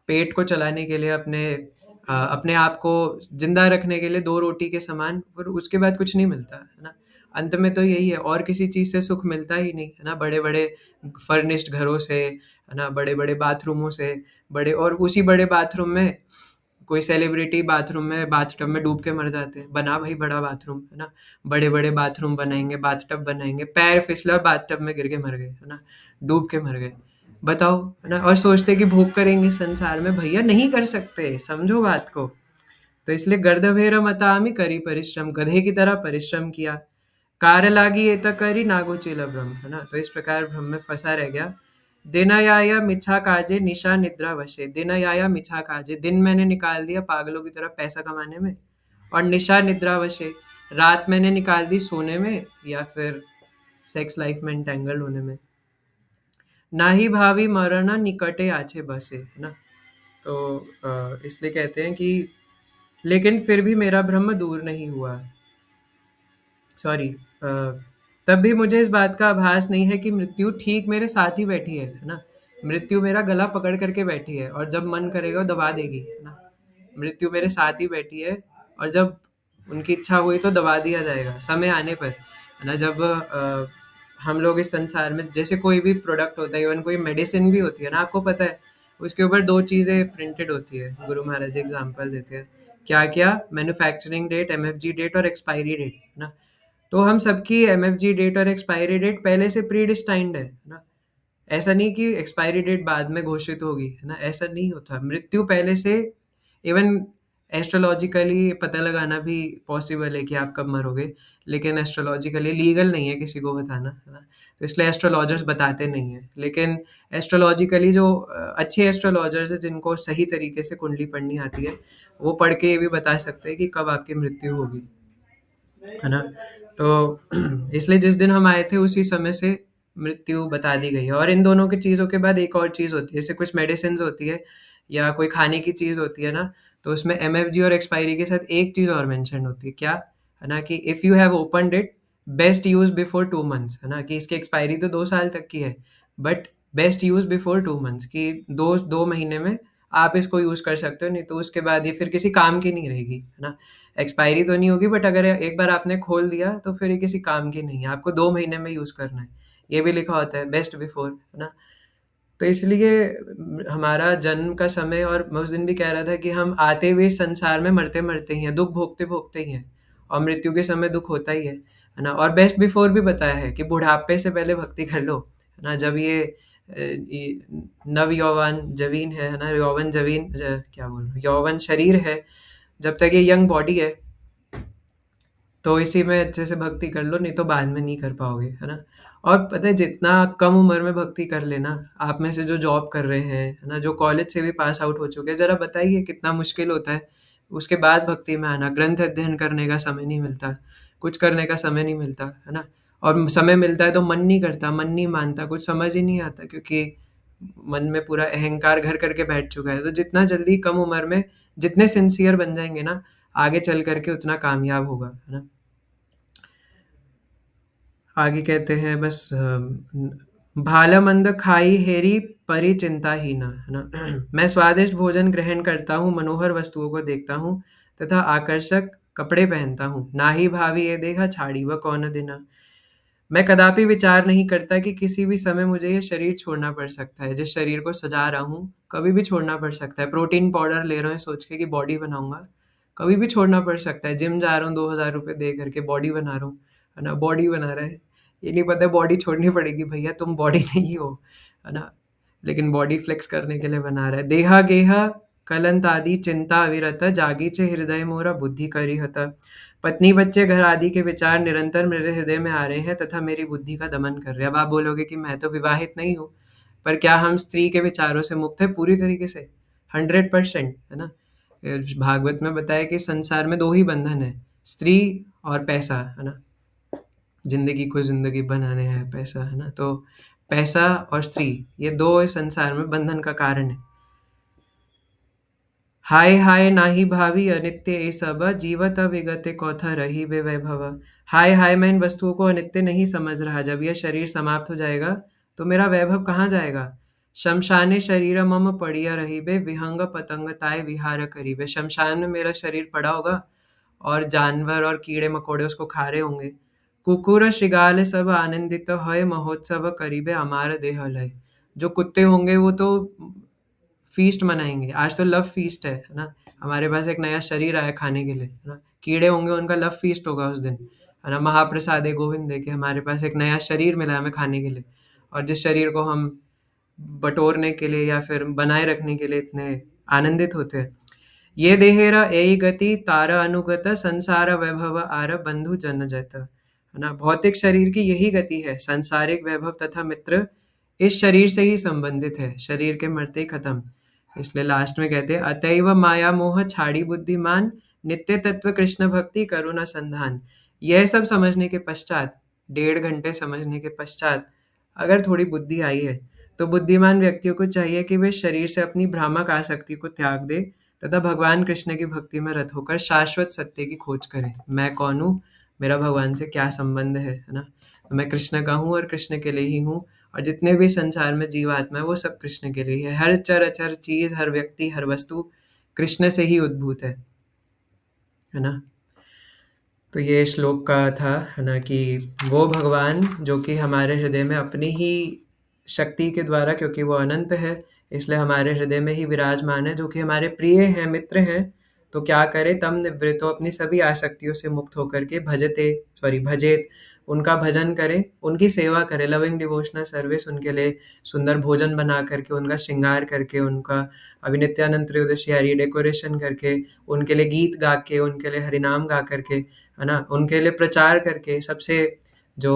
पेट को चलाने के लिए, अपने आप को ज़िंदा रखने के लिए 2 रोटी के समान, और उसके बाद कुछ नहीं मिलता, है ना? अंत में तो यही है, और किसी चीज़ से सुख मिलता ही नहीं, है ना? बड़े-बड़े फर्निश्ड घरों से, है ना? बड़े-बड़े बाथरूमों से, बड़े, और उसी बड़े बाथरूम में कोई सेलिब्रिटी बाथरूम में बाथटब में डूब के मर जाते हैं। बना भाई बड़ा बाथरूम, है ना? बड़े-बड़े बाथरूम बनाएँगे, बाथटब बनाएँगे, पैर फिसला और बाथटब में गिर के मर गए, है ना? डूब के मर गए। बताओ, है ना? और सोचते हैं कि भोग करेंगे संसार में, भैया नहीं कर सकते, समझो बात को। तो इसलिए गर्दभेर मतामि करी परिश्रम, गधे की तरह परिश्रम किया। कार्य लागी एत करी नागुचिल भ्रम, है ना? तो इस प्रकार भ्रम में फंसा रह गया। दिनयाया मिछा काजे निशा निद्रा वशे, दिनयाया मिछा काजे, दिन मैंने निकाल दिया पागलों की तरह पैसा कमाने में, और निशा निद्रा वशे, रात मैंने निकाल दी सोने में या फिर सेक्स लाइफ में एंटेंगल्ड होने में। ना ही भावी मरण निकटे आछे बसे, है ना? तो इसलिए कहते हैं कि लेकिन फिर भी मेरा भ्रम दूर नहीं हुआ। सॉरी, तब भी मुझे इस बात का आभास नहीं है कि मृत्यु ठीक मेरे साथ ही बैठी है ना? मृत्यु मेरा गला पकड़ करके बैठी है, और जब मन करेगा वो दबा देगी, है ना? मृत्यु मेरे साथ ही बैठी है, और जब उनकी इच्छा हुई तो दबा दिया जाएगा समय आने पर, है ना? जब हम लोग इस संसार में, जैसे कोई भी प्रोडक्ट होता है, इवन कोई मेडिसिन भी होती है ना, आपको पता है, उसके ऊपर 2 चीज़ें प्रिंटेड होती है। गुरु महाराज जी एग्ज़ाम्पल देते हैं। क्या-क्या? मैन्युफैक्चरिंग डेट, एमएफजी डेट और एक्सपायरी डेट, है ना? तो हम सबकी एमएफजी डेट और एक्सपायरी डेट पहले से प्री डिस्टाइंड है ना? ऐसा नहीं कि एक्सपायरी डेट बाद में घोषित होगी, है ना? ऐसा नहीं होता। मृत्यु पहले से, इवन एस्ट्रोलॉजिकली पता लगाना भी पॉसिबल है कि आप कब मरोगे, लेकिन एस्ट्रोलॉजिकली लीगल नहीं है किसी को बताना, है ना? तो इसलिए एस्ट्रोलॉजर्स बताते नहीं हैं। लेकिन एस्ट्रोलॉजिकली जो अच्छे एस्ट्रोलॉजर्स हैं, जिनको सही तरीके से कुंडली पढ़नी आती है, वो पढ़ के ये भी बता सकते हैं कि कब आपकी मृत्यु होगी, है ना? तो इसलिए जिस दिन हम आए थे उसी समय से मृत्यु बता दी गई है। और इन दोनों की चीज़ों के बाद एक और चीज़ होती है, जैसे कुछ मेडिसिन्स होती है या कोई खाने की चीज़ होती है ना, तो उसमें एमएफजी और एक्सपायरी के साथ एक चीज़ और मेंशन होती है, क्या? है ना, कि if you have opened it, best use before 2 months, है ना? कि इसकी एक्सपायरी तो 2 साल तक की है, but best use before 2 months, कि 2 महीने में आप इसको यूज़ कर सकते हो, नहीं तो उसके बाद ये फिर किसी काम की नहीं रहेगी, है ना? एक्सपायरी तो नहीं होगी, बट अगर एक बार आपने खोल दिया तो फिर ये किसी काम की नहीं है, आपको 2 महीने में यूज़ करना है। ये भी लिखा होता है बेस्ट बिफोर, है ना? तो इसलिए हमारा जन्म का समय, और मैं उस दिन भी कह रहा था कि हम आते हुए इस संसार में मरते-मरते ही हैं, दुःख भोगते-भोगते ही हैं, और मृत्यु के समय दुःख होता ही है ना? और बेस्ट बिफोर भी बताया है कि बुढ़ापे से पहले भक्ति कर लो, है ना? जब ये नव यौवन जवीन है ना? यौवन जवीन क्या बोल रहा हूँ? यौवन शरीर है, जब तक ये यंग बॉडी है, तो इसी में अच्छे से भक्ति कर लो, नहीं तो बाद में नहीं कर पाओगे, है ना? और पता है, जितना कम उम्र में भक्ति कर लेना, आप में से जो जॉब कर रहे हैं, है ना? जो कॉलेज से भी पास आउट हो चुके हैं, ज़रा बताइए कितना मुश्किल होता है उसके बाद भक्ति में आना। ग्रंथ अध्ययन करने का समय नहीं मिलता, कुछ करने का समय नहीं मिलता, है ना? और समय मिलता है तो मन नहीं करता, मन नहीं मानता, कुछ समझ ही नहीं आता, क्योंकि मन में पूरा अहंकार घर करके बैठ चुका है। तो जितना जल्दी कम उम्र में जितने सिंसियर बन जाएँगे ना, आगे चल कर के उतना कामयाब होगा, है ना? आगे कहते हैं बस भाला मंद खाई हेरी परी चिंता ही ना, है ना? मैं स्वादिष्ट भोजन ग्रहण करता हूँ, मनोहर वस्तुओं को देखता हूँ तथा आकर्षक कपड़े पहनता हूँ। ना ही भावी ये देखा छाड़ी व कौन दिना। मैं कदापि विचार नहीं करता कि किसी भी समय मुझे ये शरीर छोड़ना पड़ सकता है। जिस शरीर को सजा रहा हूँ, कभी भी छोड़ना पड़ सकता है। प्रोटीन पाउडर ले रहा हूँ सोच के कि बॉडी बनाऊँगा, कभी भी छोड़ना पड़ सकता है। जिम जा रहा हूँ 2000 रुपए दे करके, बॉडी बना रहा हूँ, है ना? बॉडी बना रहा है। ये नहीं पता बॉडी छोड़नी पड़ेगी, भैया तुम बॉडी नहीं हो, है ना? लेकिन बॉडी फ्लेक्स करने के लिए बना रहा है। देहा गेहा कलंतादि चिंता अविरत, जागीचे हृदय मोरा बुद्धि करी हत। पत्नी बच्चे घर आदि के विचार निरंतर मेरे हृदय में आ रहे हैं तथा मेरी बुद्धि का दमन कर रहे हैं। अब आप बोलोगे कि मैं तो विवाहित नहीं हूँ, पर क्या हम स्त्री के विचारों से मुक्त है पूरी तरीके से? 100%, है ना? भागवत में बताया कि संसार में दो ही बंधन है, स्त्री और पैसा, है ना? जिंदगी को जिंदगी बनाने हैं पैसा, है ना? तो पैसा और स्त्री, ये दो इस संसार में बंधन का कारण है। हाय हाय नाही भावी अनित्य ये सब जीवत विगते कौथा रही वे वैभव। हाय हाय, मैं इन वस्तुओं को अनित्य नहीं समझ रहा। जब यह शरीर समाप्त हो जाएगा तो मेरा वैभव कहाँ जाएगा? शमशाने शरीर मम पड़िया रही बे विहंग पतंग ताय विहार करीबे। शमशान में मेरा शरीर पड़ा होगा और जानवर और कीड़े मकोड़े उसको खा रहे होंगे। कुकुर शिगाल सब आनंदित है महोत्सव करीबे अमार देह लय। जो कुत्ते होंगे वो तो फीस्ट मनाएंगे, आज तो लव फीस्ट है ना? हमारे पास एक नया शरीर आया खाने के लिए, है ना? कीड़े होंगे, उनका लव फीस्ट होगा उस दिन, है ना? महाप्रसाद गोविंद है कि हमारे पास एक नया शरीर मिला हमें खाने के लिए, और जिस शरीर को हम बटोरने के लिए या फिर बनाए रखने के लिए इतने आनंदित होते हैं। ये देहेरा एई गति तारा अनुगत संसार वैभव आर बंधु जन जत। है ना? भौतिक शरीर की यही गति है, सांसारिक वैभव तथा मित्र इस शरीर से ही संबंधित है, शरीर के मरते ही खत्म। इसलिए लास्ट में कहते हैं अतैव माया मोह छाड़ी बुद्धिमान नित्य तत्व कृष्ण भक्ति करुणा संधान। यह सब समझने के पश्चात, 1.5 घंटे समझने के पश्चात अगर थोड़ी बुद्धि आई है तो बुद्धिमान व्यक्तियों को चाहिए कि वे शरीर से अपनी भ्रामक आसक्ति को त्याग दे तथा भगवान कृष्ण की भक्ति में रत होकर शाश्वत सत्य की खोज करें। मैं कौन हूँ, मेरा भगवान से क्या संबंध है ना? तो मैं कृष्ण का हूँ और कृष्ण के लिए ही हूँ, और जितने भी संसार में जीवात्मा है वो सब कृष्ण के लिए है। हर चर अचर चीज, हर व्यक्ति, हर वस्तु कृष्ण से ही उद्भूत है ना? तो ये श्लोक का था, है ना, कि वो भगवान जो कि हमारे हृदय में अपनी ही शक्ति के द्वारा, क्योंकि वो अनंत है इसलिए हमारे हृदय में ही विराजमान है, जो कि हमारे प्रिय हैं, मित्र हैं। तो क्या करे, तम निवृत्तो, अपनी सभी आसक्तियों से मुक्त होकर के भजेत, उनका भजन करें, उनकी सेवा करें, लविंग डिवोशनल सर्विस, उनके लिए सुंदर भोजन बना करके, उनका श्रृंगार करके, उनका अभी नित्यानंद त्रयोदशी आ रही है, डेकोरेशन करके, उनके लिए गीत गा के, उनके लिए हरिनाम गा करके, है ना, उनके लिए प्रचार करके, सबसे जो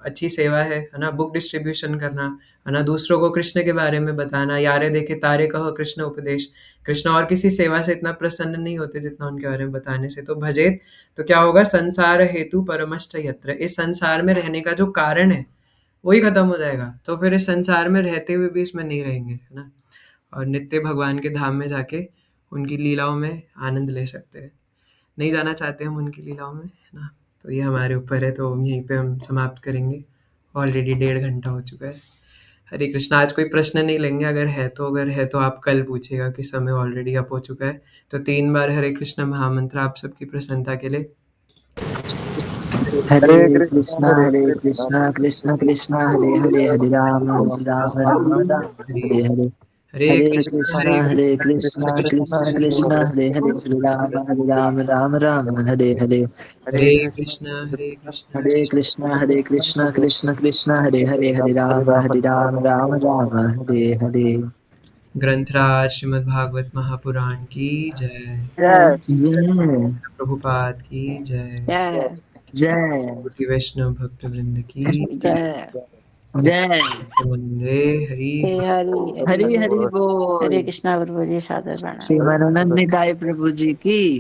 अच्छी सेवा है ना, बुक डिस्ट्रीब्यूशन करना, है ना, दूसरों को कृष्ण के बारे में बताना, यारे देखे तारे कहो कृष्ण उपदेश। कृष्ण और किसी सेवा से इतना प्रसन्न नहीं होते जितना उनके बारे में बताने से। तो भजेत, तो क्या होगा, संसार हेतु परमश्च यत्र, इस संसार में रहने का जो कारण है वही खत्म हो जाएगा, तो फिर इस संसार में रहते हुए भी इसमें नहीं रहेंगे, है ना? और नित्य भगवान के धाम में जाके उनकी लीलाओं में आनंद ले सकते हैं। नहीं जाना चाहते हम उनकी लीलाओं में, है ना? तो ये हमारे ऊपर है, तो यहीं पे हम समाप्त करेंगे। ऑलरेडी 1.5 घंटा हो चुका है। हरे कृष्ण। आज कोई प्रश्न नहीं लेंगे, अगर है तो आप कल पूछिएगा कि समय ऑलरेडी अप हो चुका है। तो 3 बार हरे कृष्ण महामंत्र आप सबकी प्रसन्नता के लिए। हरे कृष्णा कृष्ण कृष्ण हरे हरे, हरे राम राम राम हरे हरे, हरे कृष्णा कृष्ण कृष्ण हरे हरे, हरे राम राम हरे हरे, हरे कृष्ण हरे कृष्णा कृष्ण कृष्ण हरे हरे, हरे राम राम हरे हरे। ग्रंथराज श्रीमद् भागवत महापुराण की जय। जय प्रभुपाद की जय। जय जय कोटि वैष्णव भक्त वृंद की जय। जय। वंदे हरि। हरि हरि हरि हरे बोल। कृष्णा प्रभु जी, सादर प्रणाम। श्रीमानंद निताय प्रभु जी की